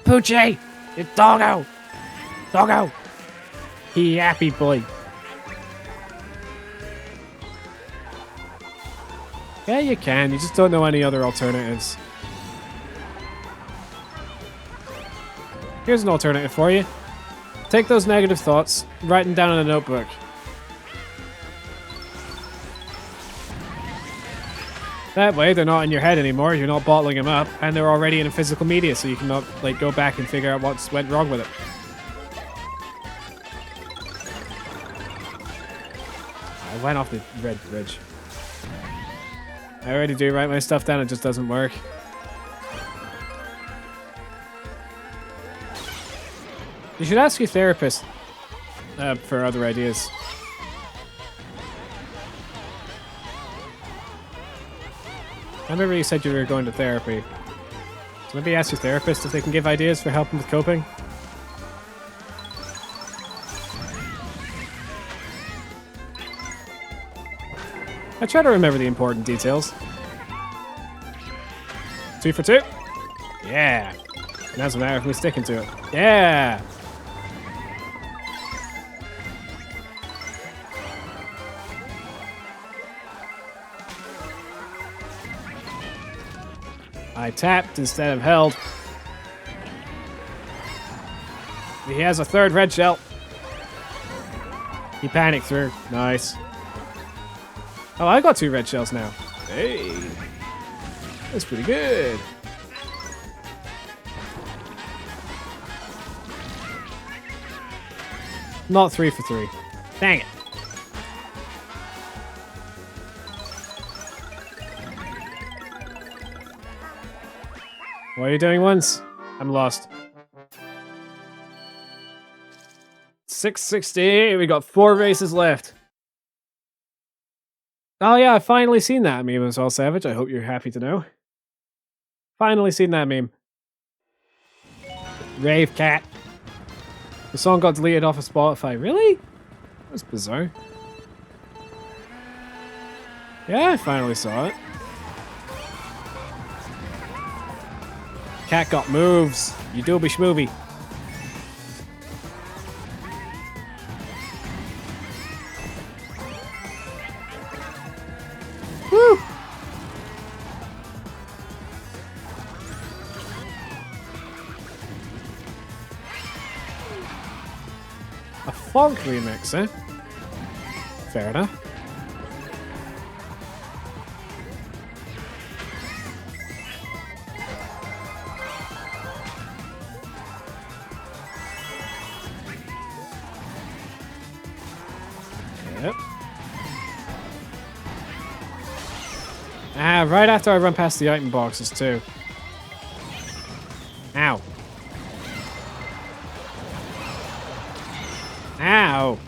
Speaker 2: Poochie! It's Doggo! Doggo!
Speaker 1: He happy boy. Yeah, you can. You just don't know any other alternatives. Here's an alternative for you. Take those negative thoughts, write them down in a notebook. That way, they're not in your head anymore, you're not bottling them up, and they're already in a physical media, so you can not, like, go back and figure out what went wrong with it. I went off the red bridge. I already do write my stuff down, it just doesn't work. You should ask your therapist for other ideas. I remember you said you were going to therapy. So maybe ask your therapist if they can give ideas for helping with coping. I try to remember the important details. 2 for 2. Yeah. Now it's a matter of me sticking to it. Yeah. I tapped instead of held. He has a 3rd red shell. He panicked through. Nice. Oh, I got 2 red shells now. Hey. That's pretty good. Not 3 for 3. Dang it. What are you doing once? I'm lost. 660. We got 4 races left. Oh yeah, I've finally seen that meme as well, Savage. I hope you're happy to know. Finally seen that meme. Rave Cat. The song got deleted off of Spotify. Really? That's bizarre. Yeah, I finally saw it. Cat got moves. You dooby schmoovy. Woo! A funk remix, eh? Fair enough. Yep. Ah, right after I run past the item boxes too. Ow. Ow.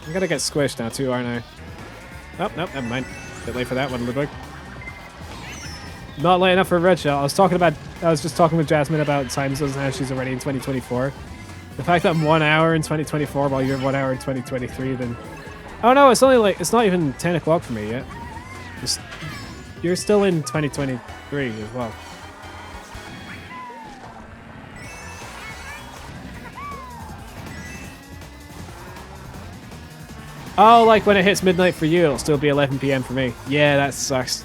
Speaker 1: I'm gonna get squished now too, aren't I? Oh, nope, never mind. Bit late for that one, Ludwig. Not late enough for a red shell. I was just talking with Jasmine about time zones and how she's already in 2024. The fact that I'm 1 hour in 2024 while you're 1 hour in 2023, then... Oh no, it's only like, it's not even 10 o'clock for me yet. You're still in 2023 as well. Oh, like when it hits midnight for you, it'll still be 11 PM for me. Yeah, that sucks.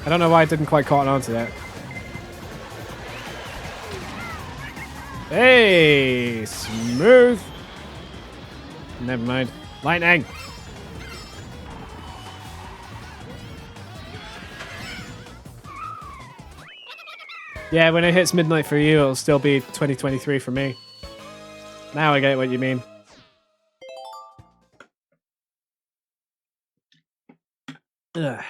Speaker 1: I don't know why I didn't quite caught on to that. Hey, smooth. Never mind. Lightning. Yeah, when it hits midnight for you, it'll still be 2023 for me. Now I get what you mean. Ugh.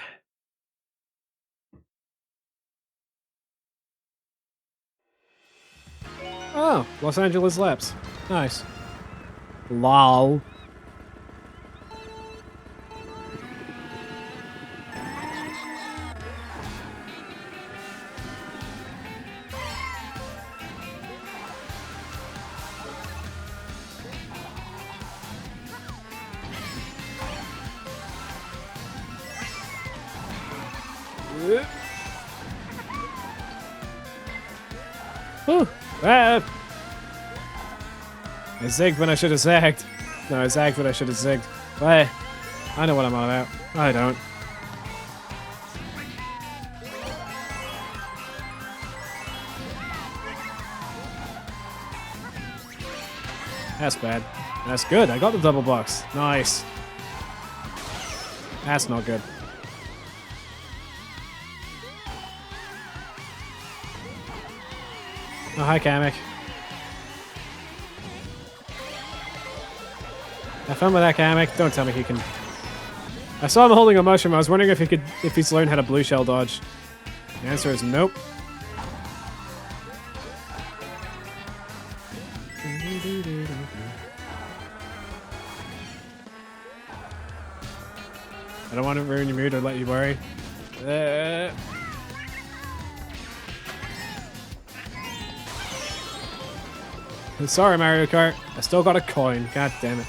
Speaker 1: Oh, Los Angeles Labs. Nice. Lol. Whew. I zigged when I should have zagged. No, I zagged when I should have zigged. But I know what I'm on about. I don't. That's bad. That's good. I got the double box. Nice. That's not good. Oh, hi, Kamek. Have fun with that, Kamek. Don't tell me he can. I saw him holding a mushroom. I was wondering if he's learned how to blue shell dodge. The answer is nope. I don't want to ruin your mood or let you worry. Sorry, Mario Kart. I still got a coin. God damn it.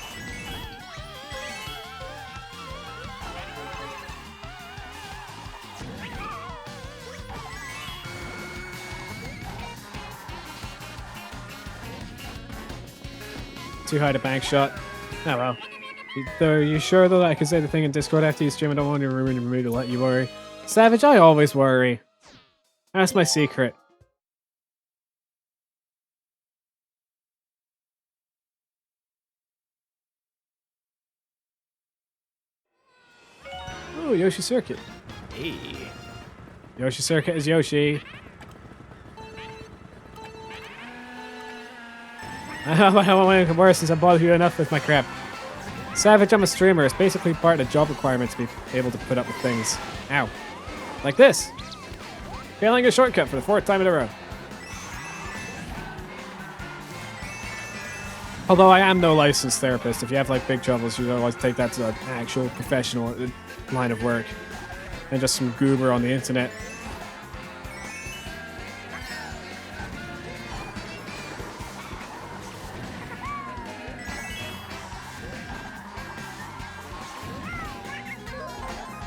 Speaker 1: Too high to bank shot. Oh well. Are you sure though that I can say the thing in Discord after you stream? I don't want to ruin your mood or let you worry. Savage, I always worry. That's my secret. Oh, Yoshi Circuit.
Speaker 2: Hey.
Speaker 1: Yoshi Circuit is Yoshi. I don't want to worse since I bothered you enough with my crap. Savage, I'm a streamer. It's basically part of the job requirement to be able to put up with things. Ow. Like this. Failing a shortcut for the 4th time in a row. Although I am no licensed therapist. If you have like big troubles, you always take that to an actual professional line of work. And just some goober on the internet.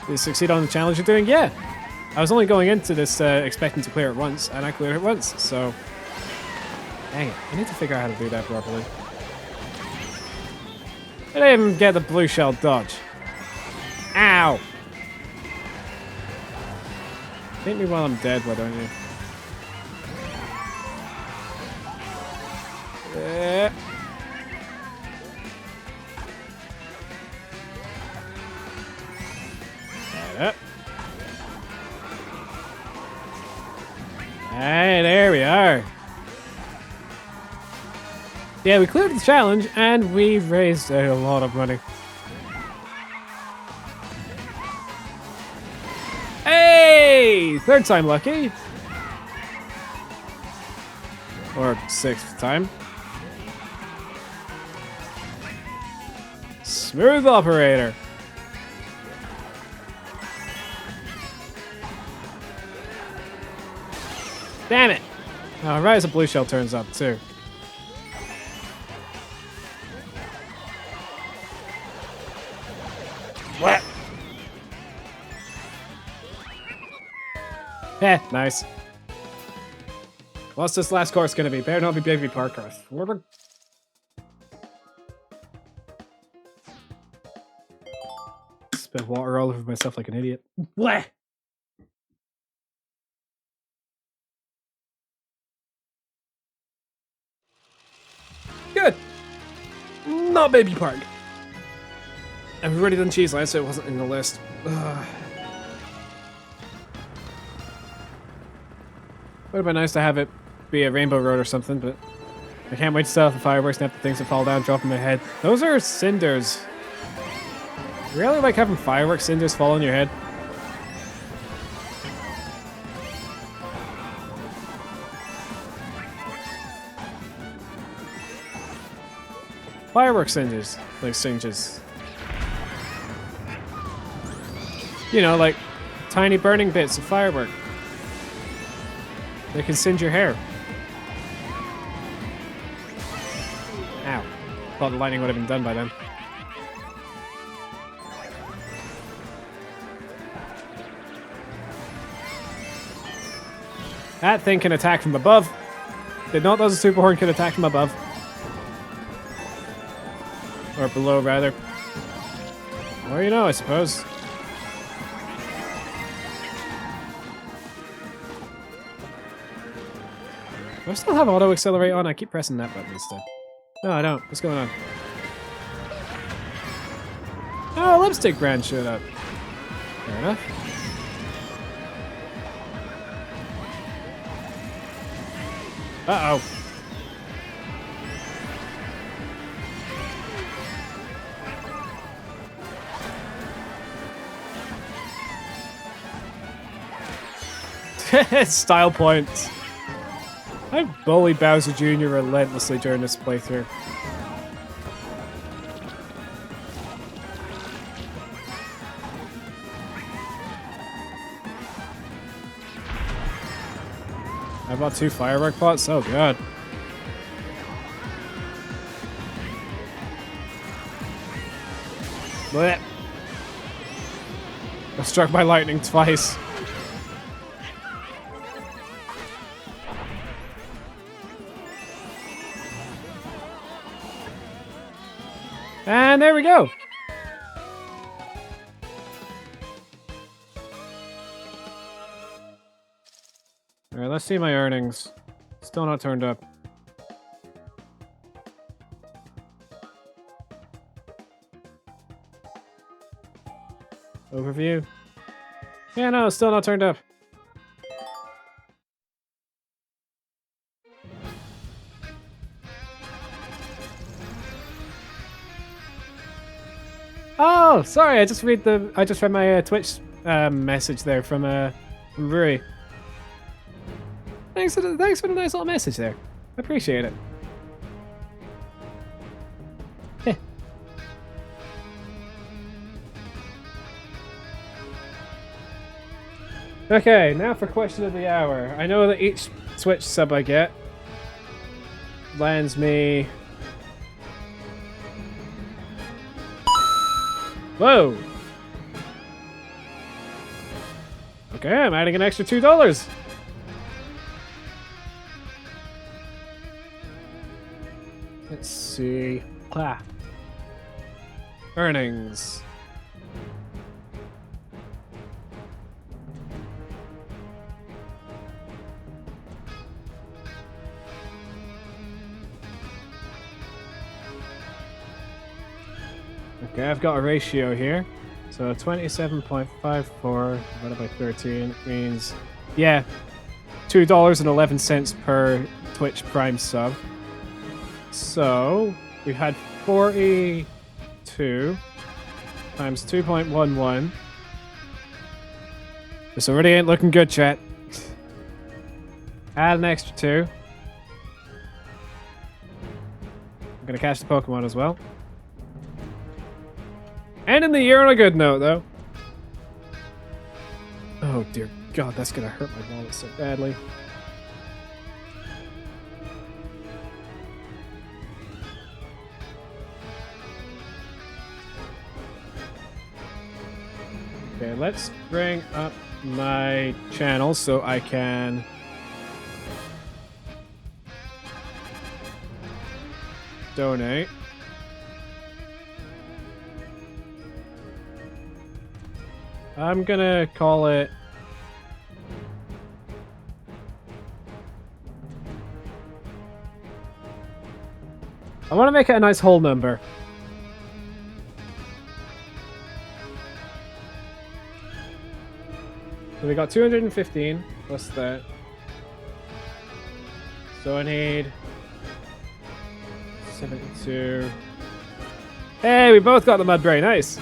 Speaker 1: Did you succeed on the challenge you're doing? Yeah. I was only going into this expecting to clear it once, and I cleared it once, so... Dang it. I need to figure out how to do that properly. I didn't even get the blue shell dodge. Ow! Hit me while I'm dead, why don't you? Yeah. Up. Hey, there we are. Yeah, we cleared the challenge and we raised a lot of money. Hey! 3rd time lucky. Or 6th time. Smooth operator. Damn it! Oh, right as a blue shell turns up, too. What? Eh, nice. What's this last course gonna be? Better not be Baby Park Course. Spit water all over myself like an idiot. What? Good. Not Baby Park. I've already done Cheeseland, so it wasn't in the list. Ugh. Would have been nice to have it be a Rainbow Road or something, but I can't wait to set off the fireworks and have the things that fall down drop in my head. Those are cinders. You really like having fireworks cinders fall on your head? Fireworks cinders. Like singes. You know, like tiny burning bits of firework. They can singe your hair. Ow. Thought the lightning would have been done by then. That thing can attack from above. Did not know the super horn can attack from above. Or below, rather. Well, you know, I suppose. Do I still have auto accelerate on? I keep pressing that button instead. No, I don't. What's going on? Oh, lipstick brand showed up. Fair enough. Uh-oh. Style points. I bully Bowser Jr. relentlessly during this playthrough. I bought 2 firework pots? Oh god. Blech. I was struck by lightning twice. And there we go. Alright, let's see my earnings. Still not turned up. Overview. Yeah, no, still not turned up. Oh, sorry. I just read my Twitch message there from Rui. Thanks for the nice little message there. I appreciate it. Heh. Okay, now for question of the hour. I know that each Twitch sub I get lands me. Whoa! Okay, I'm adding an extra $2. Let's see. Earnings. Okay, I've got a ratio here. So 27.54 divided by 13 means, yeah, $2.11 per Twitch Prime sub. So we had 42 times 2.11. This already ain't looking good, chat. Add an extra 2. I'm gonna catch the Pokemon as well. And in the year on a good note, though. Oh dear God, that's gonna hurt my wallet so badly. Okay, let's bring up my channel so I can donate. I'm gonna call it I want to make it a nice whole number. So we got 215 plus that. So I need 72. Hey, we both got the Mudbray, nice.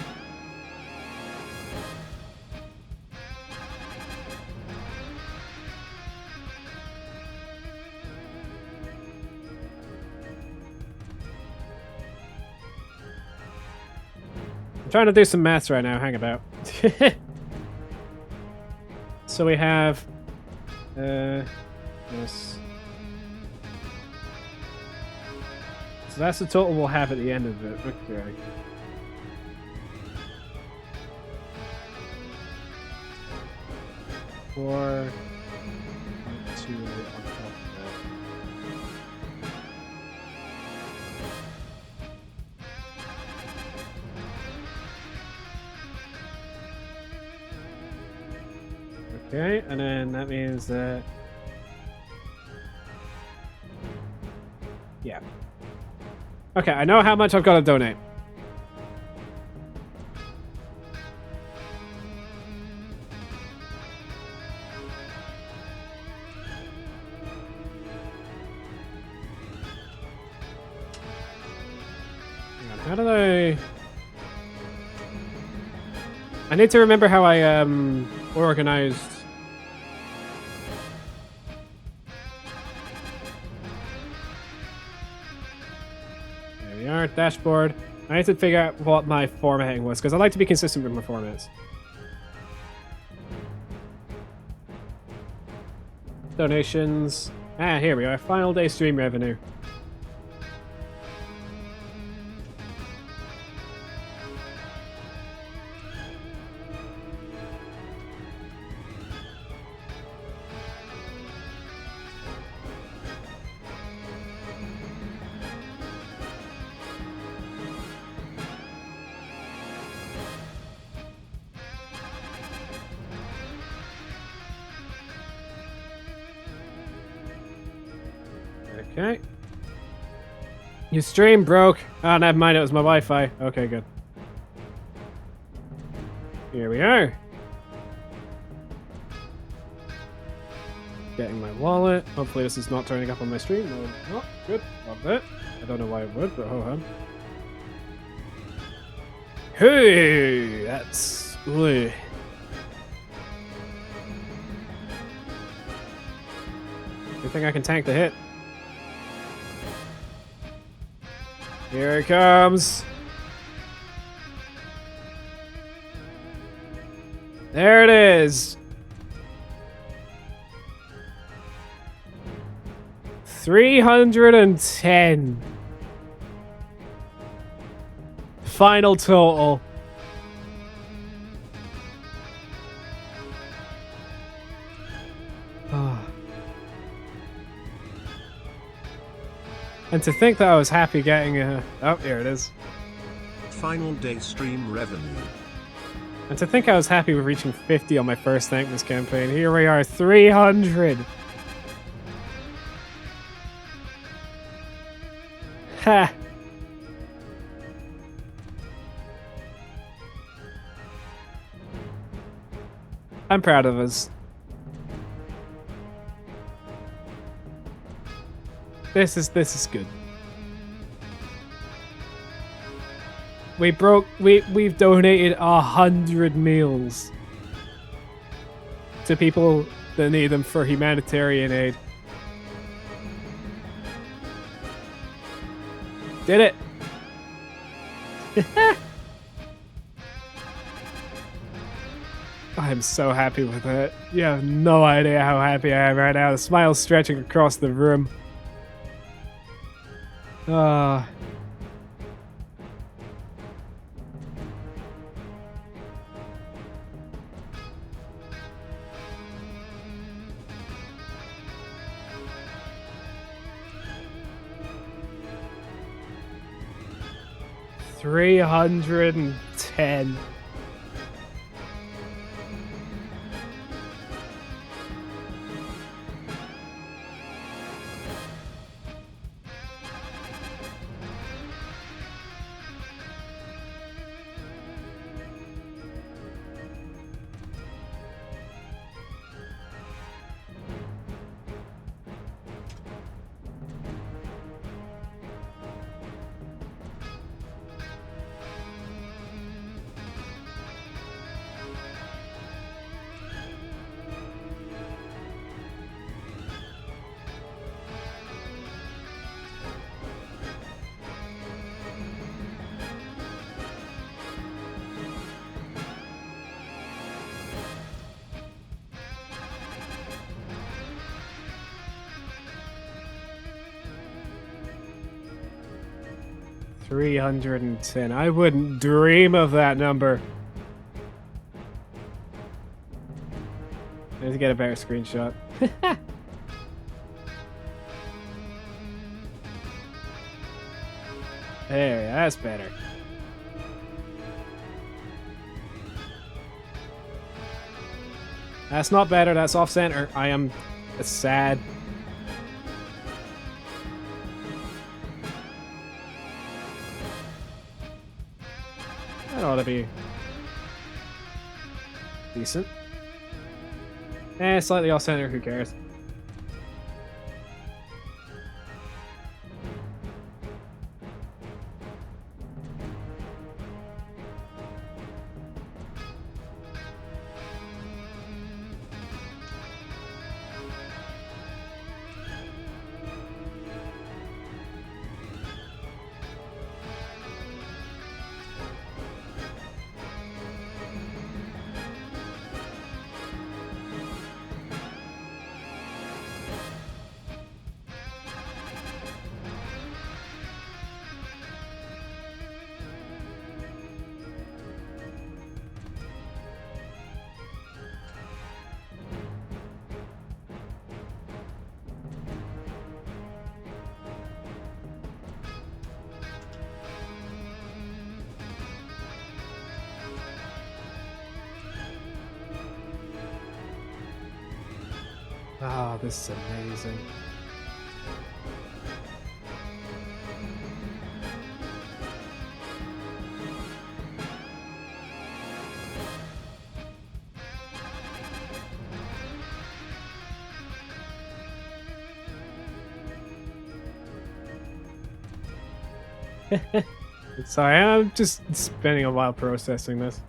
Speaker 1: I'm trying to do some maths right now, hang about. So we have this. So that's the total we'll have at the end of it. Okay. Four. 2 on top of that. Okay, and then that means that... Yeah. Okay, I know how much I've got to donate. Hang on, how did I need to remember how I organized we are. Dashboard. I need to figure out what my formatting was, because I like to be consistent with my formats. Donations. Ah, here we are. Final day stream revenue. Okay. Your stream broke. Oh, never mind. It was my Wi-Fi. Okay, good. Here we are. Getting my wallet. Hopefully this is not turning up on my stream. No, it's not. Good. Love it. I don't know why it would, but ho hum. Hey! That's... Ugh. Good thing I can tank the hit. Here it comes. There it is. 310. Final total. And to think that I was happy getting a... Oh, here it is.
Speaker 3: Final day stream revenue.
Speaker 1: And to think I was happy with reaching 50 on my first Thankmas campaign. Here we are, 300. Ha! I'm proud of us. This is good. We've donated 100 meals to people that need them for humanitarian aid. Did it. I'm so happy with it. You have no idea how happy I am right now. The smile's stretching across the room. 310. $310. I wouldn't dream of that number. I need to get a better screenshot. There, that's better. That's not better, that's off center. I am sad. That ought to be decent. Slightly off center, who cares? Ah, this is amazing. Sorry, I'm just spending a while processing this.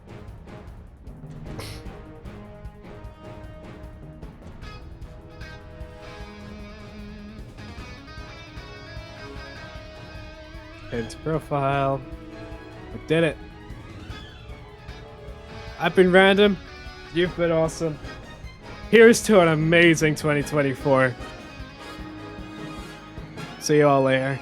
Speaker 1: Into profile. I did it. I've been random. You've been awesome. Here's to an amazing 2024. See you all later.